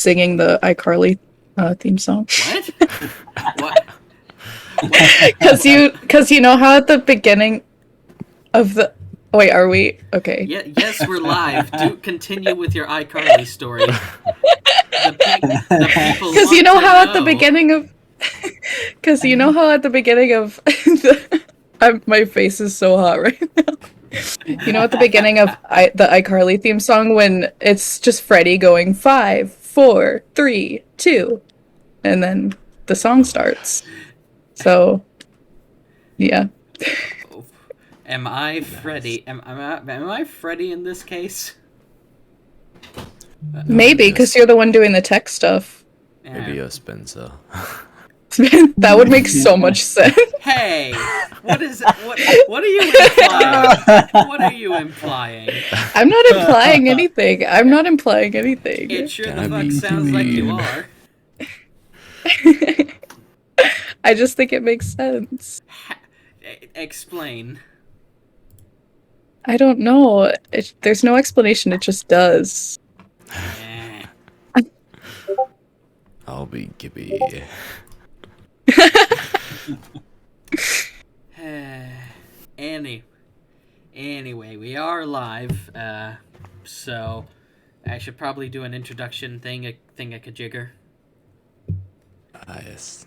singing the iCarly theme song. What? What? Because you know how at the beginning of the... Wait, are we? Okay. Yeah, yes, we're live. Do continue with your iCarly story. The people Because you want know to how at the know. beginning of... Because you know how at the beginning of... my face is so hot right now. You know at the beginning of the iCarly theme song when it's just Freddie going 5, 4, 3, 2, and then the song starts. So, yeah. Am I Freddy? Am I Freddy in this case? Maybe, because you're the one doing the tech stuff. Maybe you're Spencer. That would make so much sense. Hey, what are you implying? What are you implying? I'm not implying anything. It sure the fuck sounds like you are. I just think it makes sense. Explain. I don't know. There's no explanation. It just does. I'll be Gibby. Anyway, we are live. So I should probably do an introduction thing. A jigger. Yes.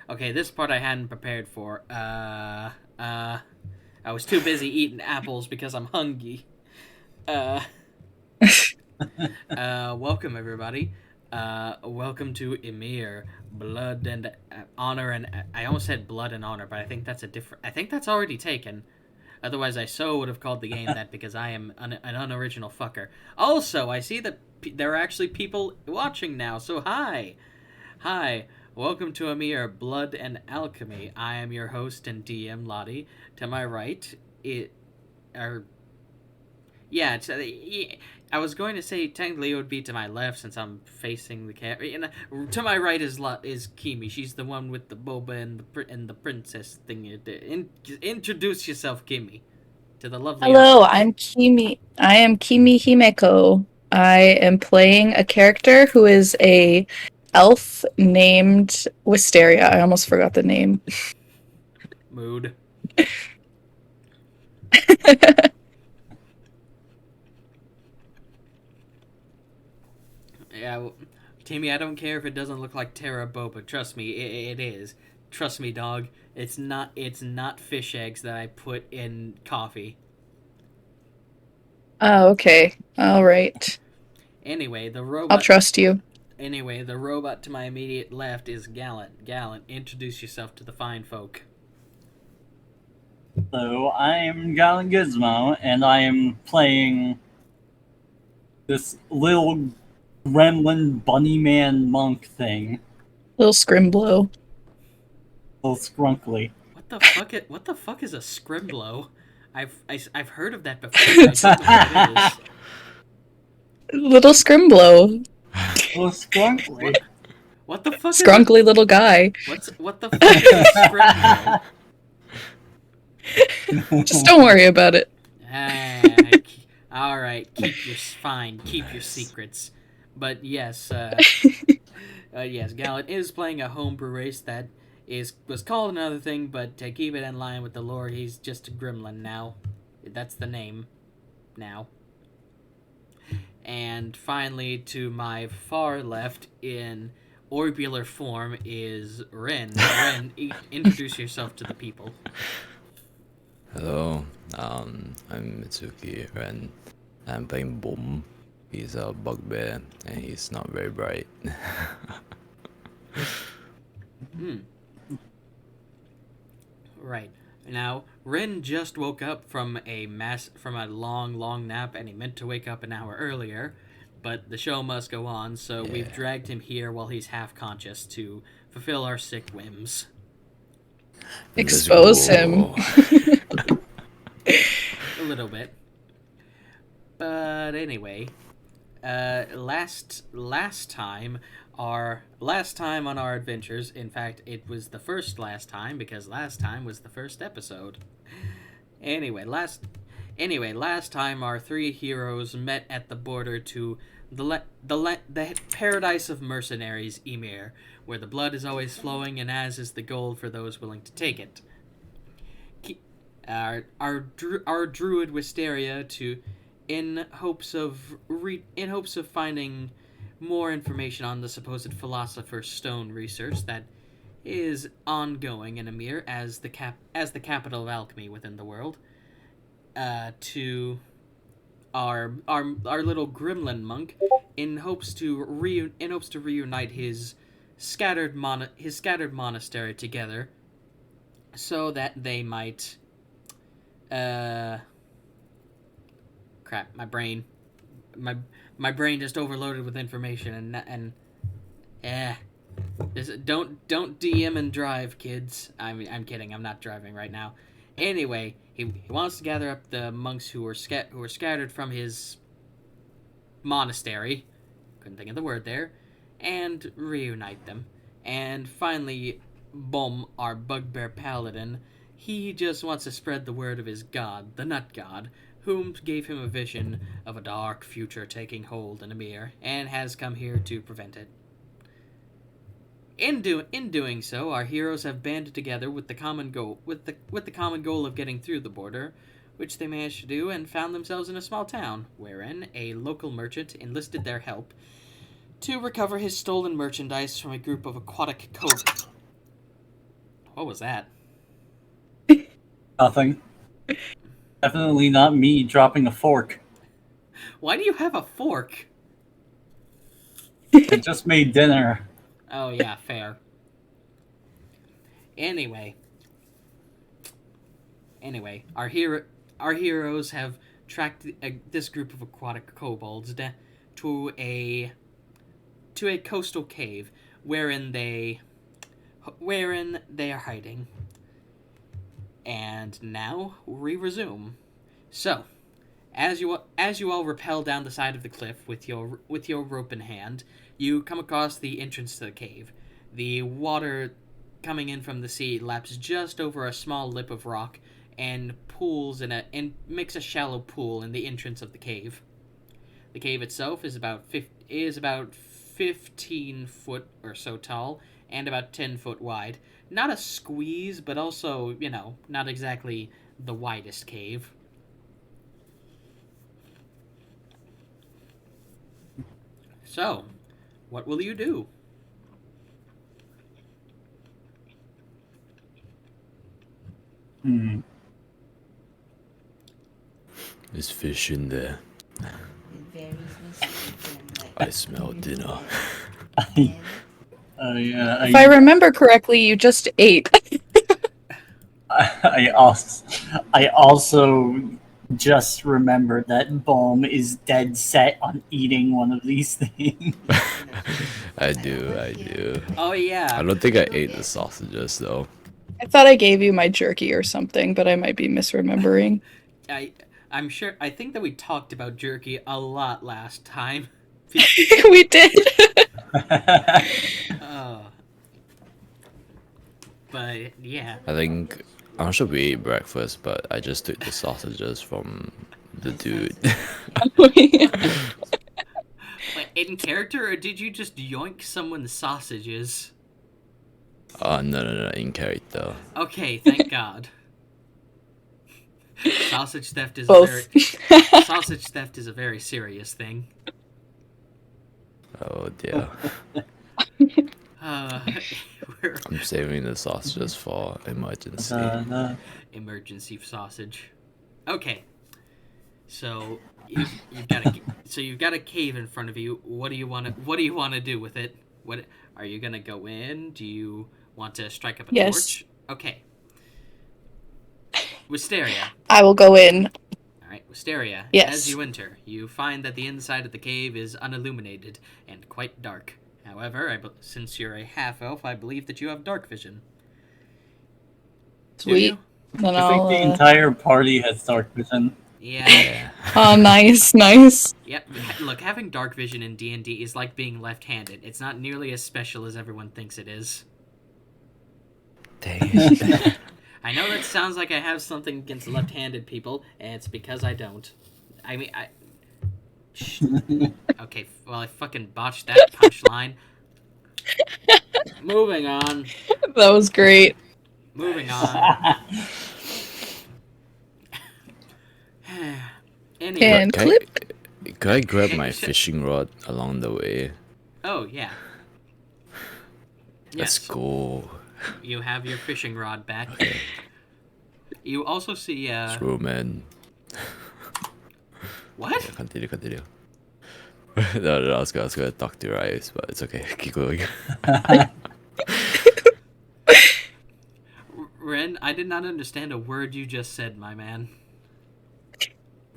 Okay, this part I hadn't prepared for. I was too busy eating apples because I'm hungry. Welcome everybody. Welcome to Emer, Blood and Honor, and I almost said Blood and Honor, but I think that's I think that's already taken. Otherwise, I would have called the game that because I am an unoriginal fucker. Also, I see that there are actually people watching now, so hi. Welcome to Emer, Blood and Alchemy. I am your host and DM, Lottie. To my right, I was going to say technically it would be to my left since I'm facing the camera. To my right is Kimi. She's the one with the boba and the princess thing. Introduce yourself, Kimi, to the lovely. Hello, I'm Kimi. I am Kimi Himeko. I am playing a character who is a elf named Wisteria. I almost forgot the name. Mood. Yeah, Timmy, I don't care if it doesn't look like Terra Boba. Trust me, it is. Trust me, dog. It's not fish eggs that I put in coffee. Oh, okay. All right. Anyway, the robot... I'll trust you. Anyway, the robot to my immediate left is Gallant. Gallant, introduce yourself to the fine folk. Hello, I am Gallant Gizmo, and I am playing this little gremlin bunny man monk thing. Little Scrimblow. Little scrunkly. What the fuck is a Scrimblow? I've heard of that before. I don't know what it is. Little Scrimblow. Little scrunkly. What the fuck? Scrunkly little guy. What the fuck is a Scrimblow? Just don't worry about it. All right, keep your secrets. But yes, yes, Gallant is playing a homebrew race that was called another thing, but to keep it in line with the lore, he's just a gremlin now. That's the name now. And finally, to my far left in orbular form is Ren. Ren, introduce yourself to the people. Hello, I'm Mitsuki, and I'm playing Boom. He's a bugbear, and he's not very bright. Right. Now, Ren just woke up from a long nap, and he meant to wake up an hour earlier, but the show must go on, so we've dragged him here while he's half-conscious to fulfill our sick whims. Expose him. A little bit. But anyway, last time on our adventures, in fact, it was the last time because last time was the first episode. Anyway, Anyway, last time our three heroes met at the border to the paradise of mercenaries, Emer, where the blood is always flowing and as is the gold for those willing to take it. Our druid Wisteria in hopes of finding more information on the supposed philosopher's stone research that is ongoing in Emer as the capital of alchemy within the world. To our little gremlin monk in hopes to reunite his scattered monastery together so that they might crap, my brain just overloaded with information don't DM and drive, kids. I'm kidding. I'm not driving right now. Anyway, he wants to gather up the monks who were scattered from his monastery. Couldn't think of the word there, and reunite them. And finally, Bom, our bugbear paladin, he just wants to spread the word of his god, the Nut God, whom gave him a vision of a dark future taking hold in Emer, and has come here to prevent it. In doing so, our heroes have banded together with the common goal of getting through the border, which they managed to do, and found themselves in a small town, wherein a local merchant enlisted their help to recover his stolen merchandise from a group of aquatic kobolds. What was that? Nothing. Definitely not me dropping a fork. Why do you have a fork? I just made dinner. Oh yeah, fair. Anyway, our heroes have tracked this group of aquatic kobolds to a coastal cave wherein they are hiding. And now we resume. So, as you all rappel down the side of the cliff with your rope in hand, you come across the entrance to the cave. The water coming in from the sea laps just over a small lip of rock and makes a shallow pool in the entrance of the cave. The cave itself is about 15 foot or so tall and about 10 foot wide. Not a squeeze, but also, not exactly the widest cave. So, what will you do? There's fish in there. I smell dinner. If I remember correctly, you just ate. I also just remembered that Bohm is dead set on eating one of these things. I do. Oh yeah. I don't think I ate the sausages though. I thought I gave you my jerky or something, but I might be misremembering. I'm sure. I think that we talked about jerky a lot last time. We did. But yeah. I'm not sure we ate breakfast, but I just took the sausages from the dude. Wait, in character, or did you just yoink someone's sausages? No, in character. Okay, thank God. Sausage theft is a very serious thing. Oh dear. I'm saving the sausages for emergency. Emergency sausage. Okay. So you've got a cave in front of you. What do you want to do with it? What are you gonna go in? Do you want to strike up a torch? Okay. Wisteria. I will go in. Alright, Wisteria. Yes. As you enter, you find that the inside of the cave is unilluminated and quite dark. However, since you're a half-elf, I believe that you have dark vision. Sweet. Then I think the entire party has dark vision. Yeah. Oh, nice. Yep. Look, having dark vision in D&D is like being left-handed. It's not nearly as special as everyone thinks it is. Dang. I know that sounds like I have something against left-handed people, and it's because I don't. I mean, Shh. Okay, well, I fucking botched that punchline. Moving on. That was great. Moving on. Anyway. And clip. Can I grab Yeah, my you should- fishing rod along the way? Oh, yeah. Let's Yes, go. you have your fishing rod back. Okay. You also see, True, man. What? Yeah, continue. No, I was gonna talk to your eyes, but it's okay. Keep going. Ren, I did not understand a word you just said, my man.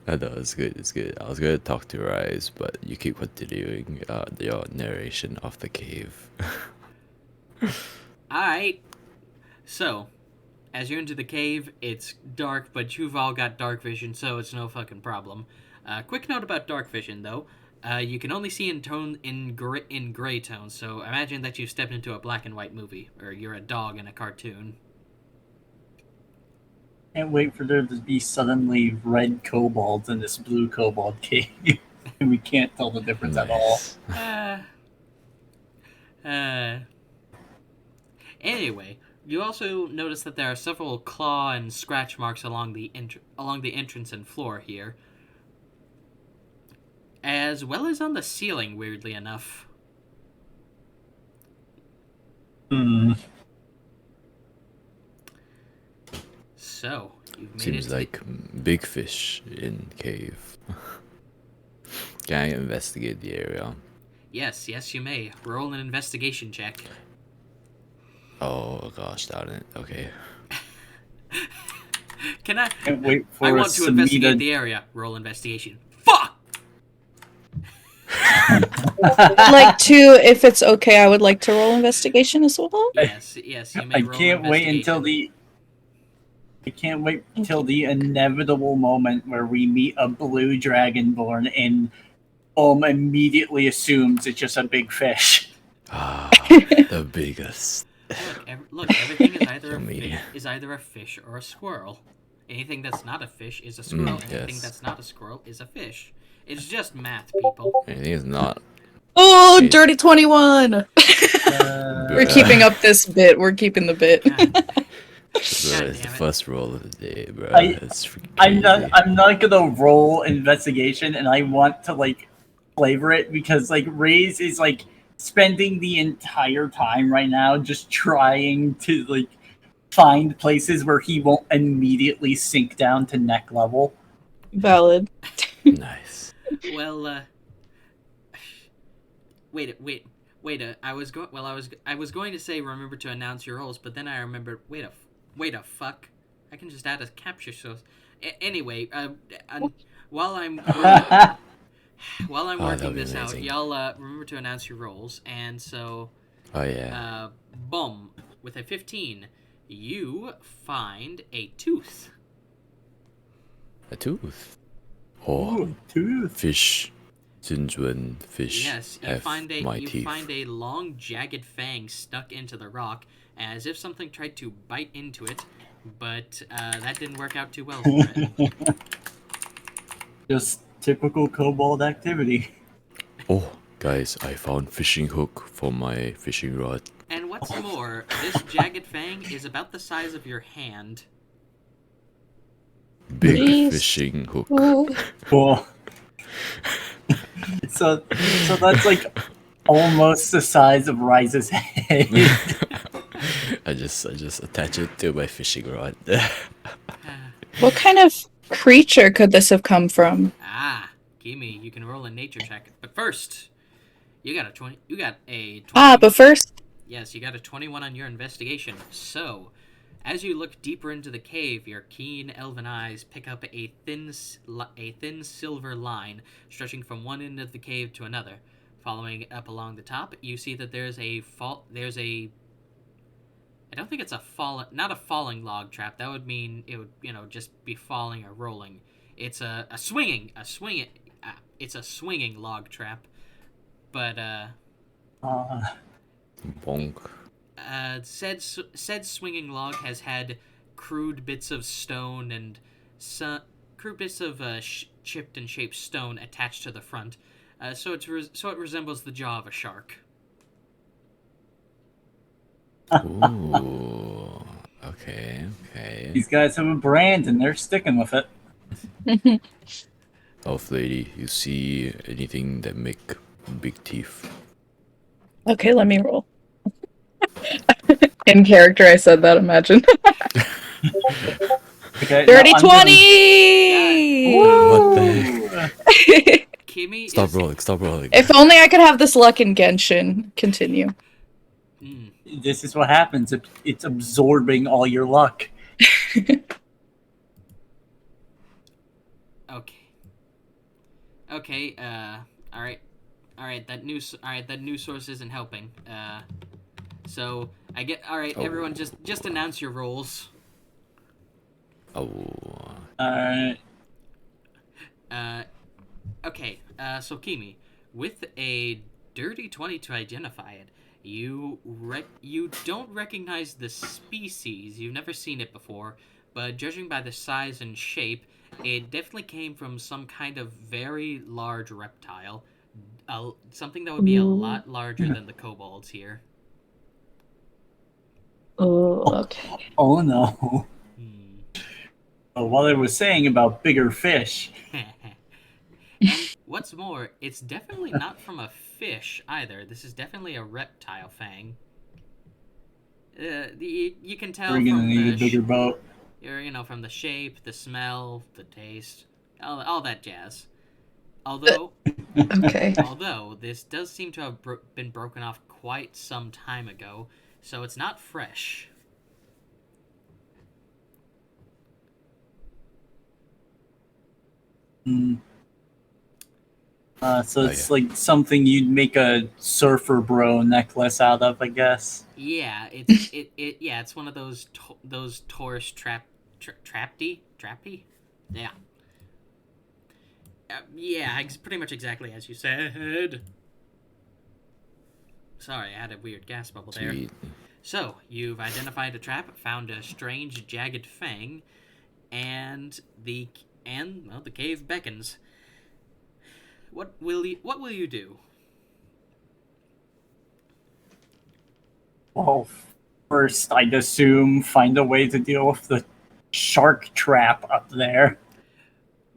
I know, it's good. I was gonna talk to your eyes, but you keep continuing your narration of the cave. Alright. So, as you're into the cave, it's dark, but you've all got dark vision, so it's no fucking problem. Quick note about dark vision, though. You can only see in gray tones, so imagine that you've stepped into a black and white movie, or you're a dog in a cartoon. Can't wait for there to be suddenly red kobolds in this blue kobold cave. And we can't tell the difference at all. Nice. Anyway, you also notice that there are several claw and scratch marks along the entrance and floor here, as well as on the ceiling. Weirdly enough. Hmm. So you've made Seems it. To like big fish in cave. Can I investigate the area? Yes, you may roll an investigation check. Oh gosh, darn it. Okay. Can I? Can't wait for I want us to to investigate meet the area. Roll investigation. Fuck! Like to, if it's okay, I would like to roll investigation as well. Yes, you may I roll can't wait investigation. until I can't wait till the inevitable moment where we meet a blue dragonborn and immediately assumes it's just a big fish. Ah, the biggest. Look, everything is either Yummy. a fish or a squirrel. Anything that's not a fish is a squirrel. Anything yes. that's not a squirrel is a fish. It's just math, people. Anything is not. Oh, Hey. dirty 21. We're keeping up this bit. We're keeping the bit. God, Bro, God it's the damn it. first roll of the day, bro. I- It's freaking I'm crazy. not gonna roll investigation, and I want to like flavor it because like Ray's is like spending the entire time right now just trying to like find places where he won't immediately sink down to neck level. Valid. Nice. Well, wait. I was going to say remember to announce your rolls, but then I remembered. Wait a fuck. I can just add a capture source. Anyway, while I'm that'd working be this out, amazing. y'all remember to announce your rolls. And so, Oh yeah. boom, with a 15, you find a tooth. A tooth. Oh, Ooh, tooth. fish. Sinjuan fish Yes, you have find my teeth. a long, jagged fang stuck into the rock, as if something tried to bite into it, but that didn't work out too well for it. Just typical kobold activity. Oh, guys, I found fishing hook for my fishing rod. And what's more, this jagged fang is about the size of your hand. Big Jeez. fishing hook. Ooh. Cool. so that's like almost the size of Rise's head. I just attach it to my fishing rod. What kind of creature could this have come from? Gimme, you can roll a nature check. But first, you got a 20. But first, Yes, you got a 21 on your investigation. So, as you look deeper into the cave, your keen elven eyes pick up a thin silver line stretching from one end of the cave to another. Following up along the top, you see that there's a I don't think it's not a falling log trap. That would mean it would, just be falling or rolling. It's a swinging log trap. But Bonk. said swinging log has had crude bits of stone and crude bits of chipped and shaped stone attached to the front, so it resembles the jaw of a shark. Ooh. Okay. Okay. These guys have a brand and they're sticking with it. Elf lady, you see anything that make big teeth? Okay, let me roll. In character, I said that. Imagine. Okay, Dirty now I'm 20! What the heck? Kimi Stop is... rolling. Stop rolling. If only I could have this luck in Genshin. Continue. This is what happens. It's absorbing all your luck. Okay. Okay, alright. Alright, that news source isn't helping. So, alright, Oh. everyone just announce your roles. Oh. Okay, so Kimi, with a dirty 20 to identify it, you don't recognize the species, you've never seen it before, but judging by the size and shape, it definitely came from some kind of very large reptile. Something that would be a lot larger than the kobolds here. Oh, okay. Oh no. What I was saying about bigger fish. And what's more, it's definitely not from a fish either. This is definitely a reptile fang. You can tell We're gonna from need the a bigger boat. from the shape, the smell, the taste, all that jazz. Although Okay. although this does seem to have been broken off quite some time ago, so it's not fresh. So it's like something you'd make a surfer bro necklace out of, I guess. Yeah, it's one of those tourist trapty. Yeah. Yeah, pretty much exactly as you said. Sorry, I had a weird gas bubble there. Sweet. So, you've identified a trap, found a strange jagged fang, and the cave beckons. What will you do? Well, first I'd assume find a way to deal with the shark trap up there.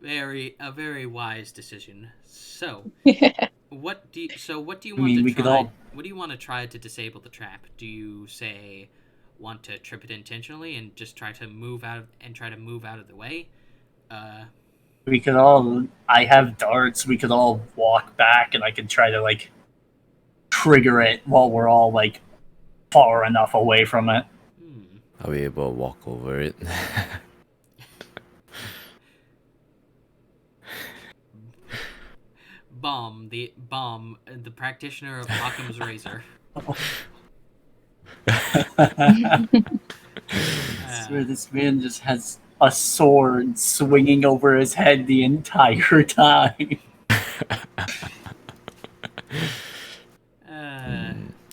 A very wise decision. So, what do you want we to could try? all- What do you want to try to disable the trap? Do you say want to trip it intentionally and just try to move out of the way? We could all. I have darts. We could all walk back, and I could try to like trigger it while we're all like far enough away from it. Are we able to walk over it? The practitioner of Occam's razor. I swear this man just has a sword swinging over his head the entire time.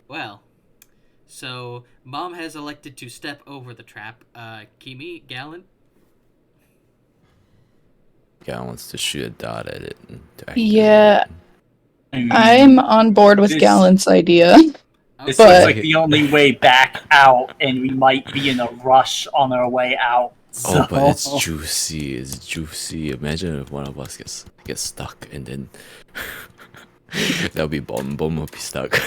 Well, so Mom has elected to step over the trap. Kimi, Gallant. Guy wants to shoot a dart at it. To activate Yeah, it. I'm on board with This- Gallant's idea. This But- looks like the only way back out, and we might be in a rush on our way out. Oh, but it's so- juicy. It's juicy. Imagine if one of us gets stuck and then that'll be bomb. Bomb will be stuck.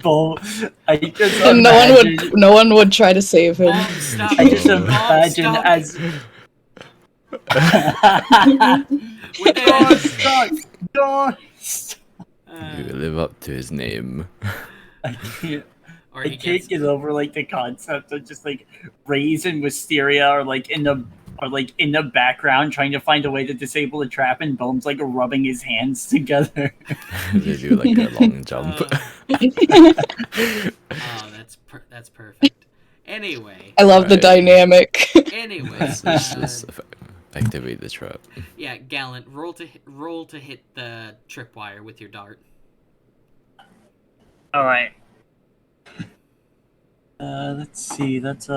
Well, I just And imagine, no one would try to save him. Mom, stop! I just Mom, imagine stop. as When they Don't stop! Don't stop! You live up to his name. I can't. or I he can't gets get over like the concept of just like Ray's and Wisteria are like in the background trying to find a way to disable the trap, and Bone's like rubbing his hands together. They do like a long jump. Oh, that's perfect. Anyway, I love the Right. dynamic. anyway, Let's just activate the trap. yeah, Gallant, roll to hit the tripwire with your dart. All right. Let's see. That's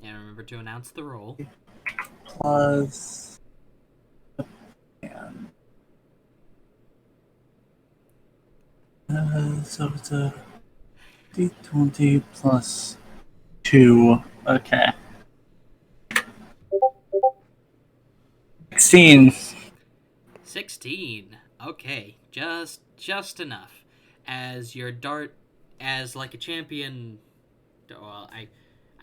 And remember to announce the roll. Plus. And, so it's a d20 plus 2. Okay. 16. 16. Okay, just enough. As your dart, as like a champion. Well, I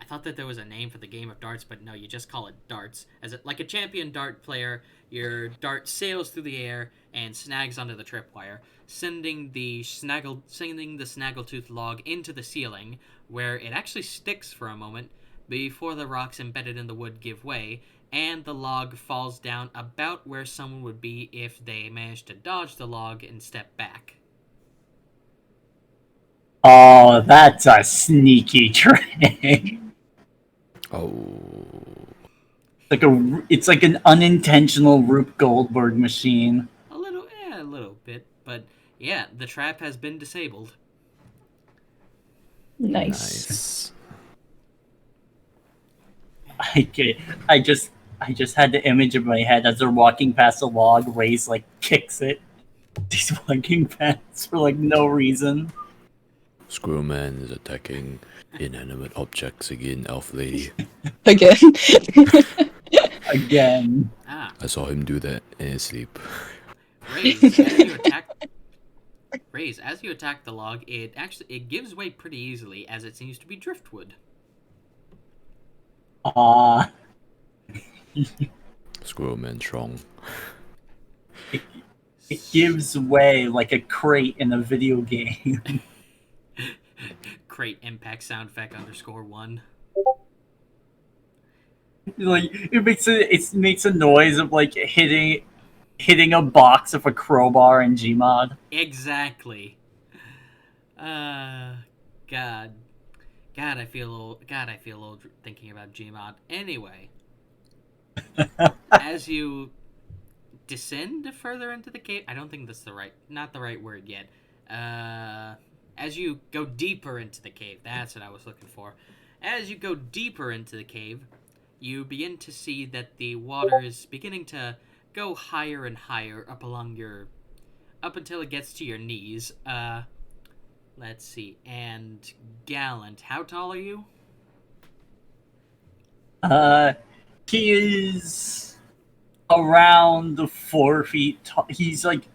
thought that there was a name for the game of darts, but no, you just call it darts. Like a champion dart player, your dart sails through the air and snags onto the tripwire, sending the snaggletooth log into the ceiling, where it actually sticks for a moment before the rocks embedded in the wood give way, and the log falls down about where someone would be if they managed to dodge the log and step back. Oh, that's a sneaky trick. Oh. It's like an unintentional Rube Goldberg machine. A little bit, but yeah, the trap has been disabled. Nice. I just had the image in my head as they're walking past the log. Ray's like kicks it. He's walking past for like no reason. Screwman is attacking inanimate objects again, Elf Lady. Again. Again. Ah, I saw him do that in his sleep. Raise, as you attack the log, it gives way pretty easily as it seems to be driftwood. Ah, Squirrelman strong. it gives way like a crate in a video game. Crate impact sound effect _1. Like it makes a noise of like hitting a box of a crowbar in Gmod. Exactly. God, I feel old thinking about Gmod. Anyway, as you descend further into the cave, I don't think that's not the right word yet. As you go deeper into the cave, that's what I was looking for. As you go deeper into the cave, you begin to see that the water is beginning to go higher and higher up until it gets to your knees. Let's see. And Gallant, how tall are you? He is around 4 feet tall. He's like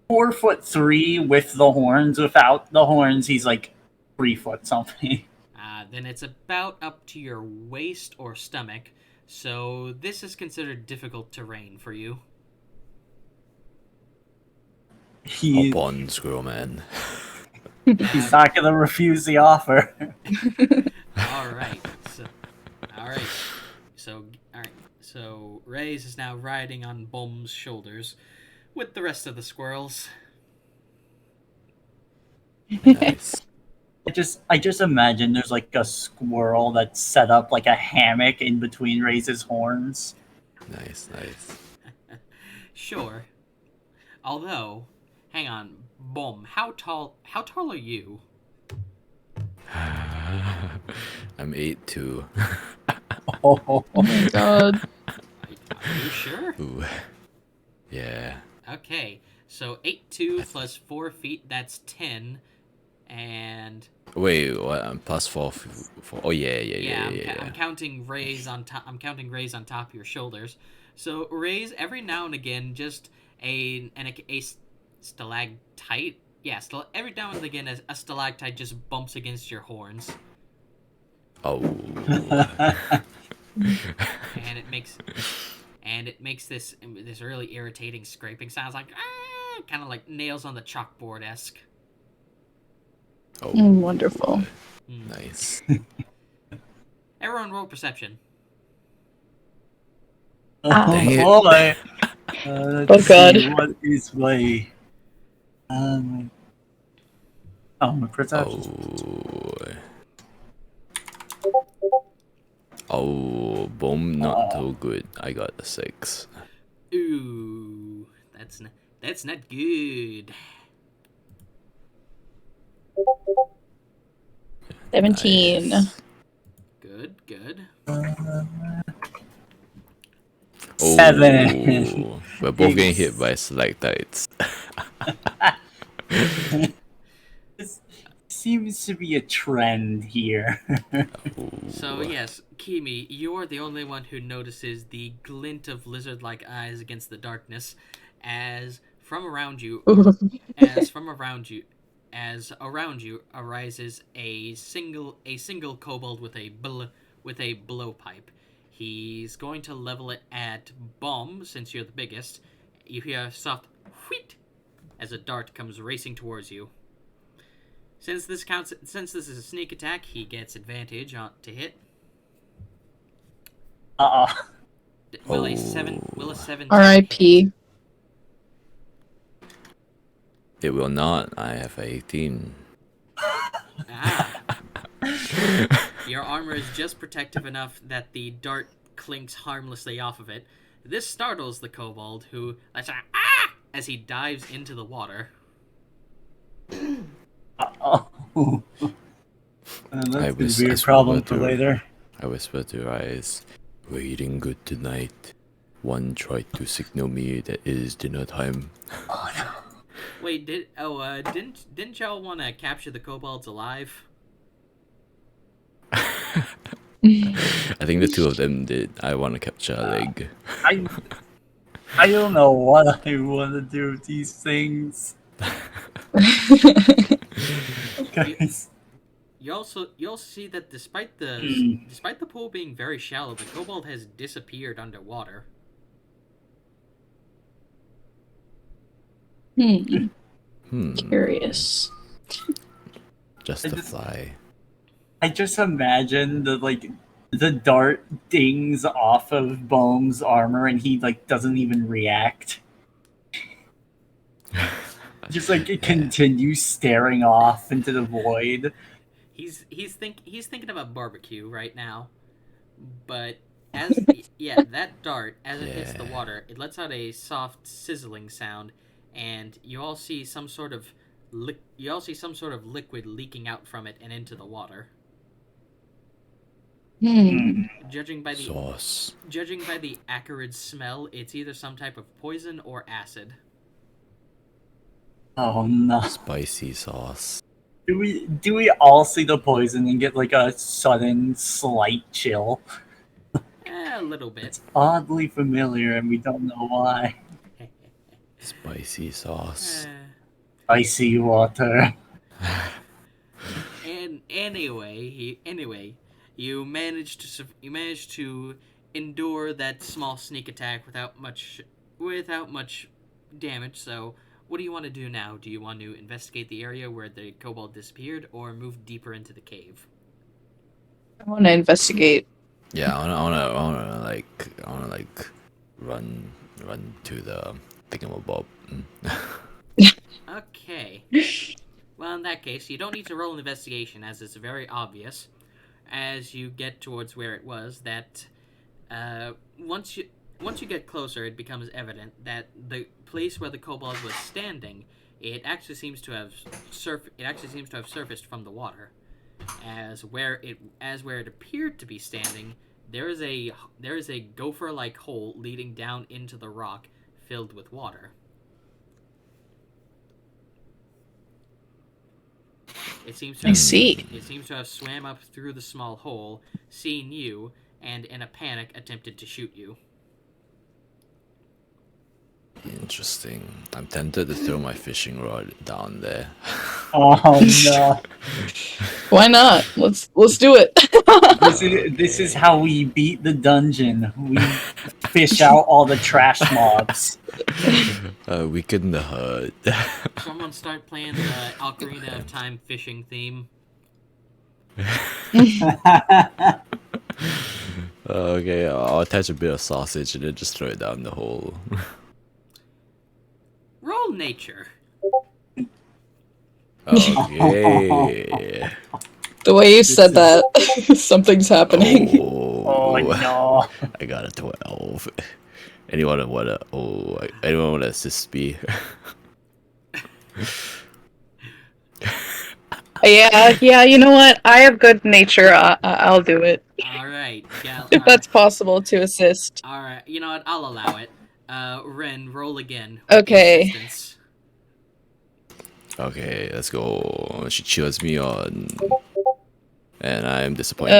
4'3" with the horns. Without the horns, he's like 3 foot something. Then it's about up to your waist or stomach, so this is considered difficult terrain for you. He, Hop on, Squirrelman. he's not gonna refuse the offer. All right. So Reyes is now riding on Bom's shoulders with the rest of the squirrels. Nice. I just imagine there's like a squirrel that's set up like a hammock in between Ray's horns. Nice. Sure. Although, hang on, Bom, how tall are you? I'm 8'2". Oh, my god. Are you sure? Ooh. Yeah. Okay, so 8'2" plus 4 feet, that's 10, and Wait, what? I'm plus 4. Oh yeah. I'm counting rays on top. I'm counting rays on top of your shoulders. So rays every now and again, just a stalactite. Yeah, every now and again, a stalactite just bumps against your horns, Oh. and it makes this really irritating scraping sounds, like kind of like nails on the chalkboard esque. Oh. Wonderful. Nice. Everyone roll perception. Dang it. boy. Oh, God. What is way? My perception. Oh, boom, not so good. I got a 6. Ooh, that's not good. 17. Nice. Good. Seven. Oh, we're both getting hit by stalactites. This seems to be a trend here. So Ooh. yes, Kimi, you're the only one who notices the glint of lizard-like eyes against the darkness, as from around you, as around you arises a single kobold with a blowpipe. He's going to level it at Bomb since you're the biggest. You hear a soft wheat as a dart comes racing towards you. Since this is a sneak attack, he gets advantage on to hit. Will a 17 hit? R.I.P. It will not. I have 18. Ah. Your armor is just protective enough that the dart clinks harmlessly off of it. This startles the kobold, who lets out as he dives into the water. Oh. That's I gonna be a problem for later. I whispered to her eyes, "We're eating good tonight." One tried to signal me that it is dinner time. Oh no. Wait, didn't y'all want to capture the kobolds alive? I think the two of them did. I want to capture a leg. I don't know what I want to do with these things. Guys. You'll see that despite the pool being very shallow, the kobold has disappeared underwater. Curious. Just I to just- fly. I just imagine the dart dings off of Bohm's armor and he doesn't even react. Just it continues staring off into the void. He's thinking about barbecue right now, but that dart as it hits the Yeah. water, it lets out a soft sizzling sound, and you all see some sort of liquid leaking out from it and into the water. Judging by Sauce. the acrid smell, it's either some type of poison or acid. Oh no. Spicy sauce. Do we all see the poison and get a sudden slight chill? A little bit. It's oddly familiar and we don't know why. Spicy sauce. Icy water. And anyway, you managed to endure that small sneak attack without much damage. So, what do you want to do now? Do you want to investigate the area where the kobold disappeared, or move deeper into the cave? I want to investigate. Yeah, I wanna run to the thingamabob. Okay. Well, in that case, you don't need to roll an investigation, as it's very obvious as you get towards where it was that once you get closer, it becomes evident that the place where the kobold was standing, it actually seems to have surfaced from the water. As where it appeared to be standing, there is a gopher-like hole leading down into the rock, filled with water. It seems to have swam up through the small hole, seen you, and in a panic attempted to shoot you. Interesting. I'm tempted to throw my fishing rod down there. Oh no. Why not? Let's do it. This is how we beat the dungeon. We fish out all the trash mobs. Weaken the herd. Someone start playing the Ocarina of Time fishing theme. Okay, I'll attach a bit of sausage and then just throw it down the hole. Roll nature. Okay. The way you said that, something's happening. Oh no. I got a 12. Anyone want to assist me? Yeah, you know what? I have good nature. I'll do it. All right, Gal. If that's possible to assist. All right. You know what? I'll allow it. Ren, roll again with the Okay. assistance. Okay, let's go. She cheers me on. And I'm disappointed.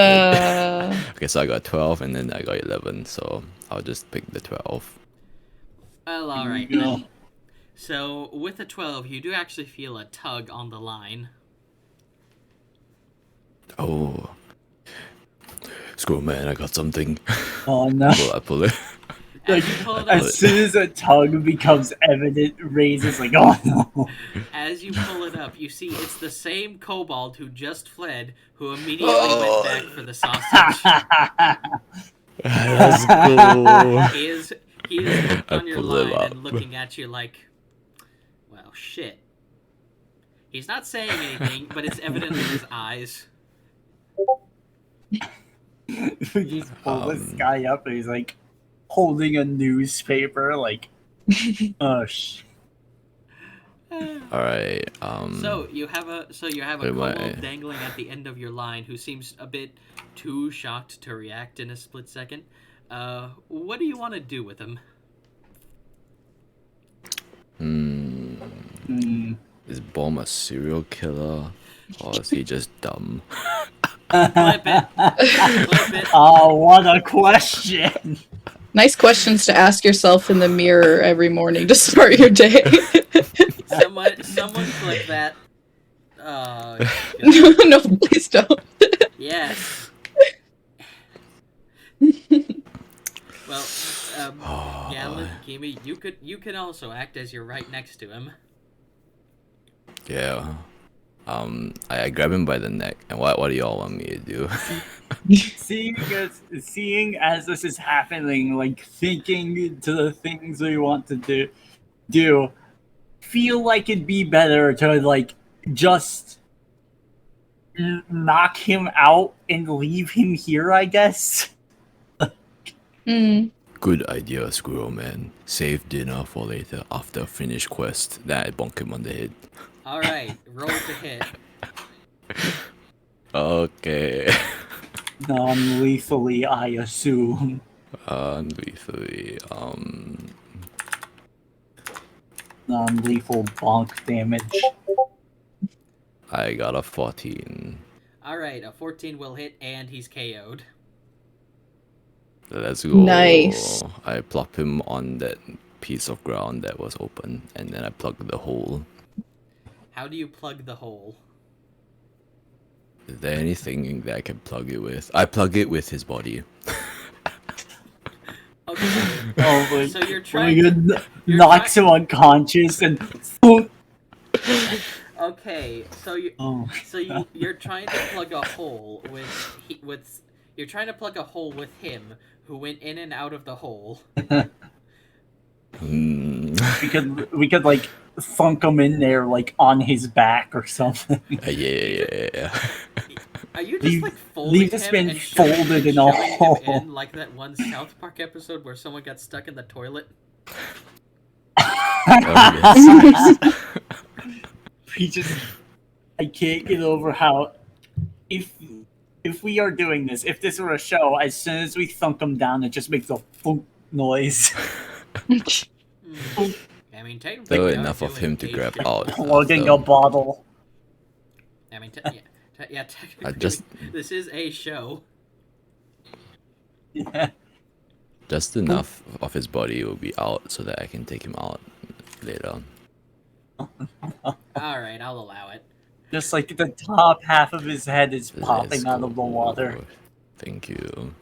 Okay, so I got 12 and then I got 11, so I'll just pick the 12. Well, all There right you go. then. So with a 12, you do actually feel a tug on the line. Oh. Screw man, I got something. Oh no. I pull it. As Like, you pull it I up, as soon as a tug becomes evident, Ray's is like, oh no. as you pull it up, you see it's the same kobold who just fled, who immediately went back for the sausage. Let's go. He is hooked I on your pull him line up. and looking at you like, well, shit. He's not saying anything, but it's evident in his eyes. We just pull this guy up and he's like holding a newspaper, like, oh sh. Alright, So you have a Wait, kobold my- dangling at the end of your line who seems a bit too shocked to react in a split second. What do you want to do with him? Hmm. Is Bomb a serial killer? Or is he just dumb? Flip it. Flip it. Oh, what a question! Nice questions to ask yourself in the mirror every morning to start your day. Someone flip that. No, please don't. Yes. Well, Galen, Kimi, you could also act as you're right next to him. Yeah. I grab him by the neck, and what do y'all want me to do? Seeing as this is happening, like thinking to the things we want to do, feel like it'd be better to like just knock him out and leave him here, I guess. Good idea, Squirrel Man. Save dinner for later after finish quest. Then I bonk him on the head. Alright, roll to hit. Okay. Non-lethally, I assume. Lethally. Non-lethal bonk damage. I got a 14. Alright, a 14 will hit and he's KO'd. Let's go. Nice. I plop him on that piece of ground that was open, and then I plug the hole. How do you plug the hole? Is there anything that I can plug it with? I plug it with his body. Okay. Oh my! So you're trying knocks him unconscious and. Okay, so you're trying to plug a hole you're trying to plug a hole with him who went in and out of the hole. We could like thunk him in there like on his back or something. Yeah. Are you just like folding leave this him man and folded in a shoving him hole. in like that one South Park episode where someone got stuck in the toilet? He just, I can't get over how if we are doing this, if this were a show, as soon as we thunk him down, it just makes a thunk noise. I mean, technically, Though we are enough of doing him to a grab show. out. Plugging so a bottle. I mean, technically, just- this is a show. Yeah. Just enough of his body will be out so that I can take him out later. All right, I'll allow it. Just like the top half of his head is Let's popping out of the go. water. Thank you.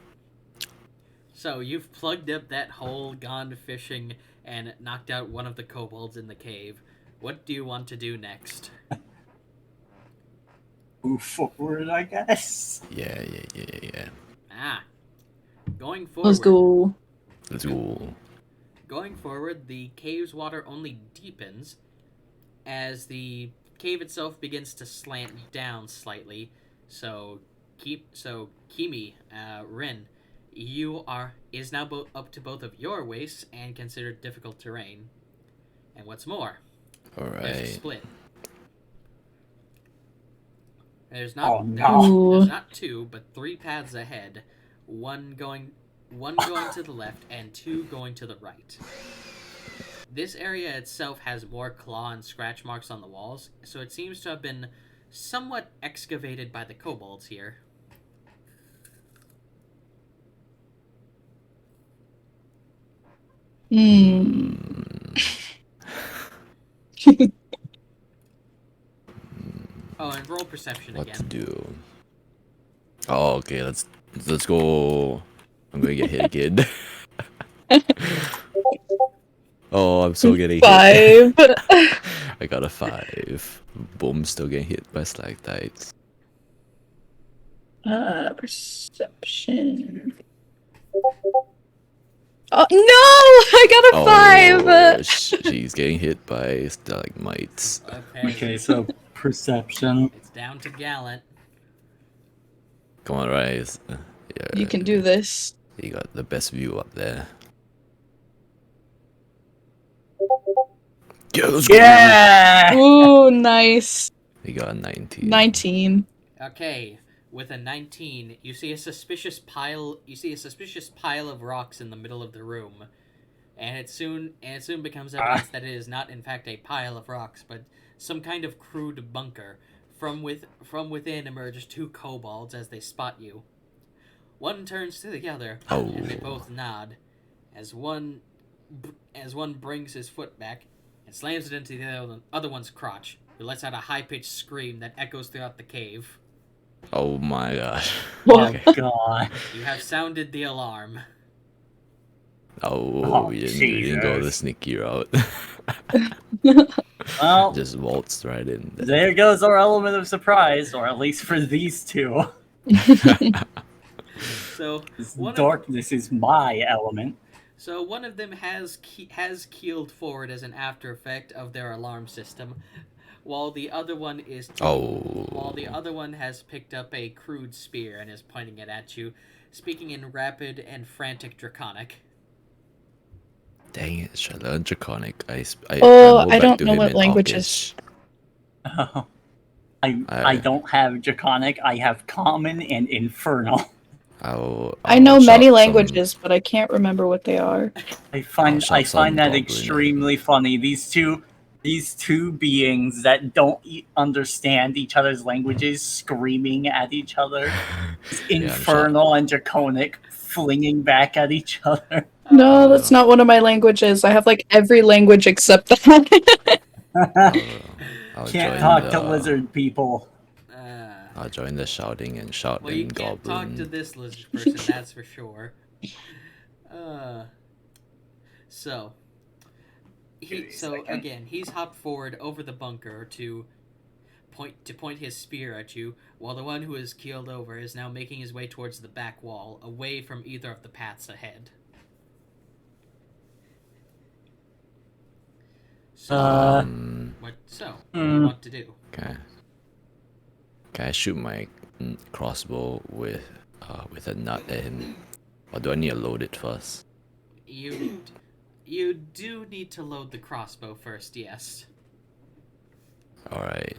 So you've plugged up that hole, gone fishing, and knocked out one of the kobolds in the cave. What do you want to do next? Move forward, I guess. Yeah. Going forward. Let's go. Let's go. Going forward, the cave's water only deepens as the cave itself begins to slant down slightly. So Kimi, Rin, is now up to both of your waists and considered difficult terrain. And what's more, there's a Alright. split. There's Oh, not no. there's not two, but three paths ahead. One going to the left and two going to the right. This area itself has more claw and scratch marks on the walls, so it seems to have been somewhat excavated by the kobolds here. Hmm. Oh, and roll perception What to again. do? Oh, okay. Let's go. I'm gonna get hit again. Oh, I'm still getting hit. 5. I got a 5. Boom, still getting hit by stalactites. Perception. Oh no! I got a 5. She's getting hit by stalagmites. Okay, so perception. It's down to Gallant. Come on, Rise. Yeah, You can do this. you got the best view up there. Yeah, let's go. Yeah! Ooh, nice. You got a 19. 19. Okay, with a 19, you see a suspicious pile of rocks in the middle of the room. And it soon becomes evidence that it is not in fact a pile of rocks, but some kind of crude bunker. From within emerge two kobolds as they spot you. One turns to the other, and they both nod, as one brings his foot back and slams it into the other one's crotch, who lets out a high-pitched scream that echoes throughout the cave. Oh my gosh. Oh, Okay. God. You have sounded the alarm. Oh, we didn't go the Jesus. sneaky route. Well, Just waltzed right in. there goes our element of surprise, or at least for these two. So This one of, darkness is my element. so one of them has keeled forward as an after effect of their alarm system, while the other one has picked up a crude spear and is pointing it at you, speaking in rapid and frantic Draconic. Dang it, should I learn Draconic? I I don't know what languages. I don't have Draconic, I have Common and Infernal. I know many languages, but I can't remember what they are. I find some that goblin extremely funny. These two beings that don't understand each other's languages screaming at each other. Infernal and Draconic flinging back at each other. No, that's not one of my languages. I have like every language except that. Can't talk to lizard people. I'll join the shouting and shouting Well, you can't goblin. talk to this lizard person, that's for sure. He's hopped forward over the bunker to point his spear at you, while the one who is keeled over is now making his way towards the back wall, away from either of the paths ahead. So, what do you want to do? Okay. Can I shoot my crossbow with a nut at him? Or do I need to load it first? You do need to load the crossbow first, yes. Alright.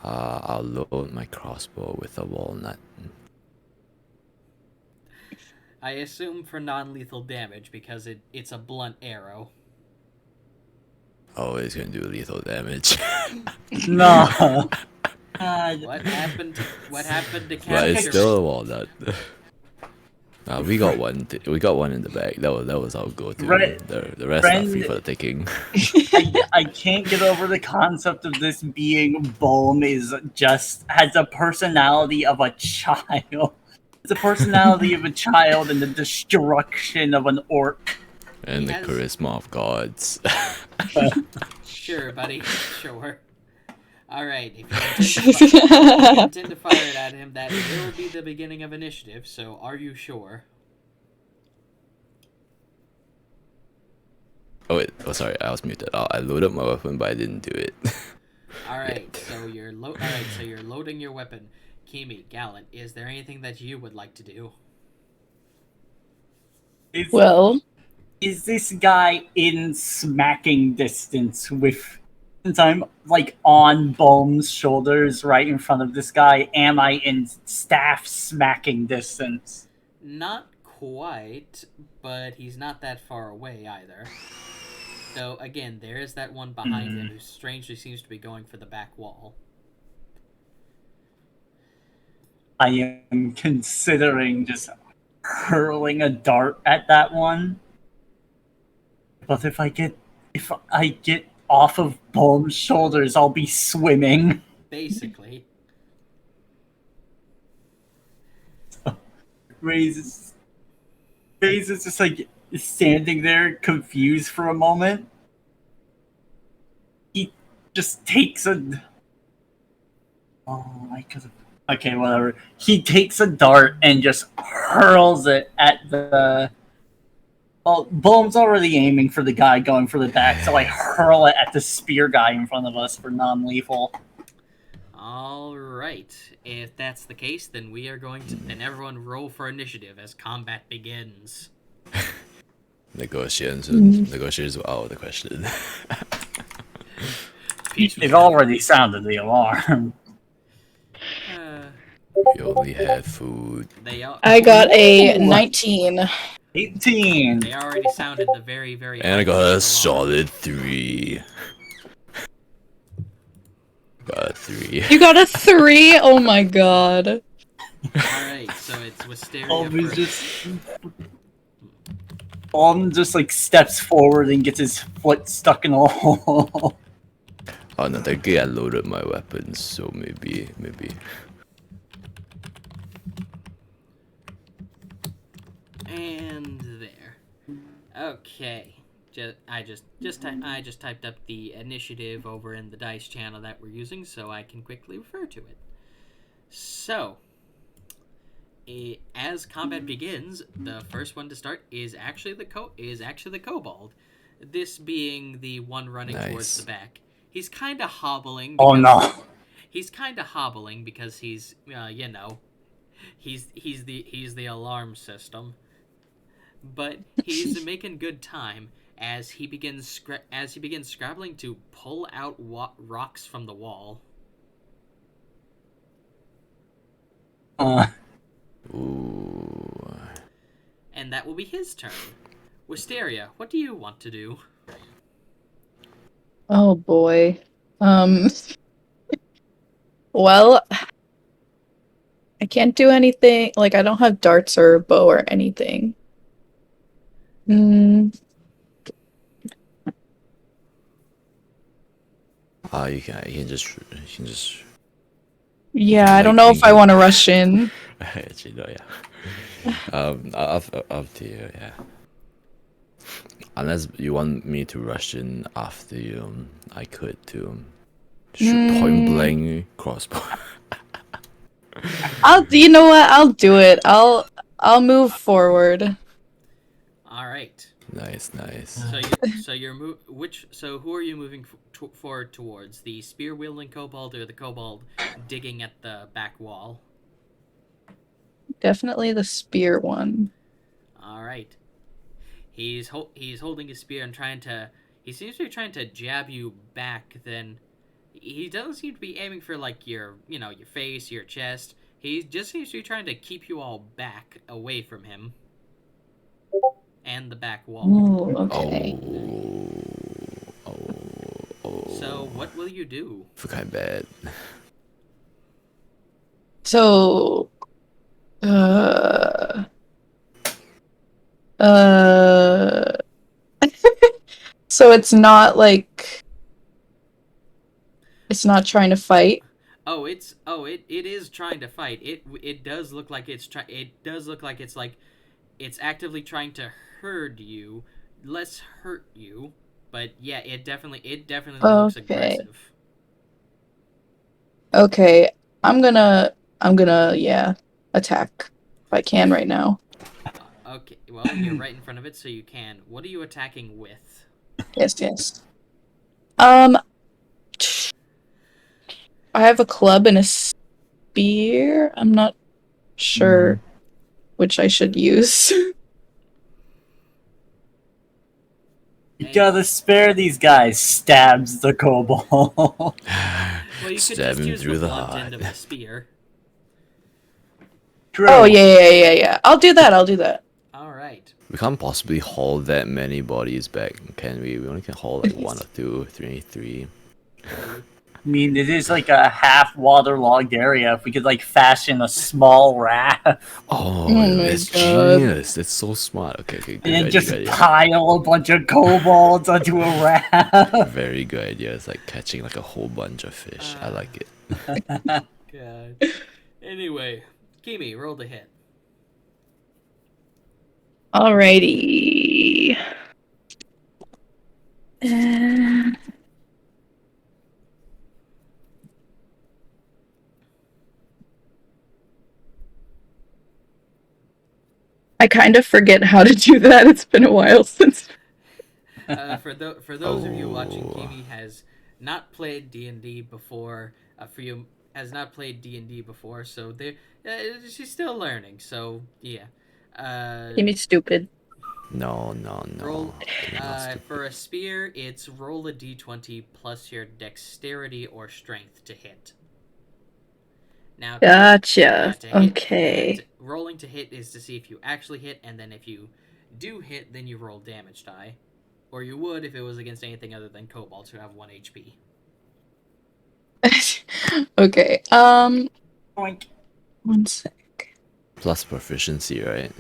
I'll load my crossbow with a walnut. I assume for non-lethal damage because it's a blunt arrow. Oh, it's gonna do lethal damage. No. What happened to But capture? it's still a walnut. We got one. We got one in the bag. That was our go-to. The rest are free for the taking. I can't get over the concept of this being Bulm has a personality of a child. It's a personality of a child and the destruction of an orc. And the charisma of gods. Sure, buddy. Sure. Alright, if you intend to fire it at him, that will be the beginning of initiative, so are you sure? Oh wait, sorry, I was muted. I loaded my weapon, but I didn't do it. Alright, so you're loading your weapon. Kimi, Gallant, is there anything that you would like to do? Well, is this guy in smacking distance with Since I'm like on Bohm's shoulders right in front of this guy, am I in staff smacking distance? Not quite, but he's not that far away either. Though, again, there is that one behind him who strangely seems to be going for the back wall. I am considering just hurling a dart at that one. But if I get off of Bohm's shoulders, I'll be swimming. Basically. Ray's is just like standing there confused for a moment. He just takes a okay, whatever. He takes a dart and just hurls it at the well, Bohm's already aiming for the guy going for the back, so I hurl it at the spear guy in front of us for non-lethal. Alright. If that's the case, then we are going to... Then everyone roll for initiative as combat begins. Negotiations were out of the question. They've already sounded the alarm. We only had food. I got a 19. 18. They already sounded the very, very... And I got a alarm. solid 3. Got a 3. You got a 3? Oh my god. Alright, so it's Wisteria Bohm just like steps forward and gets his foot stuck in a hole. Oh no, that guy loaded my weapons, so maybe. And there. Okay. I just typed up the initiative over in the dice channel that we're using, so I can quickly refer to it. So, as combat begins, the first one to start is actually the kobold. This being the one running towards the back. He's kind of hobbling. Oh no! He's kind of hobbling because he's he's the alarm system. But he's making good time as he begins scrabbling to pull out rocks from the wall. Ooh. And that will be his turn. Wisteria, what do you want to do? Oh boy. Well, I can't do anything. Like, I don't have darts or a bow or anything. You can just. Yeah, I don't know if I want to rush in. Actually, no, yeah. Up to you, yeah. Unless you want me to rush in after you, I could too. Shoot point blank crossbow. You know what? I'll do it. I'll move forward. All right. Nice. So who are you moving forward towards? The spear wielding kobold or the kobold digging at the back wall? Definitely the spear one. All right. He's holding his spear and he seems to be trying to jab you back. Then he doesn't seem to be aiming for like your face, your chest. He just seems to be trying to keep you all back away from him. And the back wall. Ooh, okay. So what will you do? Forgot bad. So, so it's not like it's not trying to fight. It is trying to fight. It does look like it's actively trying to hurt you, hurt you. But yeah, it definitely looks aggressive. Okay, I'm gonna attack if I can right now. Okay, well, you're right in front of it, so you can. What are you attacking with? Yes. I have a club and a spear. I'm not sure which I should use. You gotta spare these guys. Stabs the kobold. Well, you could Stab just him use through the the blunt heart. end of the spear. True. Oh yeah. I'll do that. All right. We can't possibly haul that many bodies back, can we? We only can haul like 1 or 2, 3. I mean, it is like a half waterlogged area. If we could like fashion a small raft Oh, my that's God. genius. That's so smart. Okay, good and then idea, just good idea. pile a bunch of kobolds onto a raft. Very good idea. It's like catching like a whole bunch of fish. I like it. God. Anyway, Kimi, roll the hit. Alrighty. I kind of forget how to do that. It's been a while since. For those of you watching, Oh. Kimi has not played D&D before. Has not played D&D before, so she's still learning. So yeah. Give me stupid. No. Roll You're not stupid. for a spear. It's roll a d20 plus your dexterity or strength to hit. Now, Gotcha. to hit, Okay. rolling to hit is to see if you actually hit, and then if you do hit, then you roll damage die, or you would if it was against anything other than kobolds who have 1 HP. Okay. Boink. 1 sec. Plus proficiency, right?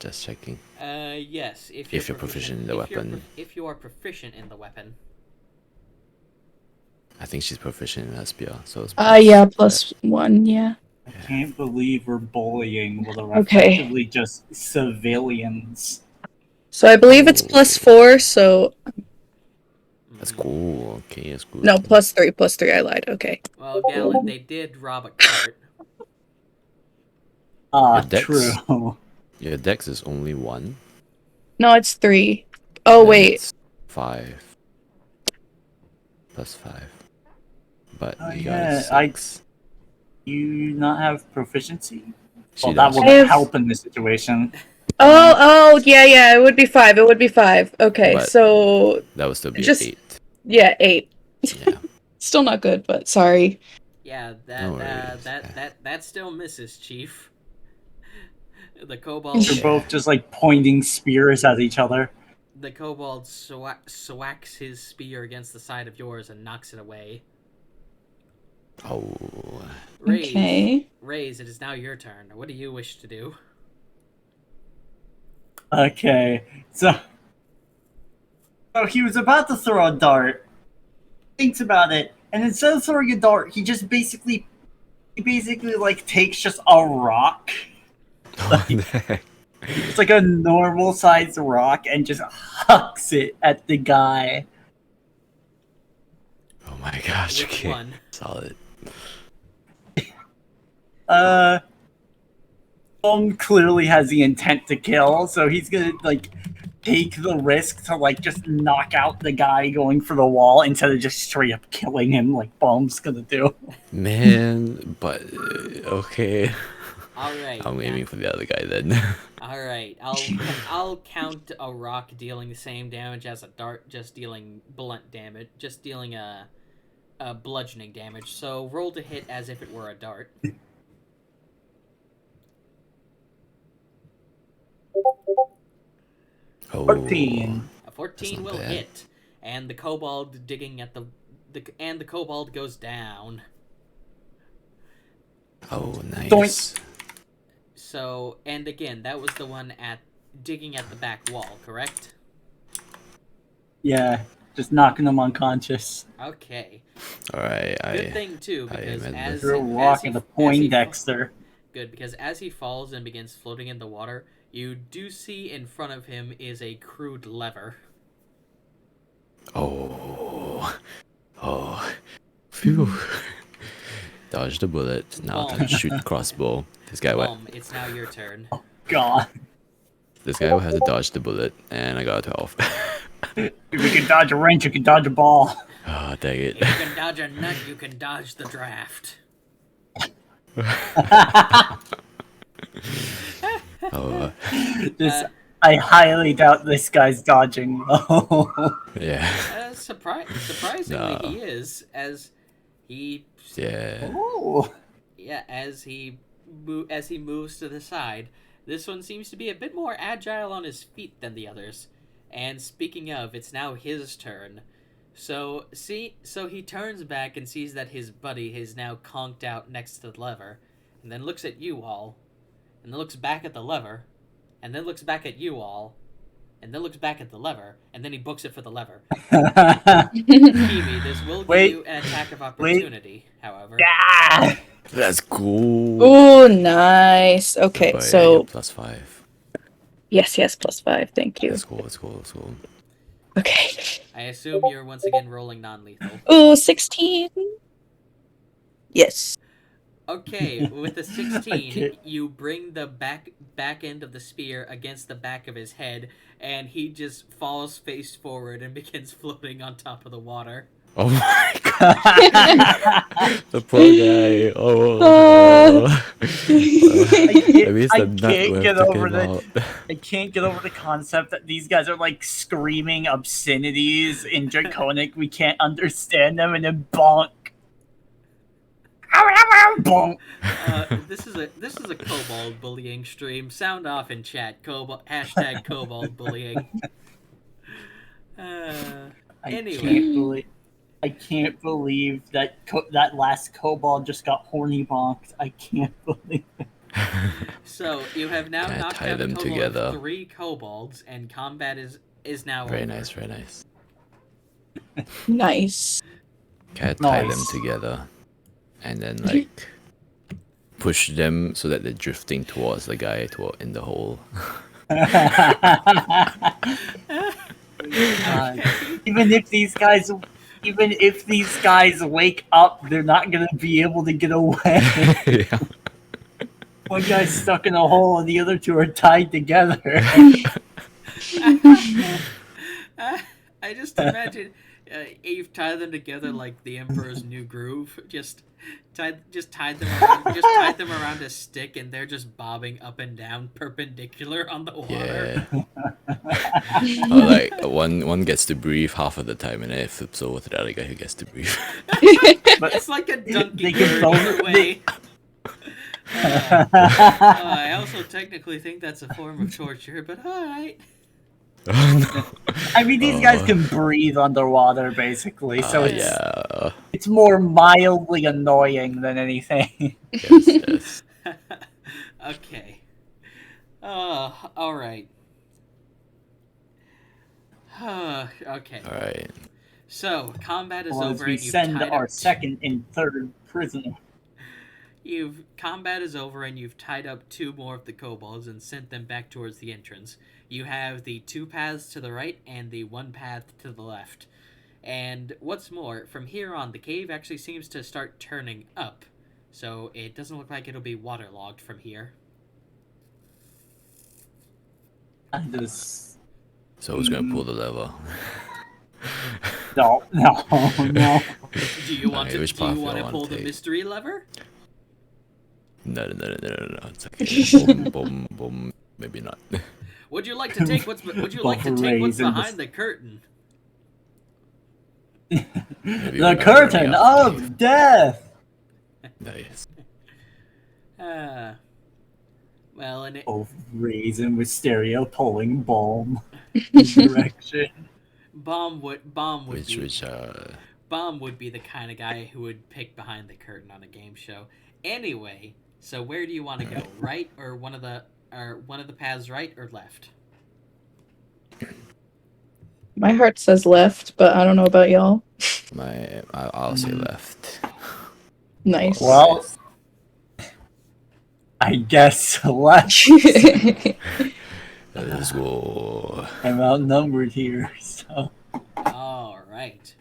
Just checking. Yes. If you're proficient in the weapon. If you are proficient in the weapon. I think she's proficient in her spear, so it's Yeah, +1, yeah. I can't believe we're bullying what are Okay. effectively just civilians. So I believe it's Oh. +4, so That's cool. Okay, that's good. no, +3. I lied. Okay. Well, Galen, they did rob a cart. Your dex? True. Your dex is only 1. No, it's 3. Oh then wait. it's 5. Plus 5. But Oh, you yeah, got a 6. You not have proficiency? She Well, that does. wouldn't I have- help in this situation. Oh, yeah. It would be 5. Okay, But- so That would still be Just- 8. yeah, 8. Yeah. Still not good, but sorry. Yeah, No worries. that still misses, Chief. The They're kobold, both just like pointing spears at each other. the kobold swacks his spear against the side of yours and knocks it away. Oh. Raise, it is now your turn. What do you wish to do? Okay, so he was about to throw a dart. Thinks about it, and instead of throwing a dart, he basically like takes just a rock. It's like a normal sized rock and just hucks it at the guy. Oh my gosh, Which okay. one? Solid. Clearly has the intent to kill, so he's gonna like take the risk to like just knock out the guy going for the wall instead of just straight up killing him like Bomb's gonna do. Man, but okay. All right. I'm now- aiming for the other guy then. All right. I'll count a rock dealing the same damage as a dart, just dealing blunt damage, just dealing a bludgeoning damage. So roll to hit as if it were a dart. Oh. 14. A 14 not will bad. hit, and the kobold digging at the kobold goes down. Oh, nice. Doink. So, and again, that was the one digging at the back wall, correct? Yeah, just knocking him unconscious. Okay. Alright, Good thing too, because am as Threw a as rock he- at the as he Poindexter. Good, because as he falls and begins floating in the water, you do see in front of him is a crude lever. Oh. Phew. Dodge the bullet. Now time to shoot crossbow. This guy what? It's now your turn. God. This guy will have to dodge the bullet, and I got a 12. If you can dodge a wrench, you can dodge a ball. Oh, dang it. If you can dodge a nut, you can dodge the draft. Oh, This I highly doubt this guy's dodging though. Yeah. Surprisingly, No. he is, as he Yeah. Oh. yeah, as he moves to the side. This one seems to be a bit more agile on his feet than the others. And speaking of, it's now his turn. So he turns back and sees that his buddy is now conked out next to the lever, and then looks at you all, and then looks back at the lever, and then looks back at you all, and then looks back at the lever, and then he books it for the lever. Kiwi, this will give Wait. you an attack of opportunity, however. Ah! Let's go. Oh, nice. Okay, But yeah, so yeah, +5. yes, +5. Thank you. Let's go. Okay. I assume you're once again rolling non-lethal. Oh, 16. Yes. Okay, with the 16, Okay. you bring the back end of the spear against the back of his head, and he just falls face forward and begins floating on top of the water. Oh my god. The poor guy. At least the nut can't would get have over taken him out. I can't get over the concept that these guys are like screaming obscenities in Draconic. We can't understand them, and then bonk. Bonk. This is a kobold bullying stream. Sound off in chat. Hashtag kobold bullying. Anyway. I can't believe that that last kobold just got horny bonked. I can't believe it. So you have now Gotta knocked tie out a them total together. of 3 kobolds, and combat is now Very over. nice, very nice. Nice. Gotta tie them Nice. together. And then, like, push them so that they're drifting towards the guy in the hole. Even if these guys wake up, they're not gonna be able to get away. Yeah. One guy's stuck in a hole, and the other two are tied together. I just imagine you've tied them together like the Emperor's New Groove. Just tied them around a stick, and they're just bobbing up and down perpendicular on the water. Yeah. Or like one gets to breathe half of the time, and then it flips over to the other guy who gets to breathe. But It's like a donkey they can bird both- either way. I also technically think that's a form of torture, but alright. Oh, no. I mean, these guys can breathe underwater, basically, so Yeah. it's more mildly annoying than anything. Yes. Okay. Alright. Okay. Alright. So, combat is Well, as over, we and you've send tied our up second and third prisoner. Combat is over, and you've tied up 2 more of the kobolds and sent them back towards the entrance. You have the 2 paths to the right and the 1 path to the left. And what's more, from here on, the cave actually seems to start turning up. So it doesn't look like it'll be waterlogged from here. So who's gonna pull the lever? No. Do you want Which to path do I pull wanna the take? mystery lever? No. It's okay. boom, boom. Maybe not. Would you like to take what's behind the curtain? Maybe The when I'm curtain running out the of cave. death. Nice. Well, and it, Both Raisin with stereo pulling bomb direction. Bomb would Which Bomb would be the kind of guy who would pick behind the curtain on a game show. Anyway, so where do you want to go? Right, or one of the paths, right or left? My heart says left, but I don't know about y'all. I'll say left. Nice. Well, I guess left. Let's go. I'm outnumbered here, so. All right,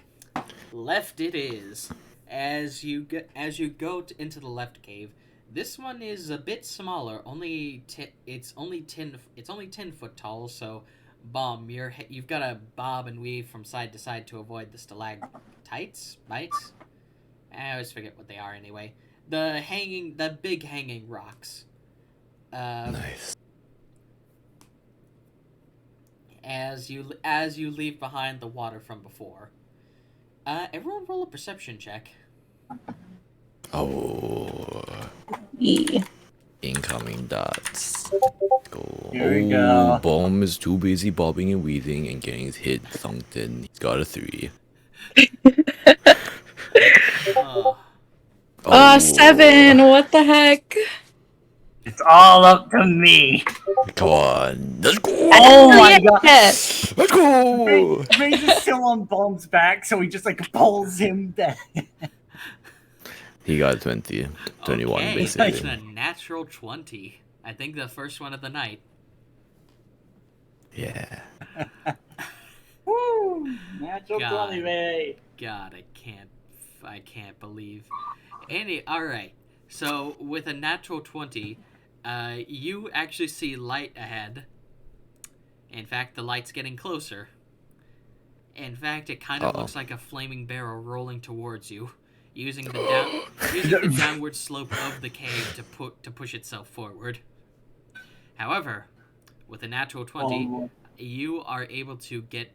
left it is. As you go into the left cave, this one is a bit smaller. It's only 10 foot tall. So, Bomb, you've got to bob and weave from side to side to avoid the stalactites, bites. I always forget what they are anyway. The big hanging rocks. Nice. as you leave behind the water from before. Everyone roll a perception check. Oh, Yeah. incoming dots. Go. Here we Oh, go. Bomb is too busy bobbing and weaving and getting his head thunked in. He's got a 3. Oh, Oh, 7. What the heck? It's all up to me. Come on, let's go. Oh my yeah. god. Let's go. Ray's is still on Bomb's back, so he just like pulls him down. He got 20, 21 okay, basically. that's a natural 20. I think the first one of the night. Yeah. Woo! Natural God. 20, Ray. God, I can't believe. All right. So with a natural 20, you actually see light ahead. In fact, the light's getting closer. In fact, it kind of looks like a flaming barrel rolling towards you, using the downward slope of the cave to push itself forward. However, with a natural 20, you are able to get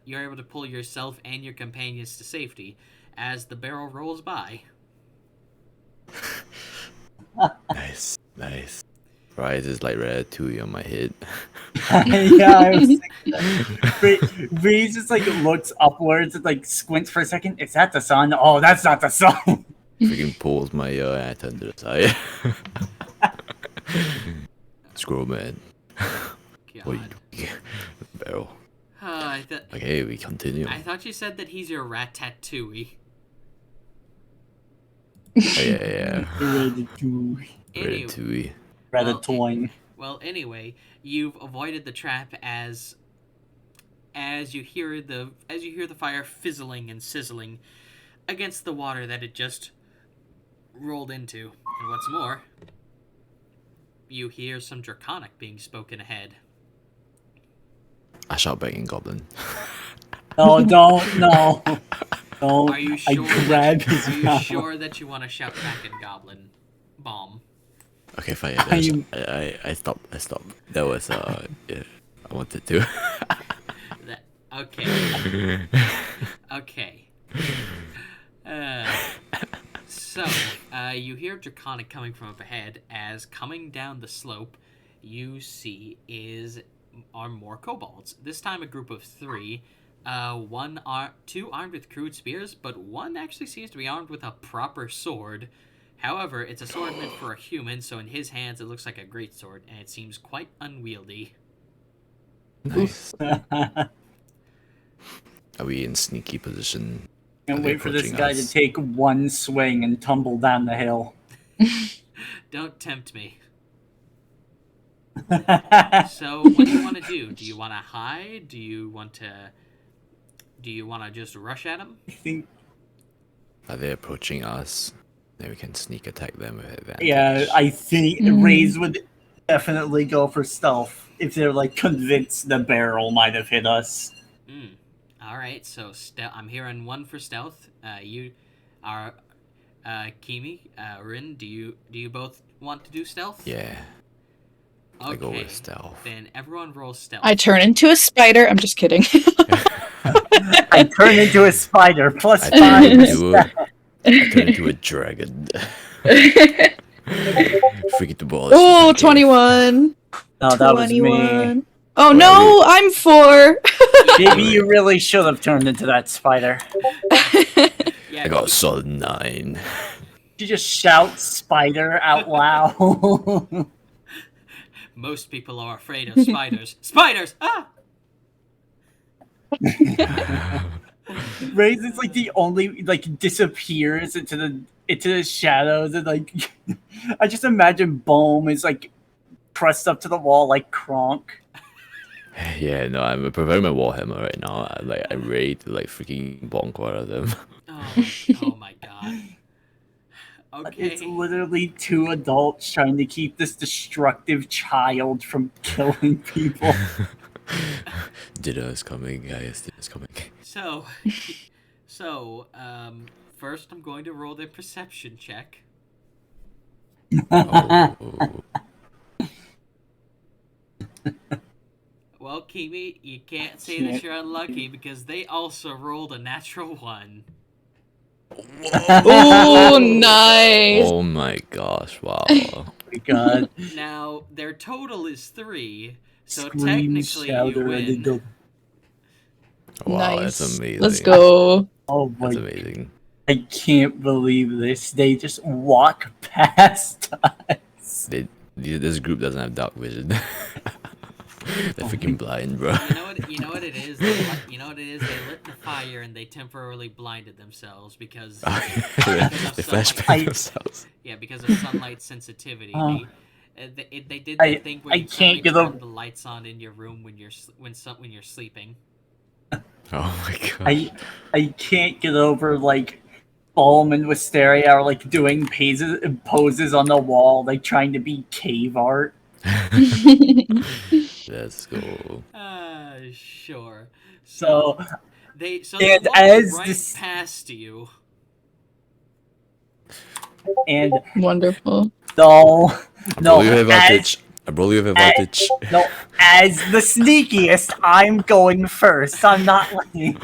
you're able to pull yourself and your companions to safety as the barrel rolls by. Nice. Rise is like Ratatouille on my head. Yeah, I was thinking Ray's just like looks upwards and like squints for a second. Is that the sun? Oh, that's not the sun. Freaking pulls my ear and I turn to the side. Scroll man. What are you doing? Barrel. Okay, we continue. I thought you said that he's your Ratatouille. Oh, yeah. Ratatouille. Ratatouille. Ratatouille. Well, anyway, you've avoided the trap as you hear the fire fizzling and sizzling against the water that it just rolled into. And what's more, you hear some Draconic being spoken ahead. I shout back in Goblin. No, don't. No. Don't. Are you sure? I grab his Are you mouth. sure that you want to shout back in Goblin? Bomb. Okay, fine. I stopped. That was yeah. I wanted to. Okay. Okay. So, you hear Draconic coming from up ahead as coming down the slope you see are more kobolds. This time a group of 3. Two armed with crude spears, but one actually seems to be armed with a proper sword. However, it's a sword meant for a human, so in his hands it looks like a greatsword, and it seems quite unwieldy. Nice. Are we in sneaky position? Can't wait for this approaching guy us? to take one swing and tumble down the hill. Don't tempt me. So, what do you want to do? Do you want to hide? Do you want to just rush at him? I think, Are they approaching us? Then we can sneak attack them with advantage. yeah, I think Rays would definitely go for stealth if they're like convinced the barrel might have hit us. All right, so I'm hearing 1 for stealth. You are Kimi, Rin. Do you both want to do stealth? Yeah. Okay. I go with stealth. Then everyone roll stealth. I turn into a spider. I'm just kidding. I turn into a spider plus I 5. turn into a dragon. Freaking the balls. Oh, 21. No, that was me. 21. Oh no, I'm 4. Maybe you really should have turned into that spider. Yeah, I got a solid 9. You just shout spider out loud. most people are afraid of spiders. Spiders! Ah! Raze is like the only like disappears into the shadows and like I just imagine Bohm is like pressed up to the wall like Kronk. Yeah, no, I'm preparing my Warhammer right now. I'm ready to like freaking bonk one of them. Oh my god. Okay. It's literally 2 adults trying to keep this destructive child from killing people. Dinner is coming, guys. Dinner is coming. So, first I'm going to roll the perception check. Oh. Well, Alchemy, you can't say that you're unlucky because they also rolled a natural 1. Oh, nice. Oh my gosh! Wow. My God. Now, their total is 3, so Scream, technically you shouter, and win. the- Wow, Nice. that's amazing. Let's go. Oh That's my! amazing. I can't believe this. They just walk past us. This group doesn't have dark vision. They're freaking blind, bro. You know what it is? You know what it is? They lit the fire and they temporarily blinded themselves because They flashbang themselves. yeah, because of sunlight sensitivity. They did I- that thing where I you can't can't get turn over- the lights on in your room when you're sleeping. Oh my gosh. I can't get over like Ballum and Wisteria are like doing poses on the wall, like trying to be cave art. Let's go. Sure. So they and walked as right this- past you. and Wonderful. no, I no, roll you have as, advantage. I roll you have advantage. no, as the sneakiest, I'm going first. I'm not letting.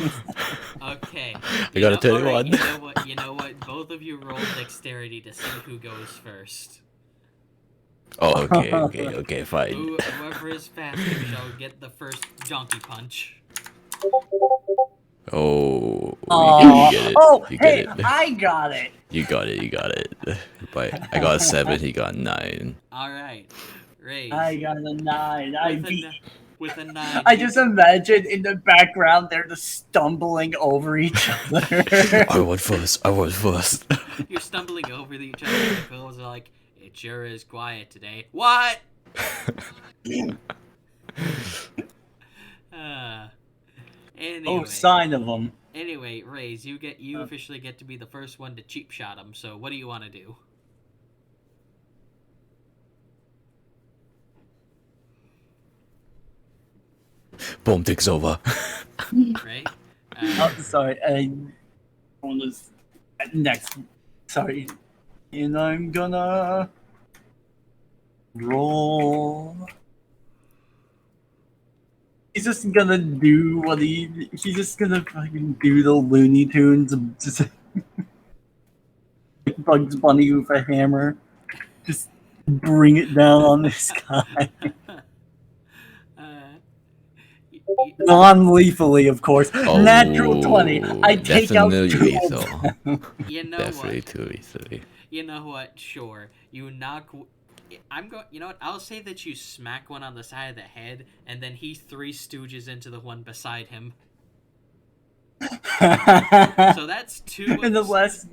Okay. I got a all right, 21. You know what? Both of you roll dexterity to see who goes first. Oh, okay, fine. Whoever is faster shall get the first donkey punch. Oh, Oh, you get it. oh, You hey, get it. I got it. You got it. But I got a 7, he got a 9. All right, Raise. I got a 9. With a 9. I just imagine in the background they're just stumbling over each other. I went first. You're stumbling over each other. And the girls are like, "It sure is quiet today." What? Anyway. Oh, sign of them. Anyway, Raise, you officially get to be the first one to cheap shot him. So what do you want to do? Boom takes over. Right? Oh, sorry. I was next. Sorry. And I'm gonna roll. He's just gonna do what he's just gonna fucking do the Looney Tunes, just like Bugs Bunny with a hammer, just bring it down on this guy. Non-lethally, of course. Natural 20. I take out definitely 2 of lethal. them. You know Definitely what? too easily. You know what? Sure. You knock. I'm going. You know what? I'll say that you smack one on the side of the head, and then he 3 stooges into the one beside him. So that's 2. And the last.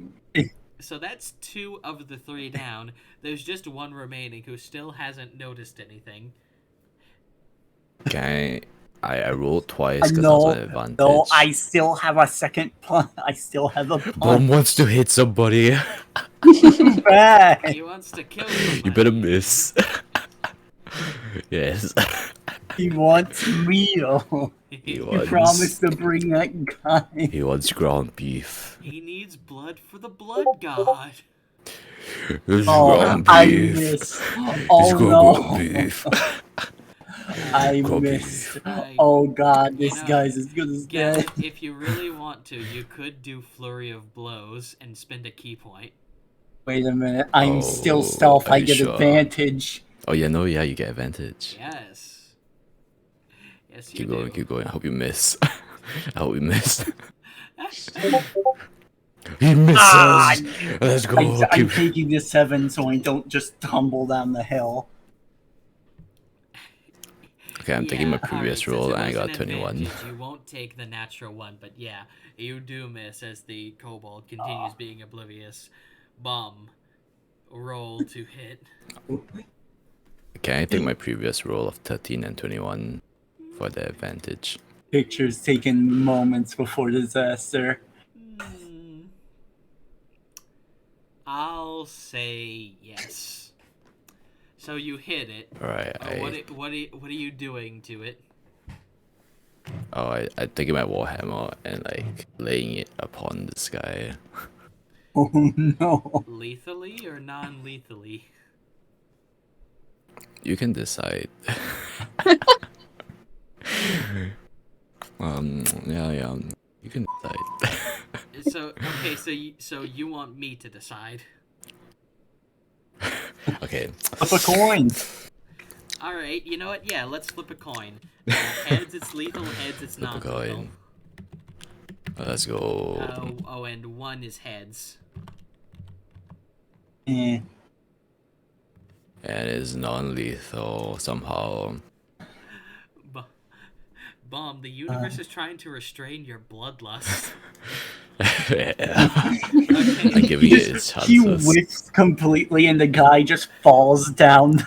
So that's 2 of the 3 down. There's just 1 remaining who still hasn't noticed anything. Okay, I rolled twice because No, that's an advantage. no, I still have a second punch. I still have a Bomb punch wants to hit somebody. back. He wants to kill somebody. You better miss. Yes. He wants meal. He He wants. promised to bring that guy. He wants ground beef. He needs blood for the blood god. It's Oh, ground I beef. missed. It's Oh ground no. beef. I Ground missed. beef. Oh god, You this know, guy's as good as dead. Gavin, if you really want to, you could do Flurry of Blows and spend a key point. Wait a minute, I'm Oh, still stealth. are I you get sure? advantage. Oh yeah, no, yeah, you get advantage. Yes. Yes, you Keep do. going, keep going. I hope you miss. I hope you miss. He misses. Ah, Let's go. I'm Keep- taking the 7 so I don't just tumble down the hill. Okay, I'm taking my previous alright, roll since and I it was got an 21. advantage, You won't take the natural 1, but yeah, you do miss as the kobold continues being oblivious. Bomb. Roll to hit. Can I take my previous roll of 13 and 21 for the advantage? Pictures taken moments before disaster. I'll say yes. So you hit it. Alright, What are you doing to it? I taking my warhammer and like laying it upon this guy. Oh no. Lethally or non-lethally? You can decide. Yeah. You can decide. So okay, so you want me to decide? Okay. Flip a coin. All right, you know what? Yeah, let's flip a coin. Heads, it's lethal. Heads, it's Flip a non-lethal. coin. Let's go. Oh, and one is heads. Eh. And it's non-lethal somehow. B- Bomb, the universe is trying to restrain your bloodlust. I'm Okay. giving it its He chances. whiffs completely, and the guy just falls down.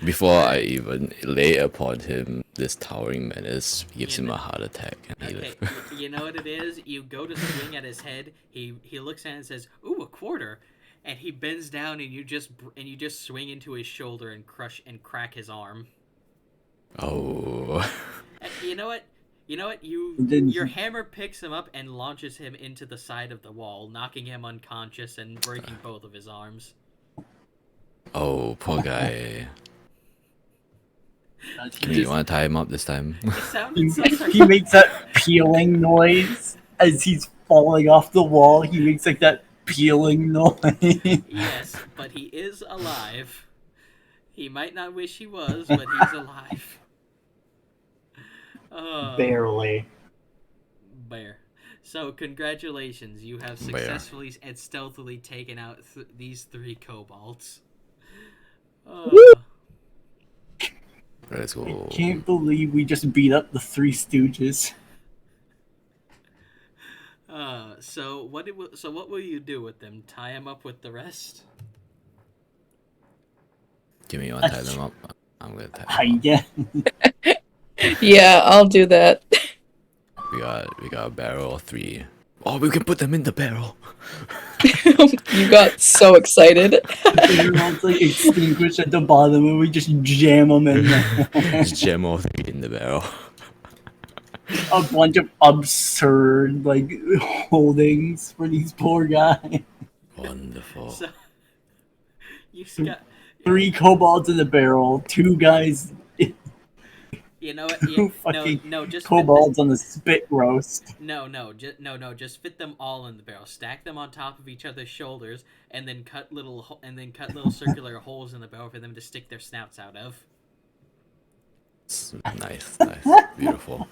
Before I even lay upon him, this towering menace gives You him kn- a heart attack. And Okay, you know what it is? You go to swing at his head. He looks at it and says, "Ooh, a quarter," and he bends down and you just swing into his shoulder and crack his arm. Oh. And you know what? Then Your hammer picks him up and launches him into the side of the wall, knocking him unconscious and breaking both of his arms. Oh, poor guy. Can he, you want to tie him up this time? It sounded so he makes that peeling noise as he's falling off the wall. He makes like that peeling noise. Yes, but he is alive. He might not wish he was, but he's alive. Barely. Bear. So congratulations, you have Bear. successfully and stealthily taken out these 3 kobolds. Let's go. Can't believe we just beat up the Three Stooges. So what will you do with them? Tie them up with the rest? Give me one, tie them up. I'm gonna tie them up. Yeah. Yeah, I'll do that. We got a barrel of 3. Oh, we can put them in the barrel. You got so excited. Everyone's like extinguished at the bottom, and we just jam them in there. Just jam all 3 in the barrel. A bunch of absurd like holdings for these poor guys. Wonderful. So you got 3 kobolds in the barrel, 2 guys, you know what? 2 fucking No, just kobolds on the spit roast. Just fit them all in the barrel. Stack them on top of each other's shoulders, and then cut little circular holes in the barrel for them to stick their snouts out of. Nice. Beautiful.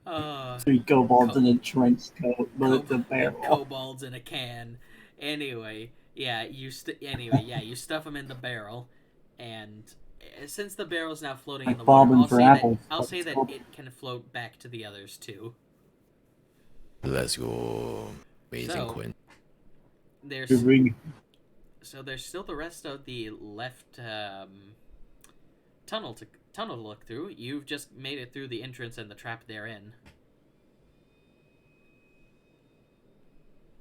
3 kobolds in a trench coat, but it's a barrel. Kobolds in a can. Anyway, you stuff them in the barrel, and since the barrel's now floating in the water, I'll say that it can float back to the others too. Let's go. Amazing Quinn. There's still the rest of the left tunnel to look through. You've just made it through the entrance and the trap they're in.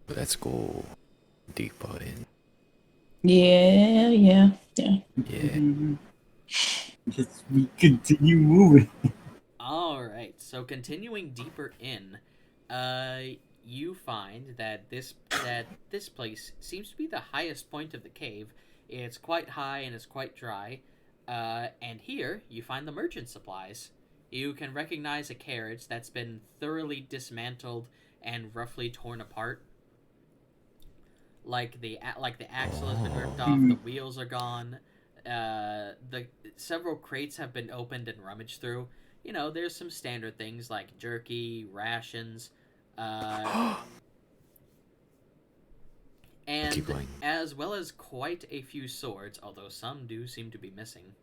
Let's go deeper in. Yeah. Yeah. Just we continue moving. All right. So continuing deeper in, you find that this place seems to be the highest point of the cave. It's quite high and it's quite dry. And here you find the merchant supplies. You can recognize a carriage that's been thoroughly dismantled and roughly torn apart. Like the axle has been ripped off, the wheels are gone. The several crates have been opened and rummaged through. You know, there's some standard things like jerky, rations, and Keep going. as well as quite a few swords, although some do seem to be missing.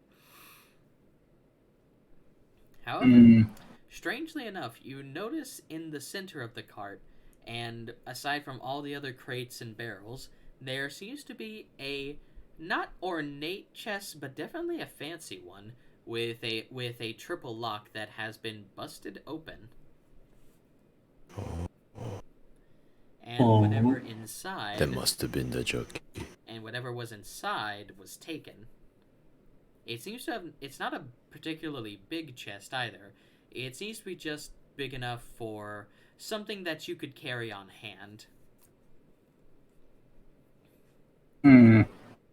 However, strangely enough, you notice in the center of the cart, and aside from all the other crates and barrels, there seems to be a not ornate chest, but definitely a fancy one with a triple lock that has been busted open. And whatever inside, That must have been the joke. and whatever was inside was taken. It seems to have. It's not a particularly big chest either. It seems to be just big enough for something that you could carry on hand.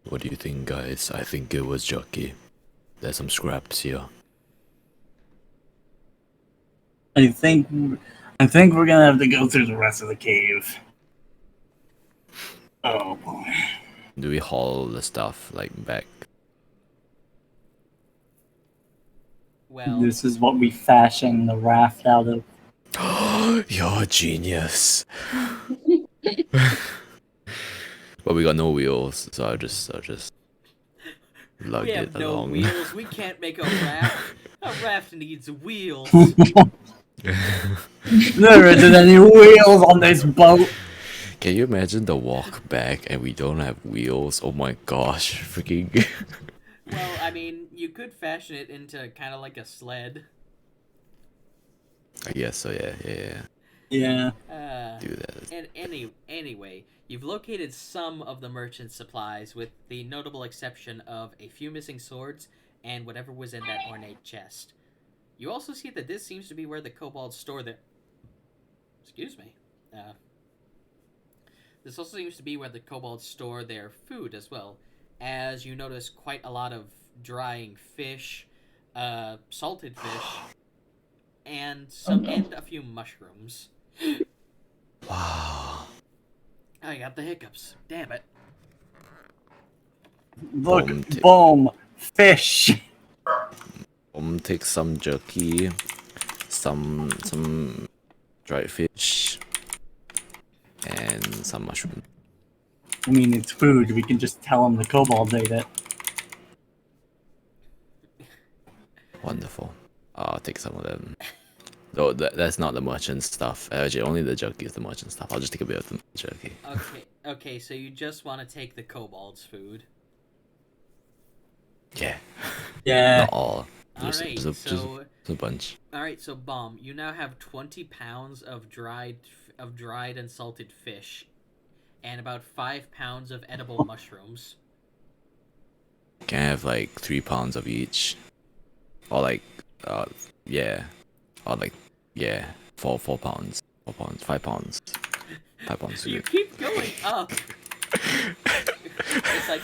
What do you think, guys? I think it was jockey. There's some scraps here. I think we're gonna have to go through the rest of the cave. Oh boy. Do we haul the stuff like back? Well, This is what we fashion the raft out of. You're a genius. But we got no wheels, so I'll just lug we it have no along. wheels. We can't make a raft. A raft needs wheels. There isn't any wheels on this boat. Can you imagine the walk back and we don't have wheels? Oh my gosh, freaking. Well, I mean, you could fashion it into kind of like a sled. I guess so, yeah. Yeah. Do that. And anyway, you've located some of the merchant's supplies, with the notable exception of a few missing swords and whatever was in that ornate chest. You also see that this seems to be where the kobolds store their... Excuse me. This also seems to be where the kobolds store their food as well, as you notice quite a lot of drying fish, salted fish, and a few mushrooms. Wow. I got the hiccups. Damn it. Look, Boom. boom, fish. Take some jerky, some dried fish, and some mushroom. I mean, it's food. We can just tell them the kobolds ate it. Wonderful. I'll take some of them. Though that's not the merchant stuff. Actually, only the jerky is the merchant stuff. I'll just take a bit of the jerky. Okay, so you just want to take the kobolds' food. Yeah. Yeah. Not all. Alright, Just a bunch. Alright, so Bomb, you now have 20 pounds of dried and salted fish, and about 5 pounds of edible mushrooms. Can I have like 3 pounds of each? Or like, yeah. Or like, yeah, 4 pounds. 4 pounds, 5 pounds. 5 pounds. You keep going up. It's like,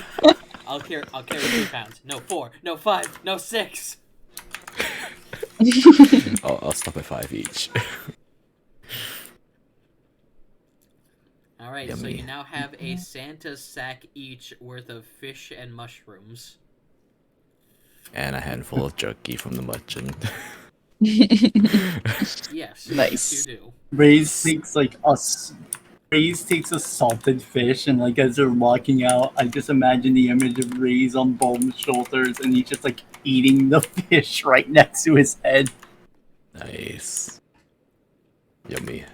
I'll carry 3 pounds. No, 4. No, 5. No, 6. I'll stop at 5 each. Alright, so Yummy. you now have a Santa sack each worth of fish and mushrooms. And a handful of jerky from the merchant. Yes, Nice. you do. Raze takes a salted fish, and like as they're walking out, I just imagine the image of Raze on Bone's shoulders, and he's just like eating the fish right next to his head. Nice. Yummy.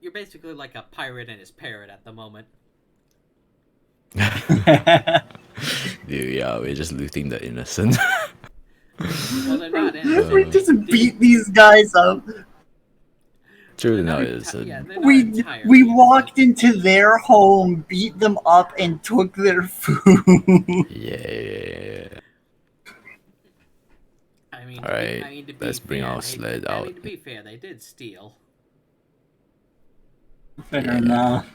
You're basically like a pirate and his parrot at the moment. Dude, yeah, we're just looting the innocent. Well, they're not innocent. We just beat these guys up. Truly They're not not innocent. yeah, they're not We entirely walked into their home, beat them up, and took their food. Yeah. I mean, Alright, to be let's bring fair, our sled out. I mean, to be fair, they did steal. Fair enough.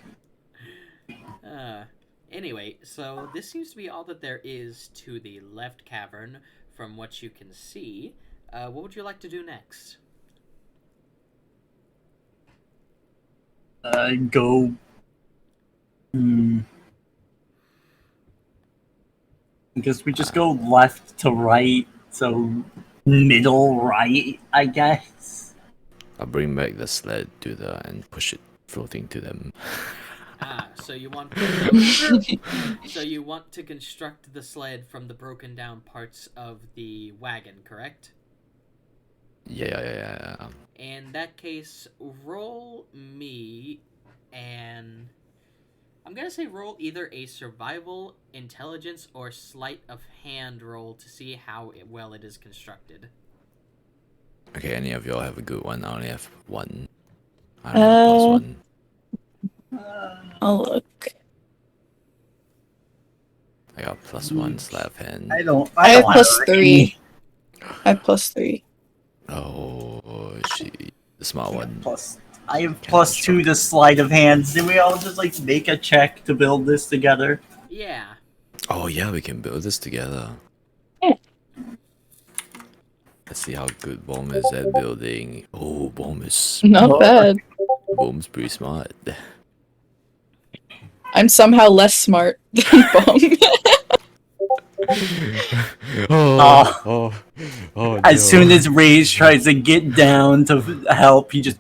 Anyway, so this seems to be all that there is to the left cavern from what you can see. What would you like to do next? Go. I guess we just go left to right, so middle right, I guess. I'll bring back the sled and push it floating to them. So you want to construct the sled from the broken down parts of the wagon, correct? Yeah. In that case, roll me and I'm gonna say roll either a survival, intelligence, or sleight of hand roll to see how well it is constructed. Okay, any of y'all have a good one? I only have one. I don't have plus one. I'll look. I got +1 slap hand. I have don't plus have 3. I have plus 3. Oh, she the smart one. I have +2 to sleight of hands. Did we all just like make a check to build this together? Yeah. Oh yeah, we can build this together. Yeah. Let's see how good Boom is at building. Oh, Boom's Not bad. pretty smart. I'm somehow less smart than Bomb. Oh, As soon as Rage tries to get down to help, he just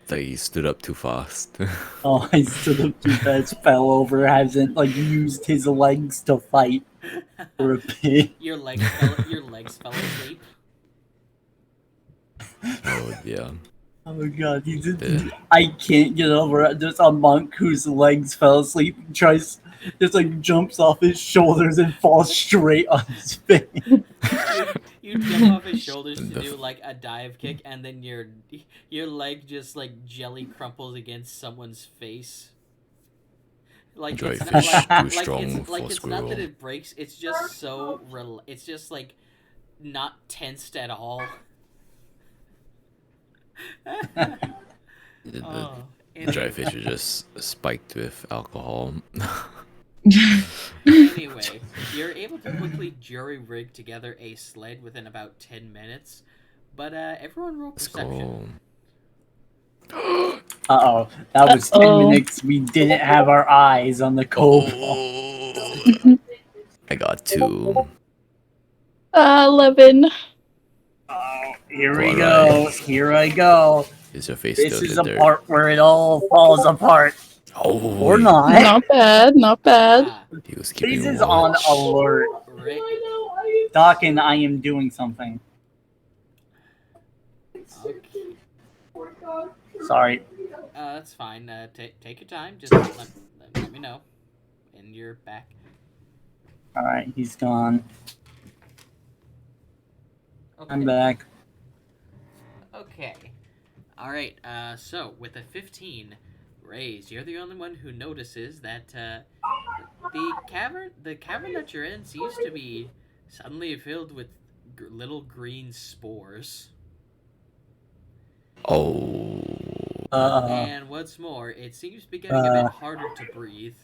like he stood up too fast. I stood up too fast, fell over, hasn't like used his legs to fight for a bit. Your legs fell asleep. Oh yeah. Oh god, Yeah. I can't get over it. There's a monk whose legs fell asleep and tries just like jumps off his shoulders and falls straight on his face. You jump off his shoulders to The do like a dive kick, and then your leg just like jelly crumples against someone's face. Like Dry it's not, fish like, too like strong it's for like a it's squirrel. not that it breaks. It's just so it's just like not tensed at all. The Oh, dry fish are just spiked with alcohol. Anyway, you're able to quickly jury-rig together a sled within about 10 minutes, but everyone roll Let's perception. go. Uh-oh, that was 10 Uh-oh. minutes. We didn't have our eyes on the kobold. Oh, I got 2. 11. Oh, here we All go. right. Here I go. Is your face This still is in the the dirt? part where it all falls apart. Oh, Or not. Not bad, not bad. Ah, he was This keeping is on watch. alert. Rick. Doc and I am doing something. Okay. Sorry. That's fine. Take your time. Just let me know. And you're back. Alright, he's gone. Okay. I'm back. Okay. All right. So with a 15 raised, you're the only one who notices that the cavern that you're in seems to be suddenly filled with little green spores. Oh, And what's more, it seems to be getting a bit harder to breathe.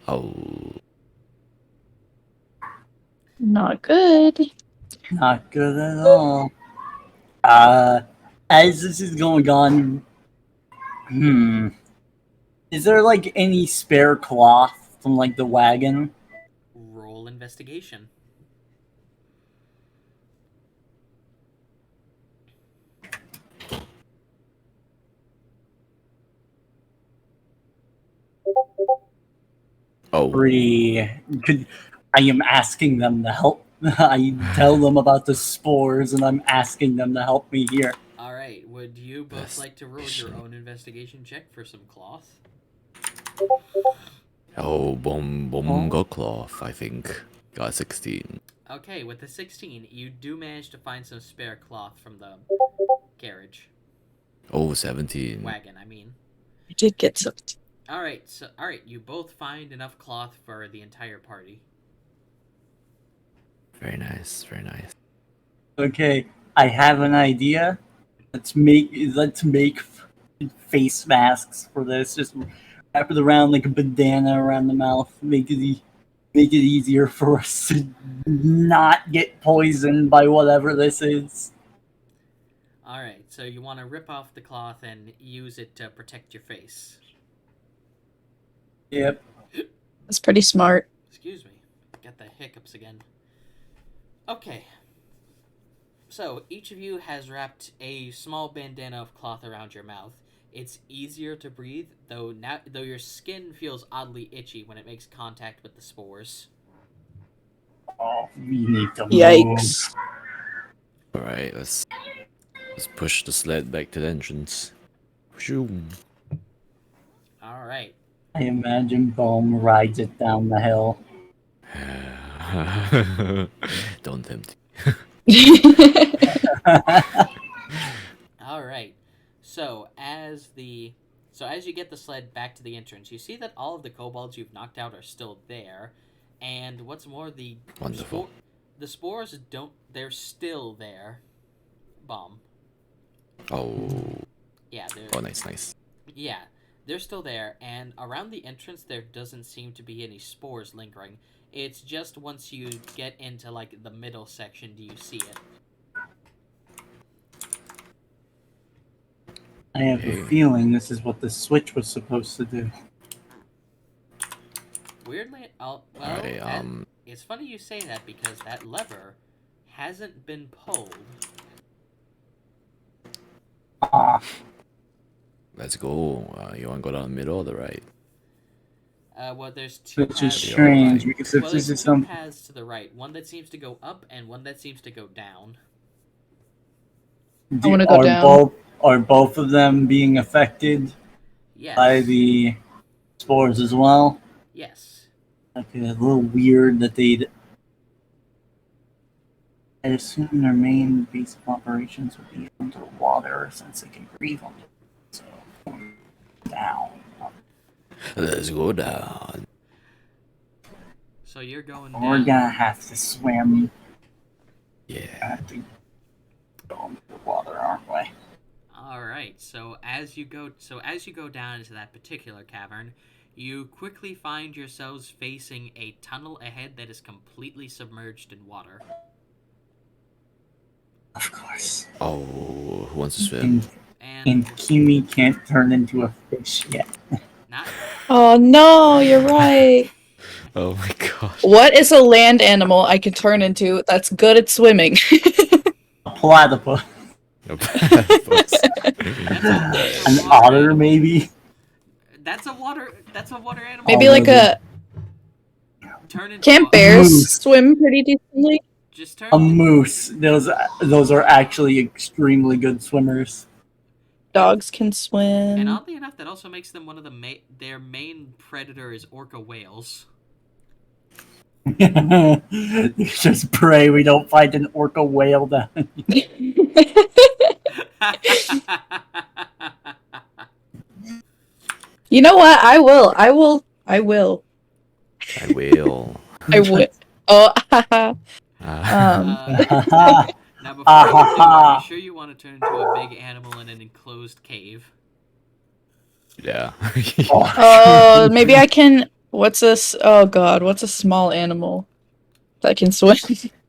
oh. Not good. Not good at all. As this is going on, is there like any spare cloth from like the wagon? Roll investigation. Oh, I am asking them to help. I tell them about the spores and I'm asking them to help me here. All right. Would you both like to roll your Investigation. own investigation check for some cloth? oh, Boom Oh. got cloth, I think. Got 16. Okay, with the 16, you do manage to find some spare cloth from the carriage. Oh, 17. Wagon, I mean. You did get some. Alright, you both find enough cloth for the entire party. Very nice, very nice. Okay, I have an idea. Let's make face masks for this. Just wrap it around like a bandana around the mouth. Make it easier for us to not get poisoned by whatever this is. Alright, so you want to rip off the cloth and use it to protect your face. Yep. That's pretty smart. Excuse me. Got the hiccups again. Okay. So, each of you has wrapped a small bandana of cloth around your mouth. It's easier to breathe, though your skin feels oddly itchy when it makes contact with the spores. Oh, we need to move. Yikes. Alright, let's push the sled back to the entrance. Shoo. Alright. I imagine Bohm rides it down the hill. Don't tempt. Alright. So as you get the sled back to the entrance, you see that all of the kobolds you've knocked out are still there. And what's more, the Wonderful. spores they're still there. Bomb. Oh, Yeah, nice. yeah. they're still there, and around the entrance there doesn't seem to be any spores lingering. It's just once you get into like the middle section do you see it. I have a feeling this is what the switch was supposed to do. Weirdly, it's funny you say that because that lever hasn't been pulled. Ah, Let's go. You want to go down the middle or the right? Well, there's two which is paths. strange because if Well, this there's is two some, paths to the right. One that seems to go up and one that seems to go down. I wanna go down. Are both of them being affected Yes. by the spores as well? Yes. Okay, a little weird that they'd. I assume their main base of operations would be underwater since they can breathe on it. So, down. Let's go down. So you're going We're down. gonna have to swim. Yeah. Have to go into the water, aren't we? All right. So as you go down into that particular cavern, you quickly find yourselves facing a tunnel ahead that is completely submerged in water. Of course. Oh, who wants to swim? And Kimi can't turn into a fish yet. Not Oh no, you're right. Oh my gosh. What is a land animal I can turn into that's good at swimming? A platypus. Nope. An otter, maybe? That's a water animal. Maybe Oh, like no, Turn into Can't a bears moose. swim pretty decently? Just turn. A moose. Those are actually extremely good swimmers. Dogs can And swim. oddly enough, that also makes them one of their main predator is orca whales. Just pray we don't find an orca whale down. You know what? I will. I will. I will. I will. Oh, Now, before you do, are you sure you want to turn into a big animal in an enclosed cave? Yeah. oh, maybe I can. What's this? Oh God, what's a small animal that can swim?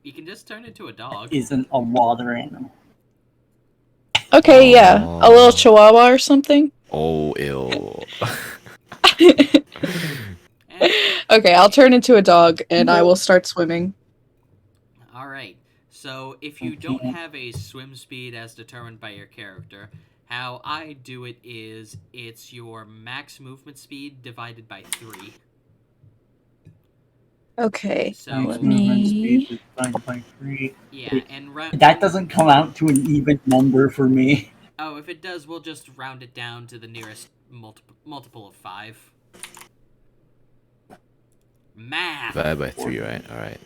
You can just turn into a dog. Isn't a water animal. Okay, yeah, a little chihuahua or something. Oh, ew. Okay, I'll turn into a dog and I will start swimming. All right. So if you don't have a swim speed as determined by your character, how I do it is it's your max movement speed divided by 3. Okay, So let me. Divided by 3. Yeah, and That doesn't come out to an even number for me. Oh, if it does, we'll just round it down to the nearest multiple of 5. Math. Divided by 3, right? Alright.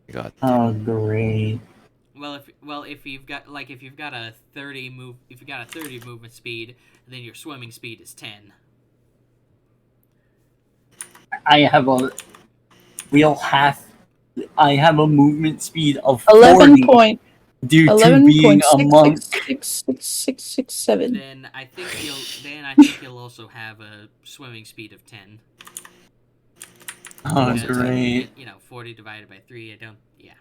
I got Oh, great. Well, if you've got a 30 movement speed, then your swimming speed is 10. I have a movement speed of 11 40 point. due to being a monk. 11.66667. Then I think you'll also have a swimming speed of 10. Oh, Because, great. 40 divided by 3, I don't... Yeah.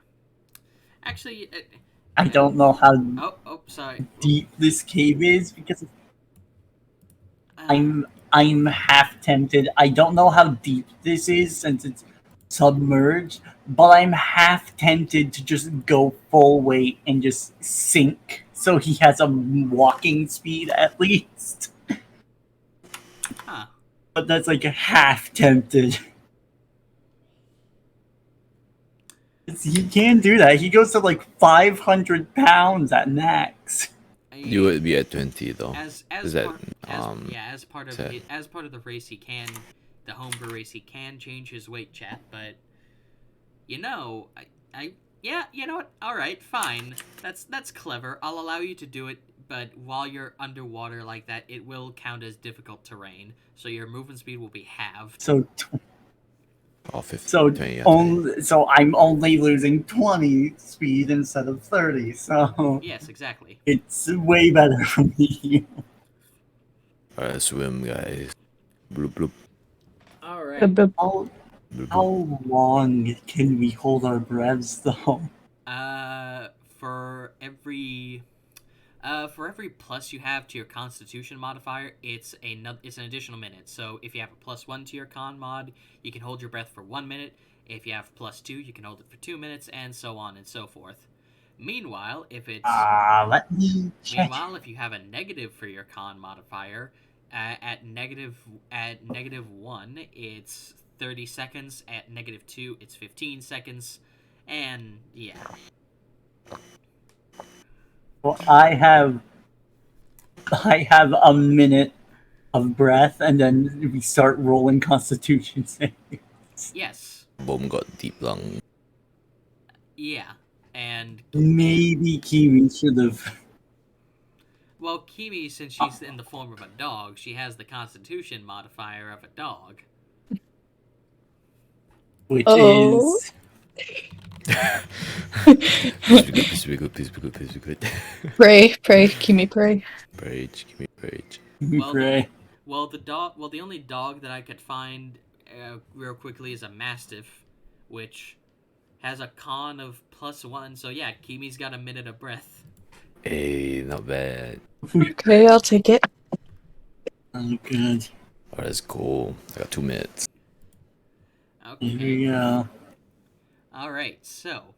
Actually... I don't know how sorry. deep this cave is because I'm half tempted. I don't know how deep this is since it's submerged, but I'm half tempted to just go full weight and just sink so he has a walking speed at least. Huh. But that's like half tempted. He can do that. He goes to like 500 pounds at max. You would be at 20 though. As part of the race, the homebrew race, he can change his weight, chat. But you know what? All right, fine. That's clever. I'll allow you to do it. But while you're underwater like that, it will count as difficult terrain. So your movement speed will be halved. So 20, so I'm only losing 20 speed instead of 30. So yes, exactly. It's way better for me. Alright, swim, guys. Bloop bloop. All right. How, Bloop bloop. how long can we hold our breaths, though? For every plus you have to your Constitution modifier, it's an additional minute. So if you have a +1 to your Con mod, you can hold your breath for 1 minute. If you have +2, you can hold it for 2 minutes, and so on and so forth. Meanwhile, if Let me check. if you have a negative for your Con modifier, at -1, it's 30 seconds. At -2, it's 15 seconds, and yeah. Well, I have a minute of breath, and then we start rolling Constitution saves. Yes. Boom got deep lung. Yeah. And Maybe Kiwi should have. well, Kimi, since she's in the form of a dog, she has the Constitution modifier of a dog. Which Oh. is. Please be good, please be good, please be good. Pray, Kimi, pray. Rage, give me rage. Well, Pray. the only dog that I could find real quickly is a Mastiff, which has a con of +1. So yeah, Kimi's got a minute of breath. Hey, not bad. Okay, I'll take it. Oh, good. Alright, let's go. I got 2 minutes. Here Okay. we go. All right. So,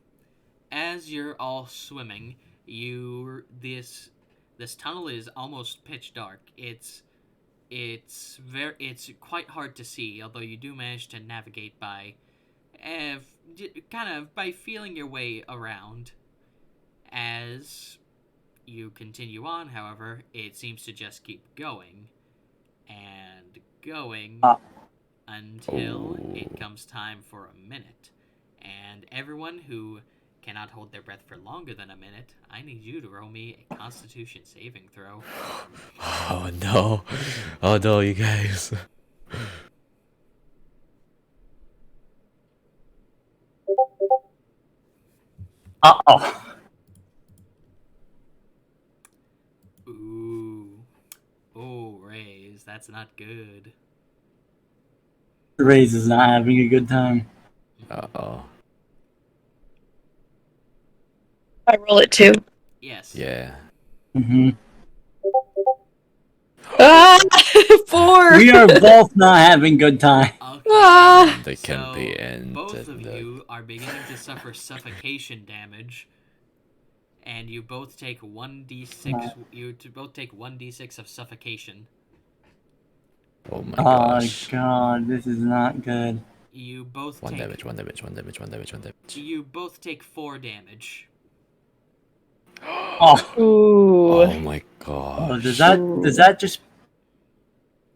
as you're all swimming, this tunnel is almost pitch dark. It's quite hard to see, although you do manage to navigate by kind of by feeling your way around. As you continue on, however, it seems to just keep going and going until it comes time for a minute. And everyone who cannot hold their breath for longer than a minute, I need you to roll me a Constitution saving throw. Oh no. Oh no, you guys. Uh-oh. Ooh. Oh, Rays, that's not good. Raze is not having a good time. Uh-oh. I roll it too. Yes. Yeah. Mm-hmm. Ah, 4. We are both not having good time. Okay. Ah. They can So, be ended. both of you are beginning to suffer suffocation damage, and you both take 1d6. Both take 1d6 of suffocation. Oh my Oh gosh. god, this is not good. You both One take damage, one damage, one damage, one damage, one damage. You both take 4 damage. Oh, Ooh. Oh my oh gosh. does that just?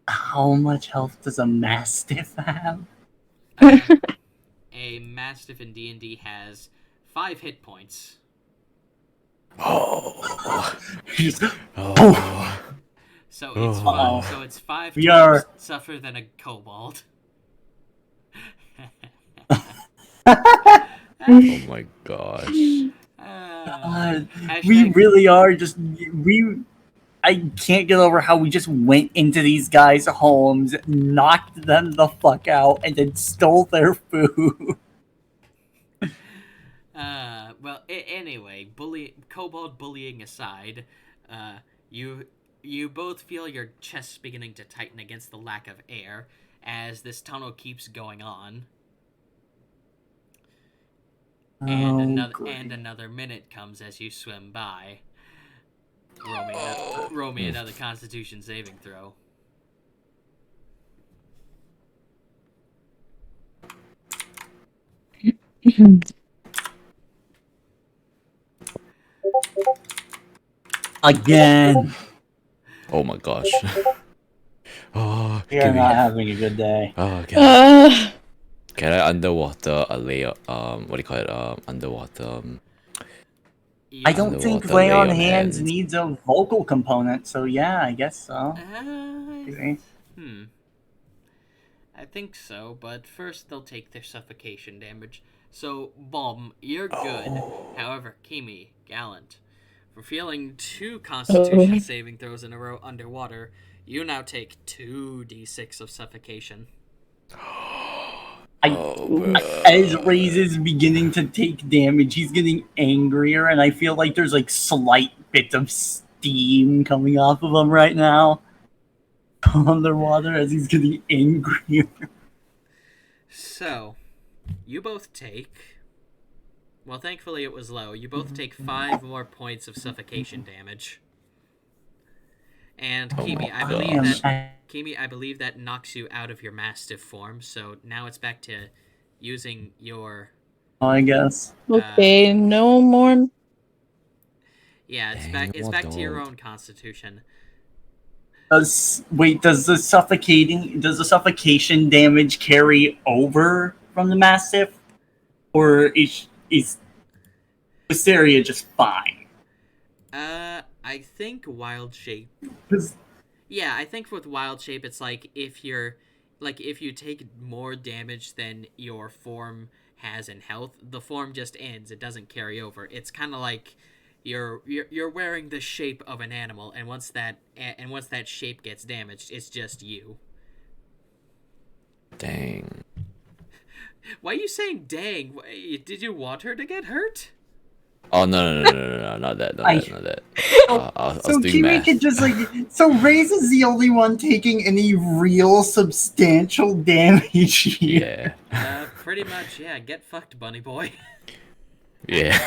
How much health does a Mastiff have? A Mastiff in D&D has 5 hit points. Oh. Just- Oh. So it's Oh. five. So it's 5 We times are- suffer than a kobold. Oh my gosh. God, Hashtag- we really are just I can't get over how we just went into these guys' homes, knocked them the fuck out, and then stole their food. Well, anyway, kobold bullying aside, you both feel your chests beginning to tighten against the lack of air as this tunnel keeps going on. And another minute comes as you swim by. Roll me another Constitution saving throw. Again. Oh my gosh. Oh, We are give me. not having a good day. Oh, okay. Can I underwater a layer? What do you call it? Underwater. I don't think Underwater lay on lay on hands hands. needs a vocal component, so yeah, I guess so. Okay. I think so, but first they'll take their suffocation damage. So, Bomb, you're good. However, Kimi, Gallant, for failing 2 Constitution saving throws in a row underwater, You now take 2d6 of suffocation. As Raze is beginning to take damage, he's getting angrier, and I feel like there's like slight bits of steam coming off of him right now underwater as he's getting angrier. So, you both take. Well, thankfully it was low. You both take 5 more points of suffocation damage. And Kimi, I believe that knocks you out of your mastiff form. So now it's back to using your. I guess. Okay, no more. Yeah, it's back. It's back to your own constitution. Does the suffocation damage carry over from the mastiff, or is Wisteria just fine? I think wild shape. 'Cause- Yeah, I think with wild shape, it's like if you take more damage than your form has in health, the form just ends. It doesn't carry over. It's kind of like you're wearing the shape of an animal, and once that shape gets damaged, it's just you. Dang. Why are you saying dang? Did you want her to get hurt? Oh no, not that, not that. I was doing Kimi math. could just so Raze is the only one taking any real substantial damage here. Yeah. Pretty much, yeah. Get fucked, bunny boy. Yeah.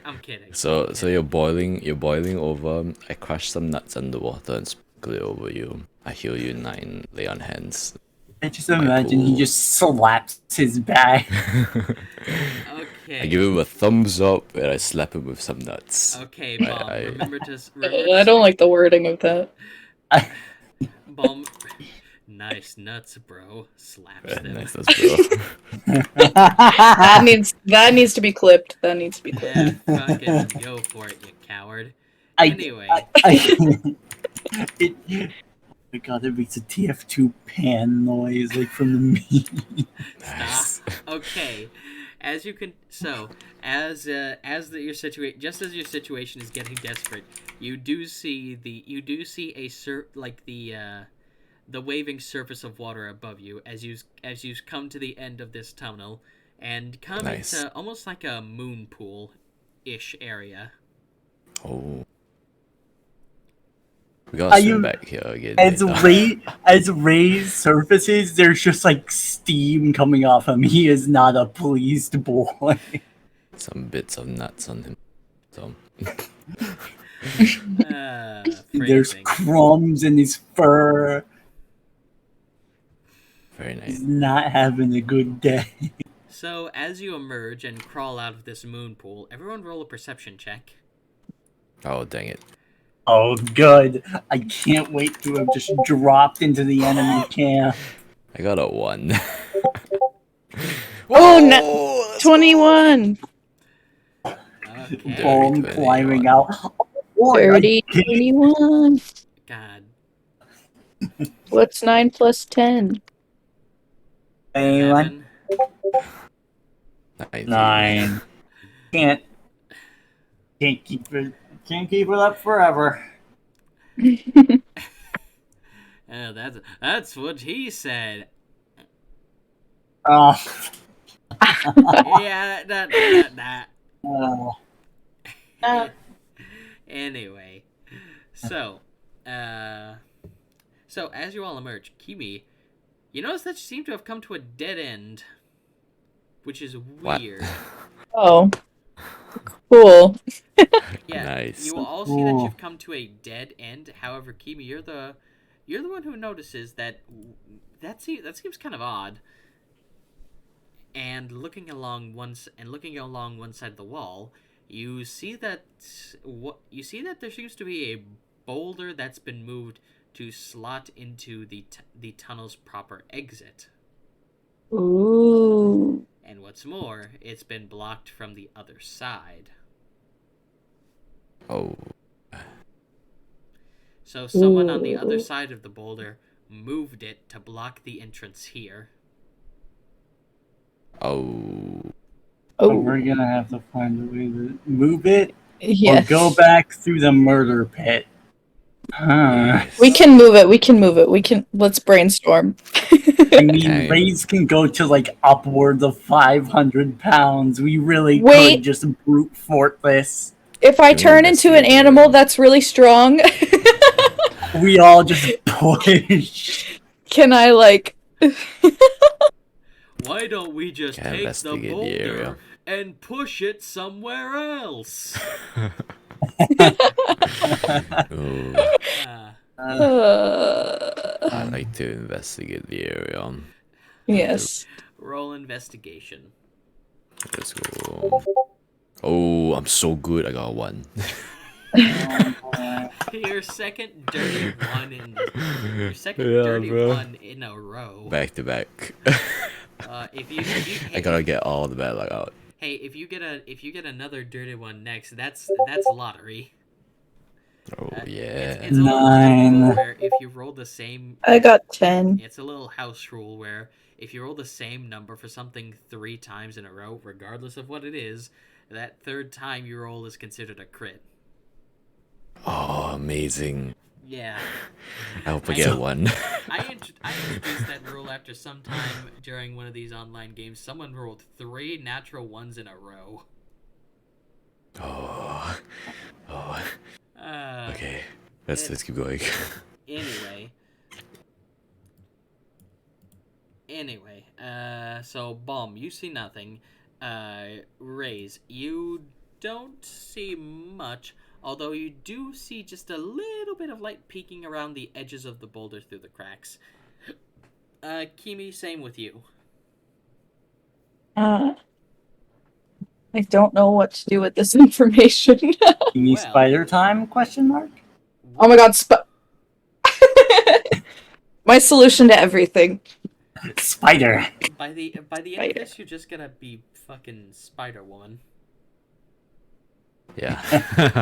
I'm kidding. So you're boiling over. I crush some nuts underwater and sprinkle it over you. I heal you 9, lay on hands. I just imagine he just slaps his back. Okay. I give him a thumbs up and I slap him with some nuts. Okay, Bomb. Remember to. I don't like the wording of that. Bomb. Nice nuts, bro. Slaps them. Nice nuts, bro. That needs to be clipped. That needs to be clipped. Yeah, fucking go for it, you coward. Anyway. Oh my god, it makes a TF2 pan noise like from the meme. Nice. Okay. As you can, your situation, just as your situation is getting desperate, you do see the waving surface of water above you as you come to the end of this tunnel and come into almost like a moon pool-ish area. Oh. We gotta swim back here again. As Ray's surfaces, there's just like steam coming off him. He is not a pleased boy. Some bits of nuts on him. So. There's crumbs in his fur. Very nice. He's not having a good day. So, as you emerge and crawl out of this moon pool, everyone roll a perception check. Oh, dang it. Oh, good. I can't wait to have just dropped into the enemy camp. I got a 1. Oh, 21! Okay. Bomb climbing out. Oh, 30, 21. God. What's 9 plus 10? 11. 9. Can't keep it up forever. Oh, that's what he said. Oh. Yeah, that. Anyway, so as you all emerge, Kimi, you notice that you seem to have come to a dead end, which is weird. Oh, cool. Yeah, nice. you will all see that you've come to a dead end. However, Kimi, you're the one who notices that seems kind of odd. And looking along one side of the wall, you see that there seems to be a boulder that's been moved to slot into the tunnel's proper exit. Ooh. And what's more, it's been blocked from the other side. Oh. So someone on the other side of the boulder moved it to block the entrance here. Oh. So we're gonna have to find a way to move it Yes. or go back through the murder pit. Yes. We can move it. We can move it. Let's brainstorm. I mean, Okay. Rays can go to like upwards of 500 pounds. We really Wait. could just brute force this. If I Can we turn into an investigate the animal area? that's really strong, We all just push. can I like Why don't we just Can I take the investigate the area? boulder and push it somewhere else? Ooh, I like to investigate the area. yes. Roll investigation. Let's go. Oh, I'm so good. I got a 1. Your second dirty one in your second Yeah, dirty bro. one in a row. Back to back. If you I gotta get all the bad luck out. hey, if you get another dirty one next, that's lottery. Oh It's yeah. a little Nine. rule where if you roll the same, I got 10. it's a little house rule where if you roll the same number for something 3 times in a row, regardless of what it is, that third time you roll is considered a crit. Oh, amazing. Yeah. I hope I get 1. I introduced that rule after some time during one of these online games. Someone rolled 3 natural ones in a row. Oh. Oh. Okay. Let's keep going. Anyway, so Bomb, you see nothing. Raise, you don't see much, although you do see just a little bit of light peeking around the edges of the boulder through the cracks. Kimi, same with you. I don't know what to do with this information. Any Well- spider time? Question mark. Oh my god, my solution to everything. Spider. By the end of Spider. this, you're just gonna be fucking Spider Woman. Yeah.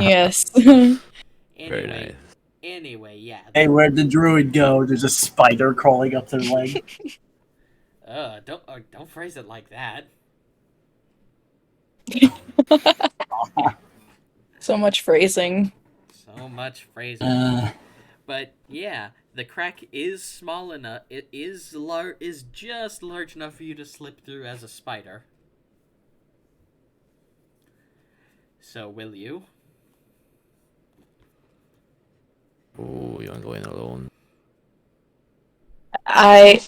Yes. Very nice. Anyway, yeah. Hey, where'd the druid go? There's a spider crawling up their leg. Don't phrase it like that. So much phrasing. So much phrasing. But yeah, the crack is small enough. It is just large enough for you to slip through as a spider. So will you? Oh, you wanna go in alone? I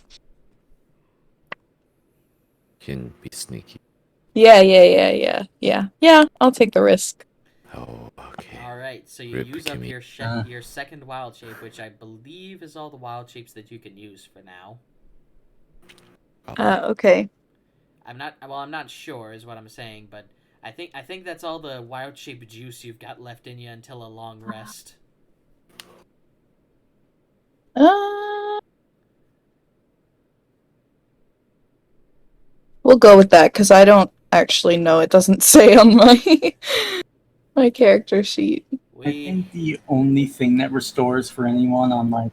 Can be sneaky. Yeah, I'll take the risk. Oh, okay. All right. So you Rip use up Kimmy. your second wild shape, which I believe is all the wild shapes that you can use for now. Okay. I'm not sure is what I'm saying, but I think that's all the wild shape juice you've got left in you until a long rest. We'll go with that because I don't actually know. It doesn't say on my character sheet. I think the only thing that restores for anyone on like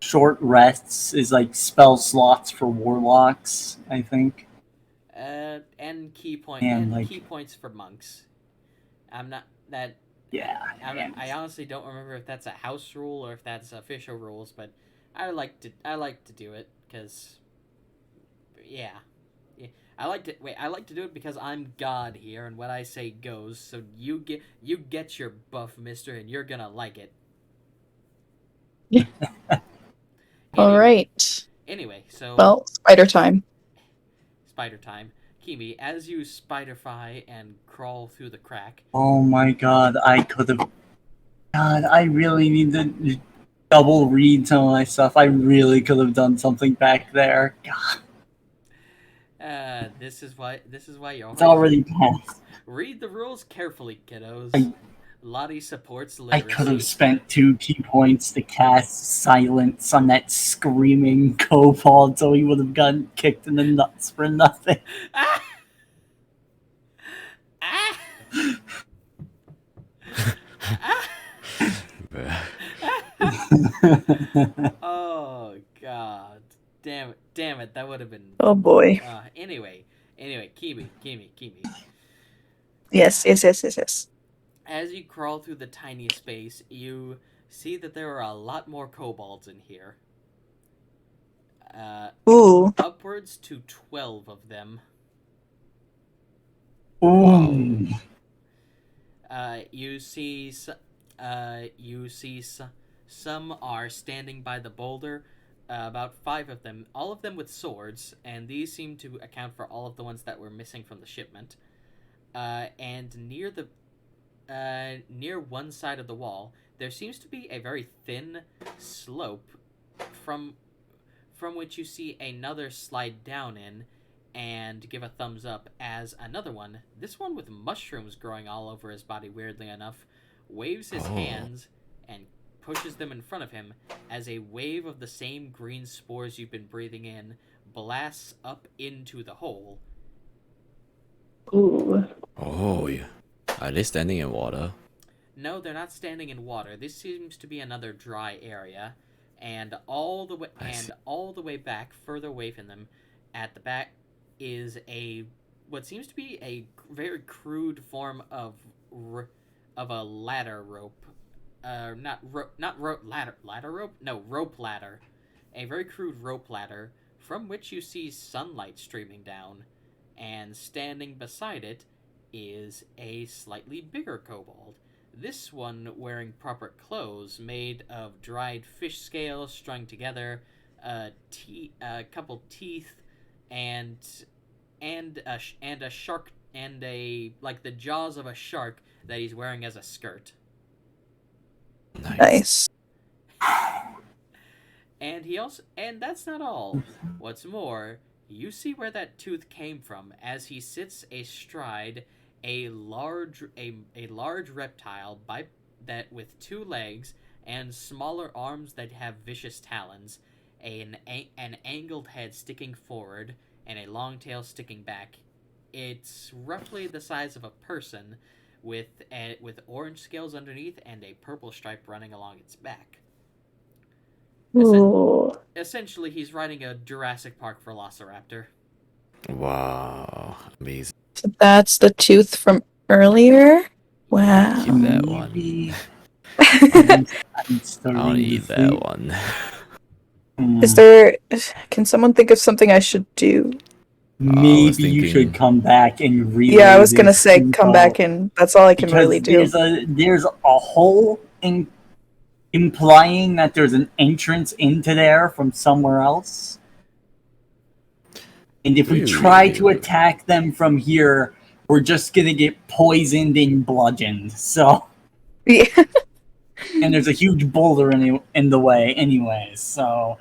short rests is like spell slots for warlocks, I think. And key points for monks. I'm not that. Yeah. I honestly don't remember if that's a house rule or if that's official rules, but I like to do it because, yeah. I like to do it because I'm God here, and what I say goes. So you get your buff, Mister, and you're gonna like it. All right. Anyway, so Well, spider time. spider time. Kimi, as you spiderfy and crawl through the crack. Oh my god, I could have. God, I really need to double read some of my stuff. I really could have done something back there. God, This is why you it's already passed. read the rules carefully, kiddos. Lottie supports I literacy. could have spent 2 key points to cast silence on that screaming kobold, so he would have gotten kicked in the nuts for nothing. Ah! Ah! Oh god, damn it, that would have been. Oh boy. Anyway, Kimi. Yes. As you crawl through the tiny space, you see that there are a lot more kobolds in here. Ooh. Upwards to 12 of them. Ooh. You see some are standing by the boulder. About 5 of them, all of them with swords, and these seem to account for all of the ones that were missing from the shipment. And near one side of the wall, there seems to be a very thin slope from which you see another slide down in and give a thumbs up as another one, this one with mushrooms growing all over his body weirdly enough, waves his hands and pushes them in front of him as a wave of the same green spores you've been breathing in blasts up into the hole. Ooh. Oh, yeah. Are they standing in water? No, they're not standing in water. This seems to be another dry area, and all the way back, further away from them, at the back is what seems to be a very crude form of a ladder rope. Rope ladder. A very crude rope ladder from which you see sunlight streaming down, and standing beside it is a slightly bigger kobold. This one wearing proper clothes made of dried fish scales strung together, a couple teeth, and a shark, and like the jaws of a shark that he's wearing as a skirt. Nice. And that's not all. What's more, you see where that tooth came from as he sits astride a large reptile that with 2 legs and smaller arms that have vicious talons, an angled head sticking forward and a long tail sticking back. It's roughly the size of a person, with orange scales underneath and a purple stripe running along its back. Ooh. Essentially, he's riding a Jurassic Park velociraptor. Wow. Amazing. So that's the tooth from earlier? Wow. Keep that one. Maybe. I I'm starting want to to eat that think. one. Is there... Can someone think of something I should do? Maybe you should thinking- come back and relay. Yeah, I was gonna this say info, come back and that's all I can because really do. there's a hole implying that there's an entrance into there from somewhere else. And if we Really? try to attack them from here, we're just gonna get poisoned and bludgeoned. So, Yeah. and there's a huge boulder in the way, anyways. So,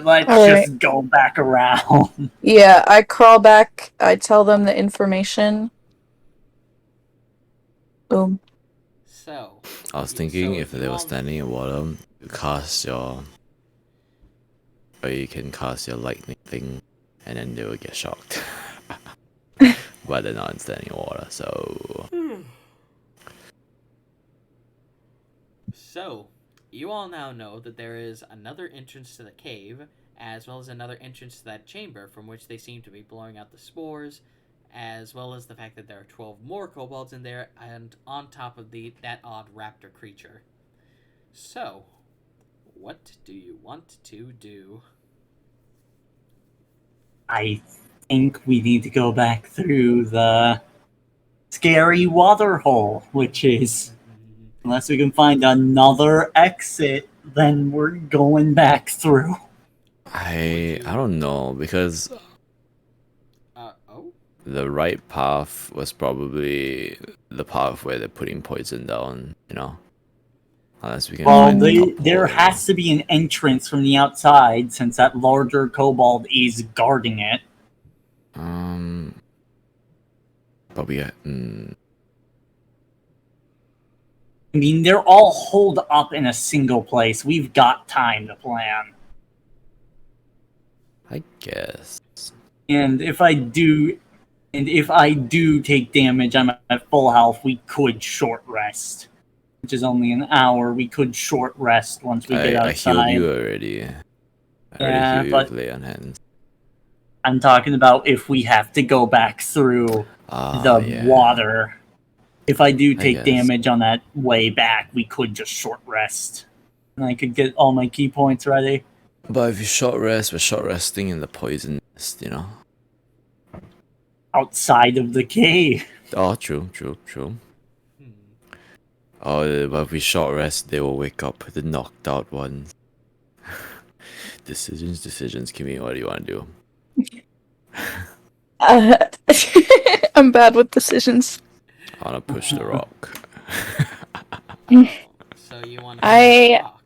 let's All just go back around. Yeah, I crawl back, I tell them the information. Boom. So, I was thinking if you they were all- standing in water, you can cast your lightning thing, and then they will get shocked. But they're not standing in water, so So, you all now know that there is another entrance to the cave, as well as another entrance to that chamber from which they seem to be blowing out the spores, as well as the fact that there are 12 more kobolds in there, and on top of that odd raptor creature. So, what do you want to do? I think we need to go back through the scary water hole, which is, unless we can find another exit, then we're going back through. I don't know, because Oh? the right path was probably the path where they're putting poison down, Unless we can Well, find the top there hole. has to be an entrance from the outside, since that larger kobold is guarding it. Probably. I mean, they're all holed up in a single place. We've got time to plan. I guess. And if I do take damage, I'm at full health. We could short rest, which is only an hour. We could short rest once we get I outside. healed you already. I Yeah, already healed but- you with lay on hands. I'm talking about if we have to go back through the Yeah. water. If I do I take guess. damage on that way back, we could just short rest. and I could get all my key points ready. But if you short rest, we're short resting in the poison mist, you know? Outside of the cave. Oh, true. Hmm. Oh, but if we short rest, they will wake up, the knocked out ones. Decisions, Kimmy, what do you want to do? I'm bad with decisions. I want to push the rock. Oh, so you want to I- rock?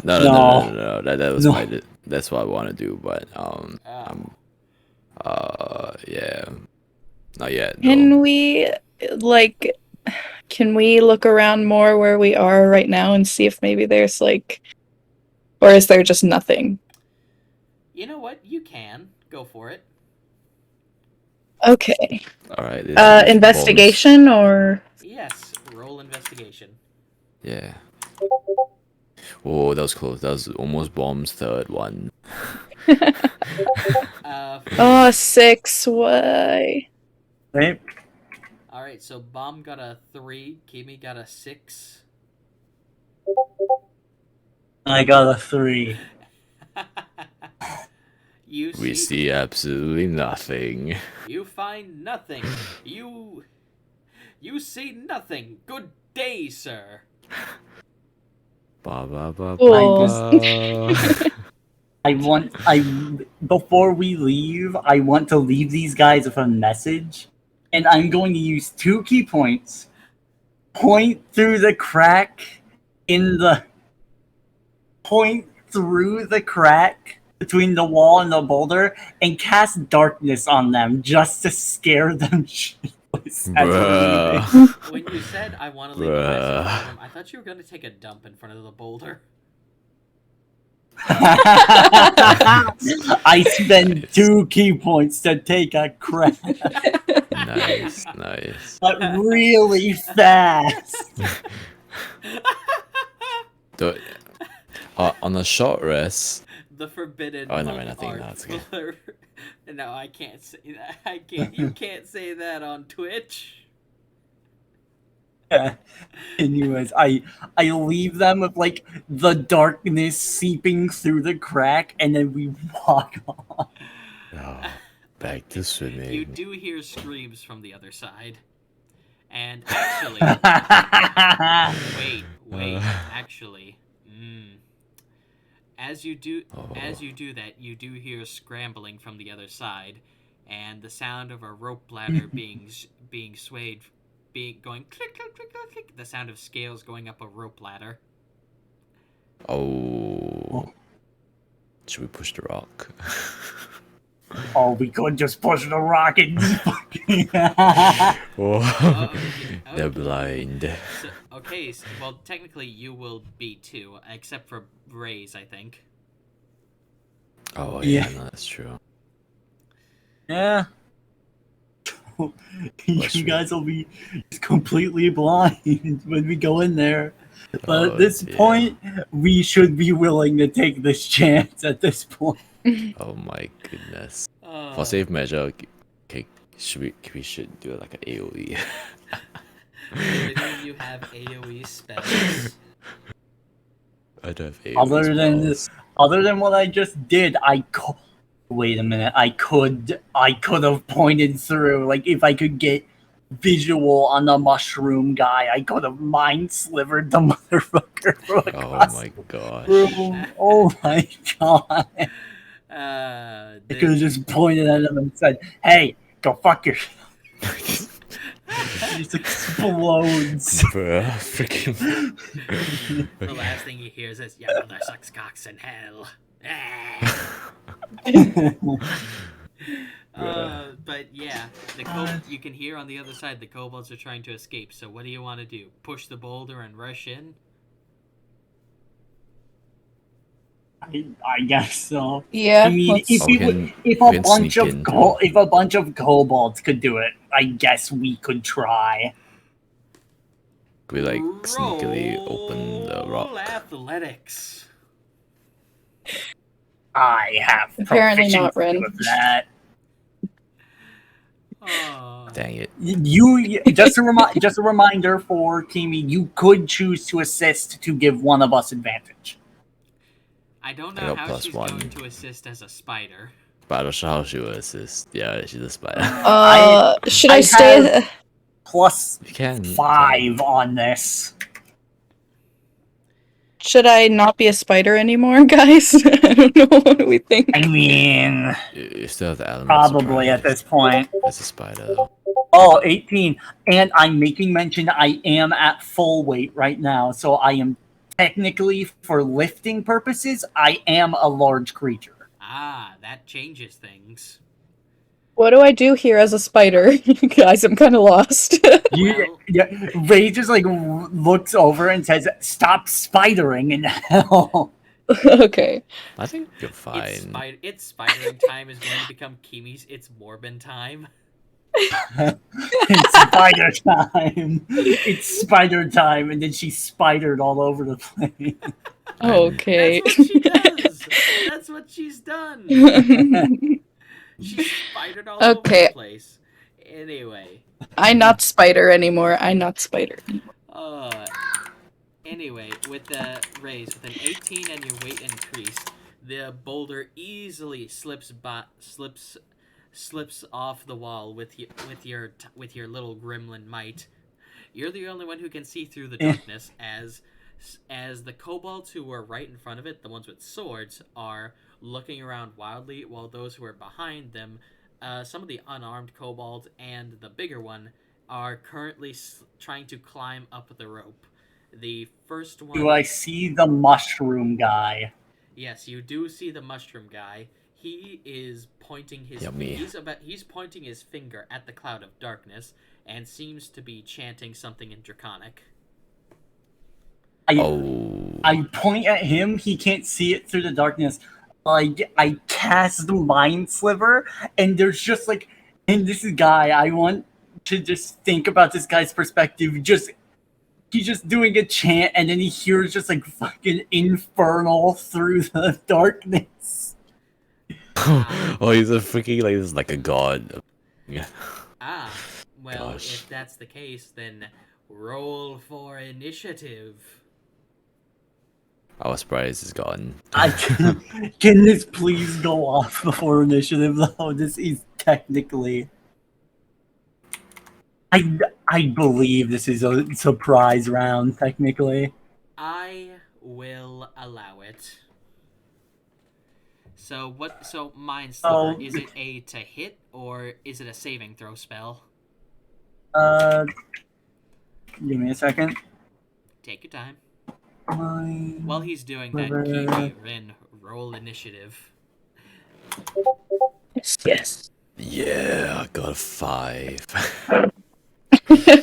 No. That was No. that's what I want to do, but Oh. yeah, not yet. Can Though. we, like, can we look around more where we are right now and see if maybe there's, like, or is there just nothing? You know what? You can go for it. Okay. All right. this Investigation or? Yes, roll investigation. Bombs. Yeah. Oh, that was close. That was almost Bomb's third one. Oh, 6. Why? Right? All right, so Bomb got a 3, Kimi got a 6. I got a 3. We see absolutely nothing. You find nothing. You see nothing. Good day, sir. Ba ba ba Cool. Before we leave, I want to leave these guys with a message, and I'm going to use 2 key points. Point through the crack between the wall and the boulder and cast darkness on them just to scare them shitless as we're leaving. Bruh. When you said I want to leave a message for them, I thought you were going to take a dump in front of the boulder. I spend 2 key points to take a crap, Nice. but really fast. On a short rest. The forbidden. Oh, no, nothing. No, it's okay. No, I can't say that. I can't. You can't say that on Twitch. Anyways, I leave them with like the darkness seeping through the crack, and then we walk on. Oh, back to swimming. You do hear screams from the other side, and actually, wait. Actually, as you do that, you do hear scrambling from the other side, and the sound of a rope ladder being swayed. Going click, click, click, click, click. The sound of scales going up a rope ladder. Oh. Should we push the rock? Oh, we could just push the rock and They're blind. Well, technically you will be too, except for Rays, I think. Oh, Yeah. no, that's true. Yeah. You guys will be completely blind when we go in there. But at this point, we should be willing to take this chance at this point. Oh my goodness. For safe measure, okay, we should do like an AoE. Do any of you have AoE spells? I don't have AoE Other than what I just did, wait a minute. I could have pointed through. Like if I could get visual on the mushroom guy, I could have mind slivered the motherfucker from across my god. the room. Oh my god. I could have just pointed at him and said, "Hey, go fuck yourself." He just explodes. Bruh, freaking. The last thing he hears is, "Your mother sucks cocks in hell." But yeah, you can hear on the other side the kobolds are trying to escape. So what do you want to do? Push the boulder and rush in? I guess so. Yeah. I mean, if a bunch of kobolds could do it, I guess we could try. We like sneakily open the rock. Roll athletics. I have Apparently not, proficiency Ren. with that. Oh. Dang it. You just a reminder for Kimi. You could choose to assist to give one of us advantage. I don't I know got how plus she's one. going to assist as a spider. But I don't know how she will assist. Yeah, she's a spider. Should I I stay? Plus You can. 5 on this. Should I not be a spider anymore, guys? I don't know. What do we think? I mean, You still have the element probably of at this point. It's a spider. Though. Oh, 18. And I'm making mention I am at full weight right now, so I am technically, for lifting purposes, I am a large creature. Ah, that changes things. What do I do here as a spider? Guys, I'm kind of lost. Well, Ray just like looks over and says, "Stop spidering in hell." Okay. I think you're fine. It's spidering time is going to become Kimi's It's Morbin time. It's spider time. It's spider time, and then she spidered all over the place. Okay. That's what she does. That's what she's done. She spidered all over Okay. the place. Anyway. I'm not spider anymore. I'm not spider. Anyway, with the raise, with an 18 and your weight increased, the boulder easily slips off the wall with your little gremlin might. You're the only one who can see through the darkness as the kobolds who were right in front of it, the ones with swords, are looking around wildly, while those who are behind them, some of the unarmed kobolds and the bigger one, are currently trying to climb up the rope. The first one... Do I see the mushroom guy? Yes, you do see the mushroom guy. He is pointing his... Yummy. He's pointing his finger at the cloud of darkness and seems to be chanting something in Draconic. I point at him. He can't see it through the darkness. I cast Mind Sliver, and there's just like, and this guy. I want to just think about this guy's perspective. He's just doing a chant, and then he hears just like fucking infernal through the darkness. Oh, he's a freaking like a god. Yeah. Ah, well, Gosh. if that's the case, then roll for initiative. I was surprised it's gone. Can this please go off before initiative though? This is technically. I believe this is a surprise round, technically. I will allow it. So Mind Sliver, is it a to hit or is it a saving throw spell? Give me a second. Take your time. Mind While he's doing that, Sliver. Kiwi, Rin, roll initiative. Yes. Yeah, I got a 5.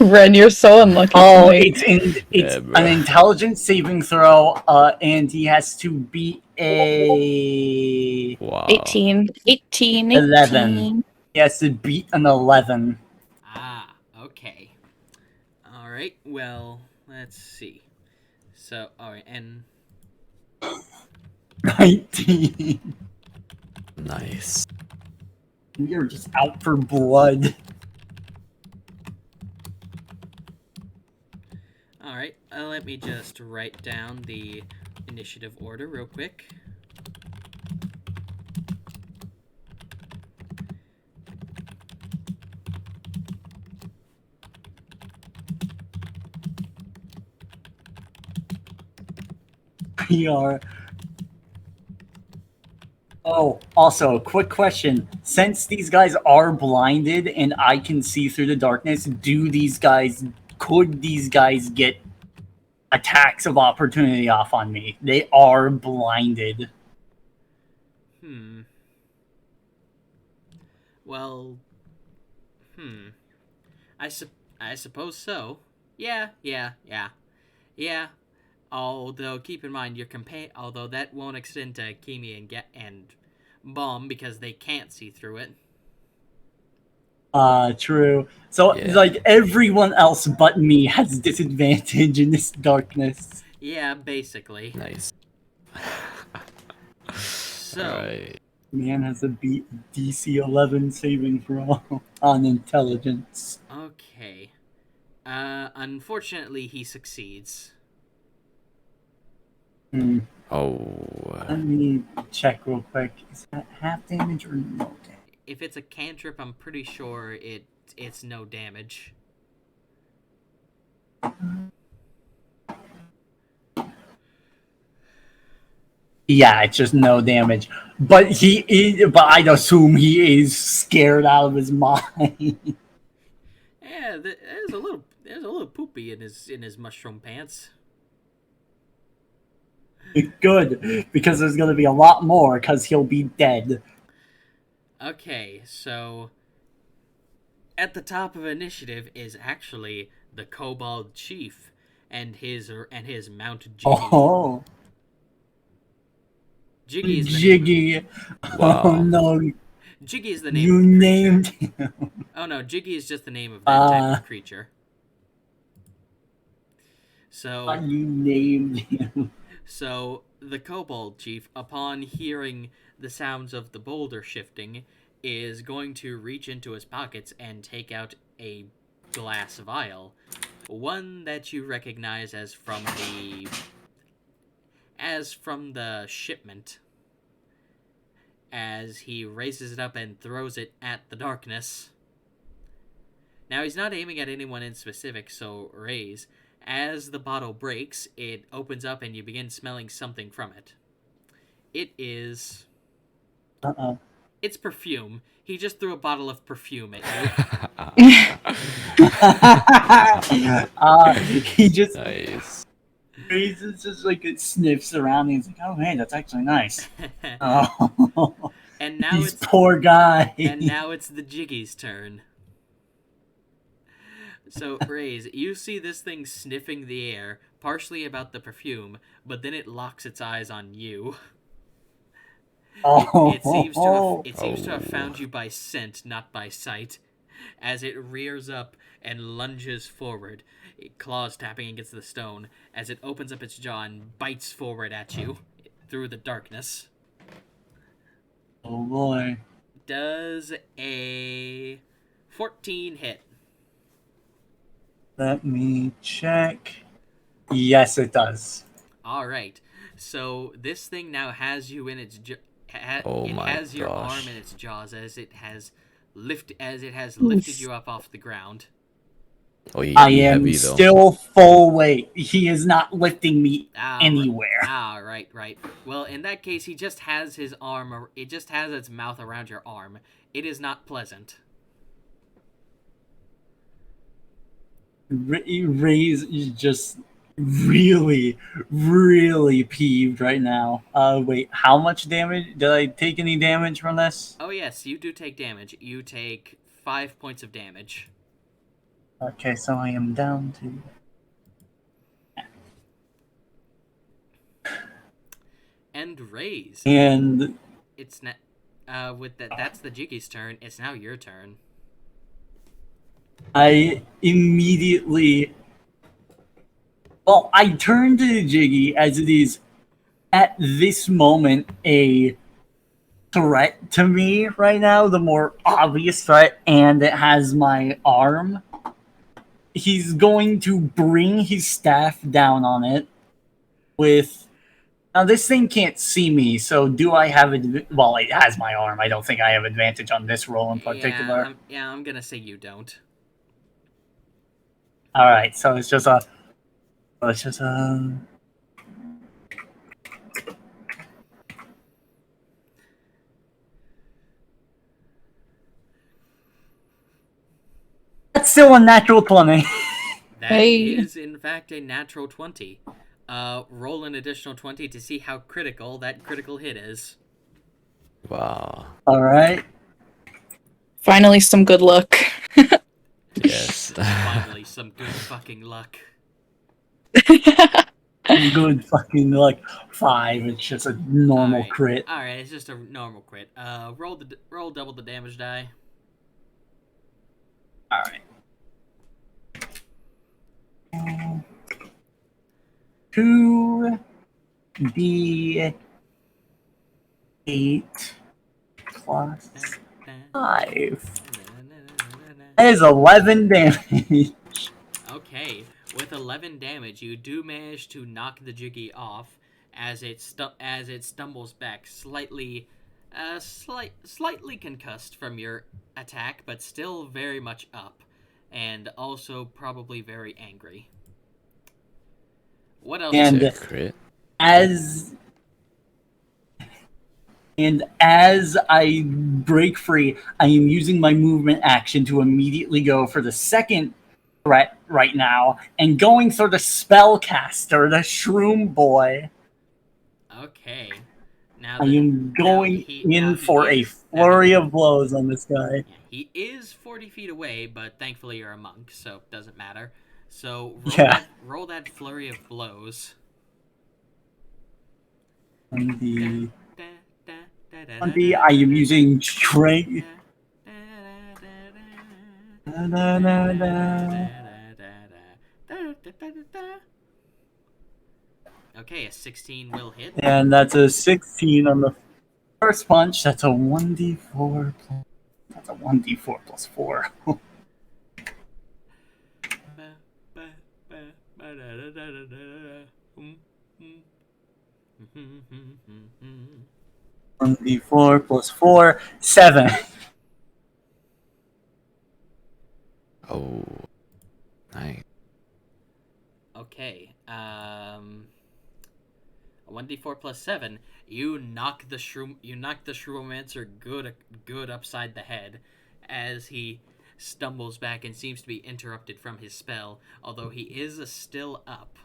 Ren, you're so unlucky. Oh, tonight. it's bro. an intelligence saving throw, and he has to beat a Wow. 18. 11. He has to beat an 11. Ah, okay. Alright, well, let's see. So, alright, and 19. Nice. You're just out for blood. alright, let me just write down the initiative order real quick. We are. Oh, also, quick question. Since these guys are blinded and I can see through the darkness, could these guys get attacks of opportunity off on me? They are blinded. Well, I suppose so. Yeah. Although keep in mind although that won't extend to Kimi and Bomb because they can't see through it. True. So, Yeah. like, everyone else but me has disadvantage in this darkness. Yeah, basically. Nice. So, Alright. Man has a beat DC 11 saving throw on intelligence. Okay. Unfortunately, he succeeds. Hmm. Oh. Let me check real quick. Is that half damage or no damage? If it's a cantrip, I'm pretty sure it's no damage. Yeah, it's just no damage. But I'd assume he is scared out of his mind. Yeah, there's a little poopy in his mushroom pants. Good, because there's gonna be a lot more, because he'll be dead. Okay, so at the top of initiative is actually the Kobold Chief and his mount Jiggy. Oh, Jiggy is the name. Jiggy. Wow. Oh no, Jiggy is the name you of the creature. named him. Oh no, Jiggy is just the name of that type of creature. So You named him. So, the Kobold Chief, upon hearing the sounds of the boulder shifting, is going to reach into his pockets and take out a glass vial. One that you recognize as from the shipment. As he raises it up and throws it at the darkness. Now, he's not aiming at anyone in specific, so raise. As the bottle breaks, it opens up and you begin smelling something from it. It is... Uh-oh. It's perfume. He just threw a bottle of perfume at you. He just Nice. raises, just like it sniffs around and he's like, oh hey, that's actually nice. Oh, And now these it's poor guy. and now it's the Jiggy's turn. So, Raze, you see this thing sniffing the air, partially about the perfume, but then it locks its eyes on you. It seems to have found you by scent, not by sight. As it rears up and lunges forward, claws tapping against the stone, as it opens up its jaw and bites forward at you through the darkness. Oh boy. Does a 14 hit? Let me check. Yes, it does. All right. So this thing now has you in its Oh it my has your gosh. arm in its jaws as it has lifted you up off the ground. Oh, he I he am heavy though. still full weight. He is not lifting me Ah, anywhere. Right. Well, in that case, he just has his arm. It just has its mouth around your arm. It is not pleasant. Ray's just really, really peeved right now. Wait, how much damage? Did I take any damage from this? Oh yes, you do take damage. You take 5 points of damage. Okay, so I am down to... And raise. And It's with that. That's the Jiggy's turn. It's now your turn. I immediately... Well, I turn to Jiggy as it is, at this moment, a threat to me right now, the more obvious threat, and it has my arm. He's going to bring his staff down on it with... Now, this thing can't see me, so do I have... Well, it has my arm. I don't think I have advantage on this roll in particular. I'm gonna say you don't. Alright, so it's just a... That's still a natural 20. That is, in fact, a natural 20. Roll an additional 20 to see how critical that critical hit is. Wow. Alright. Finally, some good luck. Yes. Finally, some good fucking luck. Good fucking, like, 5. It's just a normal crit. Alright, it's just a normal crit. Roll double the damage die. Alright. 2d8 plus 5. That is 11 damage. Okay, with 11 damage, you do manage to knock the Jiggy off as it stumbles back, slightly concussed from your attack, but still very much up, and also probably very angry. What else? Is it And a crit? as as I break free, I am using my movement action to immediately go for the second threat right now, and going for the spellcaster, the Shroom Boy. Okay. Now I am going in for a flurry of blows on this guy. Yeah, he is 40 feet away, but thankfully you're a monk, so it doesn't matter. So roll that flurry of blows. On the I am using strength. Okay, a 16 will hit. And that's a 16 on the first punch. That's a 1d4. That's a 1d4 plus 4. 1d4 plus 4, 7. Oh, nice. Okay. 1d4 plus 7. You knock the Shroomancer good upside the head as he stumbles back and seems to be interrupted from his spell, although he is still up.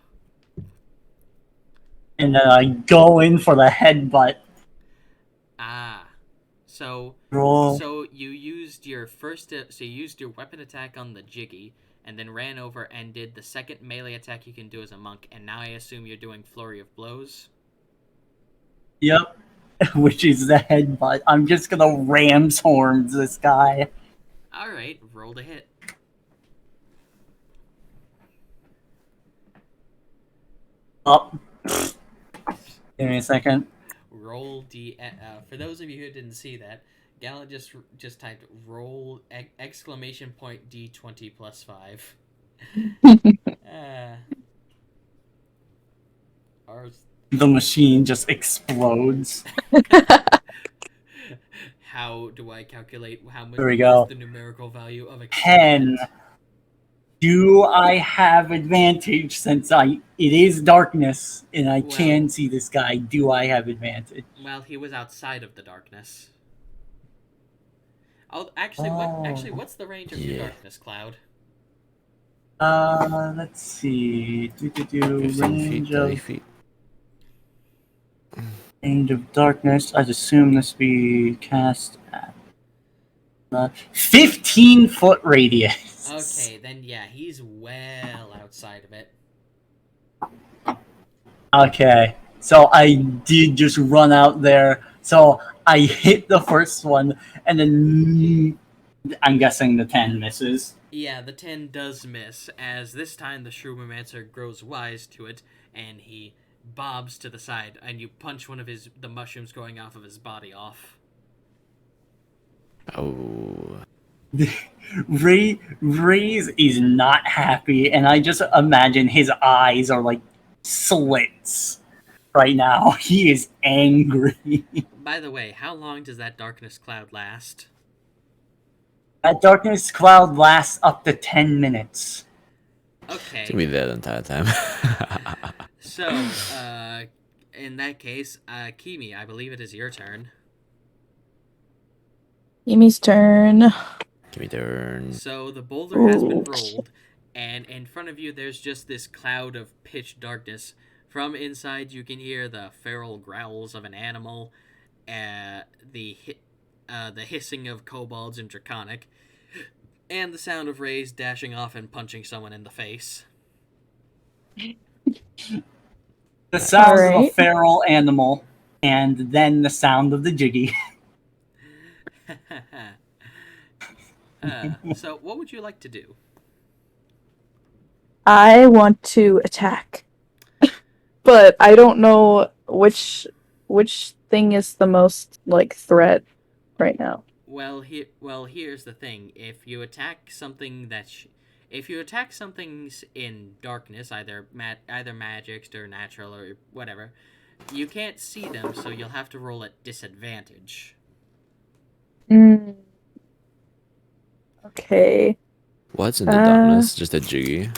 And then I go in for the headbutt. So Roll. So you used your weapon attack on the Jiggy, and then ran over and did the second melee attack you can do as a monk, and now I assume you're doing flurry of blows. Yep. Which is the headbutt. I'm just gonna ram's horns this guy. Alright, roll to hit. Up. Give me a second. Roll for those of you who didn't see that, Gallant just typed roll exclamation point D20 plus 5. The machine just explodes. How do I calculate how much There we go. the numerical value of a 10. Do I have advantage since it is darkness and I can see this guy? Do I have advantage? Well, he was outside of the darkness. What's the range of your darkness, Cloud? Let's see. 15 feet, 30 feet. Range of darkness. I'd assume this be cast at 15-foot radius. Okay, then yeah, he's well outside of it. Okay, so I did just run out there. So I hit the first one, and then I'm guessing the 10 misses. Yeah, the 10 does miss, as this time the Shroomancer grows wise to it, and he bobs to the side, and you punch one of the mushrooms going off of his body off. Oh. Ray's is not happy, and I just imagine his eyes are like slits right now. He is angry. By the way, how long does that darkness cloud last? That darkness cloud lasts up to 10 minutes. Okay. It's gonna be there the entire time. So, in that case, Kimi, I believe it is your turn. Kimi's turn. Give me turn. So the boulder has been rolled, and in front of you there's just this cloud of pitch darkness. From inside you can hear the feral growls of an animal, the hissing of kobolds and draconic, and the sound of Rays dashing off and punching someone in the face. The sound of a feral animal, and then the sound of the Jiggy. So what would you like to do? I want to attack. But I don't know which thing is the most, like, threat. right now. Well, here's the thing. If you attack something if you attack something's in darkness, either magic or natural or whatever, you can't see them, so you'll have to roll at disadvantage. Mm. Okay. What's in the darkness? Just a jiggy.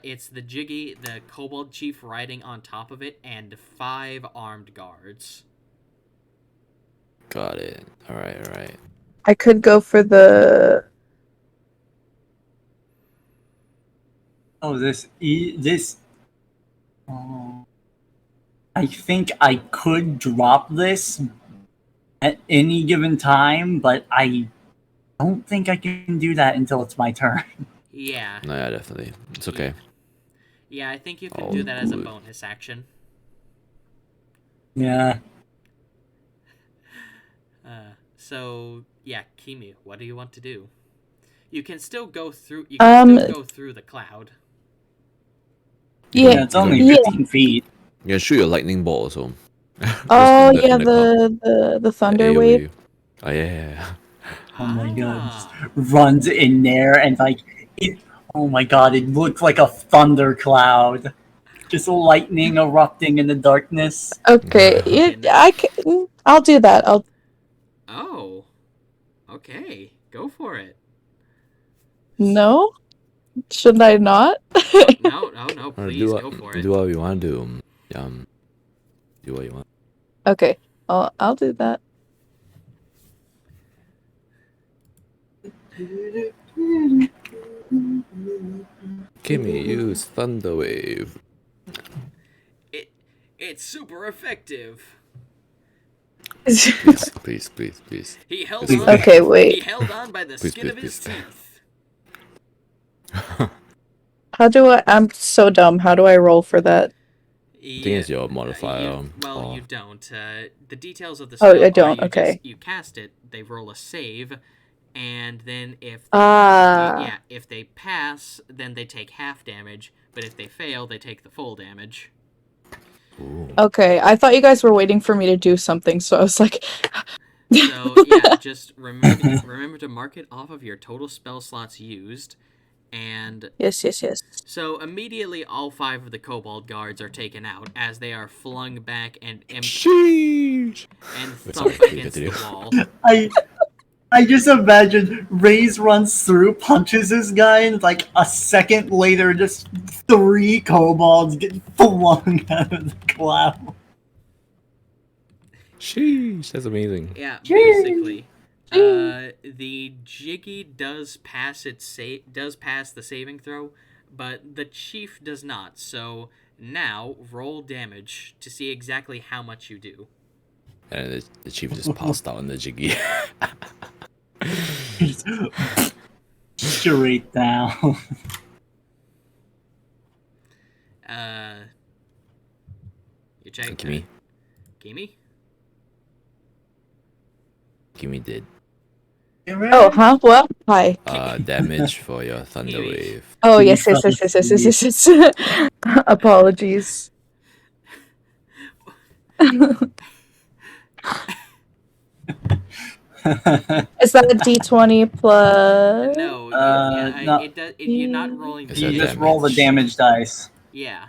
It's the Jiggy, the Kobold Chief riding on top of it, and 5 armed guards. Got it. Alright. I could go for the. Oh, this. Oh, I think I could drop this at any given time, but I don't think I can do that until it's my turn. Yeah. No, yeah, definitely. It's okay. Yeah, I think you can Oh, do that as a good. bonus action. Yeah. So yeah, Kimi, what do you want to do? You can still go through. You can still go through the cloud. Yeah, it's only Yeah. 15 feet. You can shoot your lightning bolt also. Oh Just in yeah, the cloud. the thunder AoE. wave. Oh yeah. Oh my god. Ah. Just runs in there and oh my god, it looked like a thundercloud. Just lightning erupting in the darkness. Okay, I'll do that. Oh. Okay, go for it. No, should I not? No. Please go for it. Do what you want to do. Do what you want. Okay, I'll do that. Kimmy, use Thunder Wave. It's super effective. Please. He held Please. on. Okay, wait. He held on by the skin of his please. teeth. How do I? I'm so dumb. How do I roll for that? I think it's your modifier. You don't. The details of the Oh, spell I don't, are okay. you cast it, they roll a save, and then if if they pass, then they take half damage, but if they fail, they take the full damage. Ooh. Okay, I thought you guys were waiting for me to do something, so I was like. So yeah, just remember to mark it off of your total spell slots used, and Yes. so immediately all 5 of the kobold guards are taken out as they are flung back and Sheesh. thump Sorry, against continue. the wall. I just imagine Raze runs through, punches this guy, and like a second later, just 3 kobolds get flung out of the cloud. Sheesh, that's amazing. Yeah, basically, the Jiggy does pass the saving throw, but the chief does not. So now roll damage to see exactly how much you do. And the chief just passed out on the jiggy. Straight down. You check. Gimme. Gimme? Gimme did. Oh, huh? What? Hi. Damage for your Thunder Gimme. Wave. Oh, yes. Apologies. Is that a D20 plus? No, no. it does. You're not rolling. It's You a just roll the damage. damage dice. Yeah.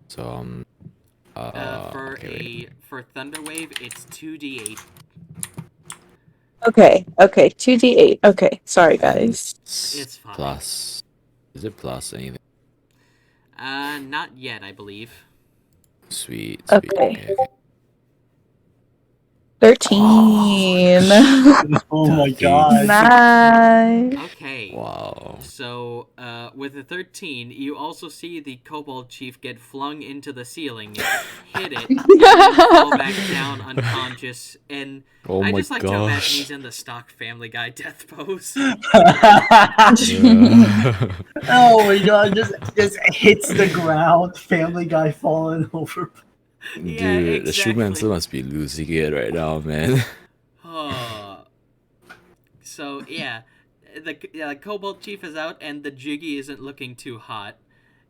So For Thunder Wave, it's 2d8. Okay, 2d8. Okay, sorry guys. It's fine. Plus. Is it plus anything? Not yet, I believe. Sweet. Okay. 13. Oh my 13. god. Nice. Okay. Wow. So, with the 13, you also see the Kobold Chief get flung into the ceiling, hit it, and fall back down unconscious, and Oh I my just like to imagine gosh. he's in the stock Family Guy death pose. Yeah. Oh my god, just hits the ground. Family Guy falling over. Yeah, Dude, the exactly. Shoemaster must be losing it right now, man. So yeah, the Kobold Chief is out, and the Jiggy isn't looking too hot.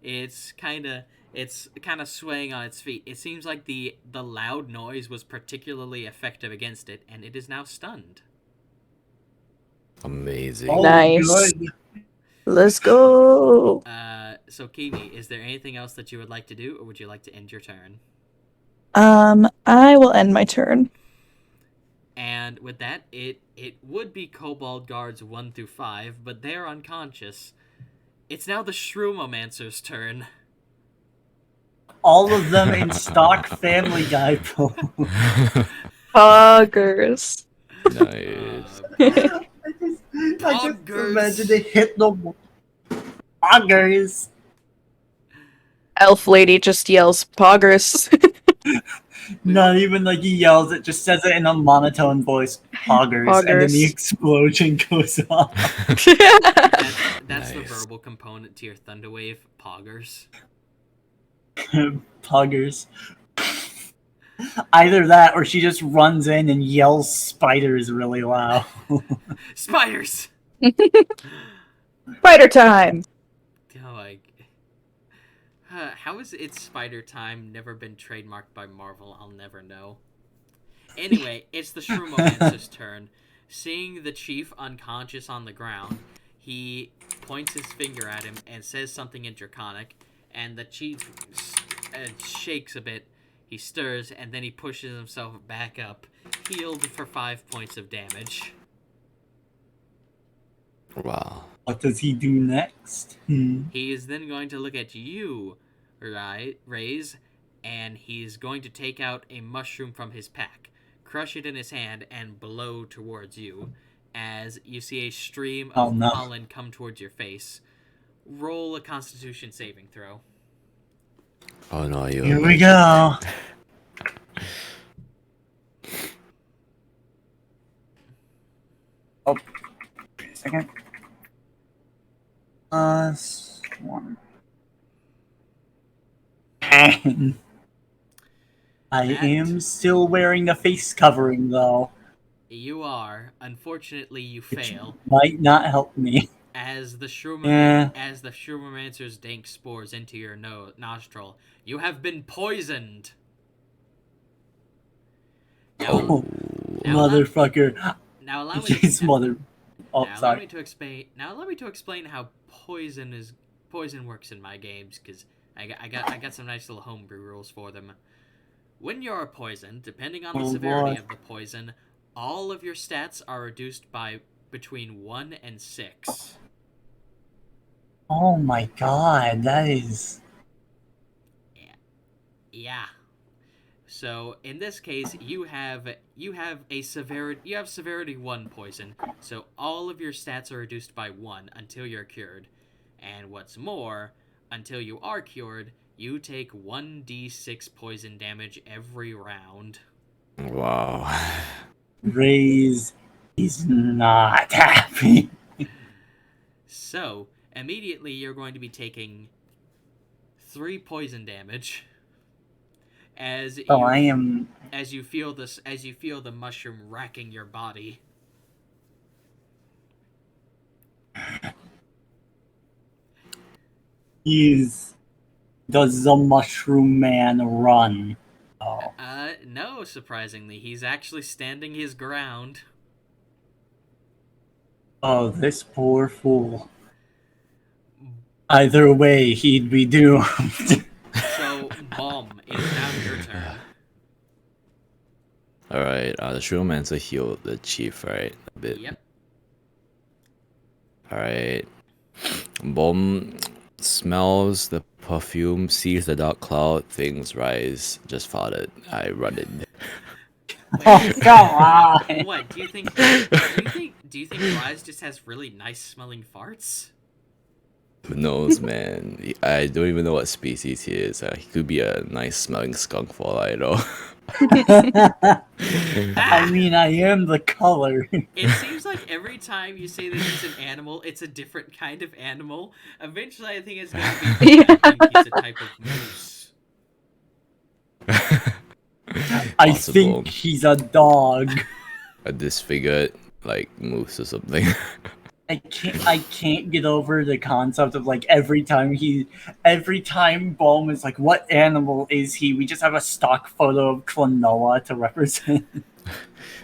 It's kind of It's kind of swaying on its feet. It seems like the loud noise was particularly effective against it, and it is now stunned. Amazing. Oh, Nice. good. Let's go. So Kiwi, is there anything else that you would like to do, or would you like to end your turn? I will end my turn. And with that, it would be Kobold Guards 1 through 5, but they're unconscious. It's now the Shroomomancer's turn. All of them in stock Family Guy pose. Poggers. Nice. I just Poggers. imagine they hit the poggers. Elf lady just yells poggers. Not even like he yells it, just says it in a monotone voice, poggers, and then the Poggers. explosion goes off. That's the Nice. verbal component to your Thunderwave, Poggers. Poggers. Either that or she just runs in and yells spiders really loud. Spiders! Spider time. Oh, how has its Spider Time never been trademarked by Marvel? I'll never know. Anyway, it's the Shroomomancer's turn. Seeing the chief unconscious on the ground, he points his finger at him and says something in Draconic, and the chief shakes a bit. He stirs, and then he pushes himself back up, healed for 5 points of damage. Wow. What does he do next? He is then going to look at you, Raze, and he's going to take out a mushroom from his pack, crush it in his hand, and blow towards you, as you see a stream of pollen come towards your face. Roll a Constitution saving throw. Oh no, you. Here we go. Oh, wait a second. +1. 10. I am still wearing the face covering though. You are. Unfortunately, you fail. Might not help me. As the Yeah. Shroomomancer's dank spores into your nostril, you have been poisoned. Oh, Now motherfucker. Now allow me His to, mother. Oh, now allow sorry. me to explain. Now allow me to explain how poison works in my games, because I got some nice little homebrew rules for them. When you're poisoned, depending on the Oh, severity boy. of the poison, all of your stats are reduced by between 1 and 6. Oh my god, that is. Yeah. So in this case, you have severity 1 poison. So all of your stats are reduced by 1 until you're cured. And what's more, until you are cured, you take 1d6 poison damage every round. Wow. Raze is not happy. So immediately you're going to be taking 3 poison damage. As you feel the mushroom racking your body. Does the mushroom man run? Oh. No, surprisingly, he's actually standing his ground. Oh, this poor fool. Either way, he'd be doomed. So, Bomb, it is now your turn. Alright, the Shroomancer healed the chief, right? A bit. Yep. Alright. Bomb smells the perfume, sees the dark cloud, things rise, just farted. I run it. Oh, come on. What, do you think Rise just has really nice smelling farts? Who knows, man? I don't even know what species he is. He could be a nice smelling skunk for all I know. I mean, I am the color. It seems like every time you say that it's an animal, it's a different kind of animal. Eventually, I think it's going to be he's a type of moose. I think he's a dog. A disfigured, like, moose or something. I can't get over the concept of like every time Balm is like, what animal is he? We just have a stock photo of Klonoa to represent.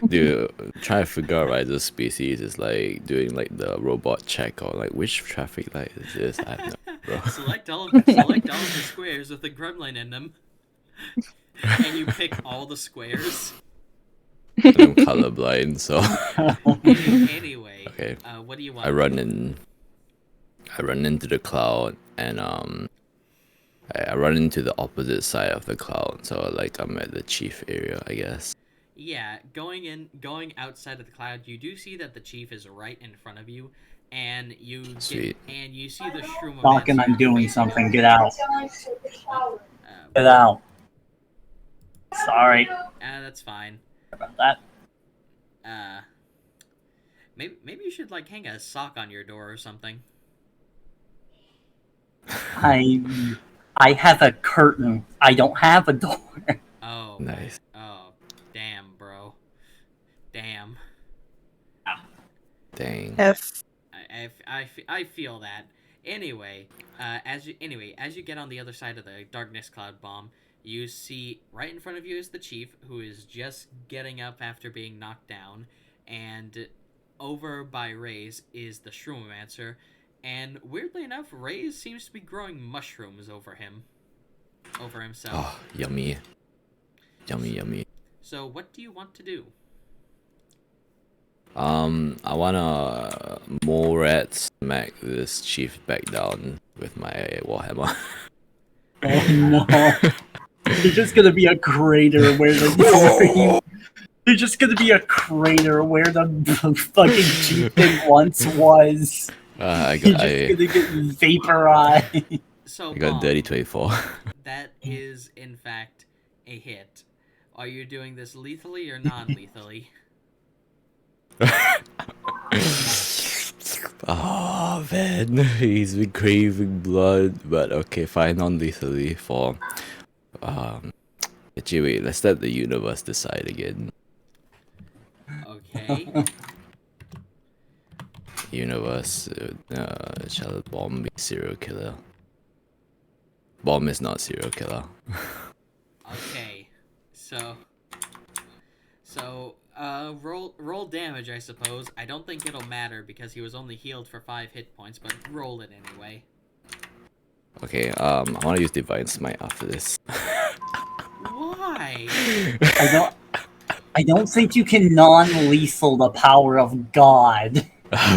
Dude, trying to figure out right, this species is like doing like the robot check or like which traffic light is this? I have no bro. Select all of the squares with a gremlin in them, and you pick all the squares. I'm colorblind, so Anyway, okay. what do you want? I run into the cloud and I run into the opposite side of the cloud, so like I'm at the chief area, I guess. Yeah, going outside of the cloud, you do see that the chief is right in front of you, and you Sweet. you see the shroom. Talking, I'm doing something. Get out. Get Uh, out. Sorry that's fine. about that. Maybe you should like hang a sock on your door or something. I have a curtain. I don't have a door. Oh, Nice. oh, damn, bro, damn. Dang. F. I feel that. Anyway, as you get on the other side of the darkness cloud bomb, you see right in front of you is the chief, who is just getting up after being knocked down, and over by Ray's is the Shroomomancer, and weirdly enough, Ray's seems to be growing mushrooms over himself. Oh, yummy. Yummy. So what do you want to do? I wanna mole rat smack this chief back down with my warhammer. Oh no. There's just gonna be a crater where the there's just gonna be a crater where the fucking chieftain once was. I You're got just gonna get vaporized. So I got Bob, dirty 24. that is in fact a hit. Are you doing this lethally or non-lethally? Oh man, he's been craving blood, but okay, fine, non-lethally for actually wait, let's let the universe decide again. Okay. Universe, shall Bomb be serial killer? Bomb is not serial killer. Okay. Roll damage, I suppose. I don't think it'll matter because he was only healed for 5 hit points, but roll it anyway. Okay, I wanna use Divine Smite after this. Why? I don't think you can non-lethal the power of God.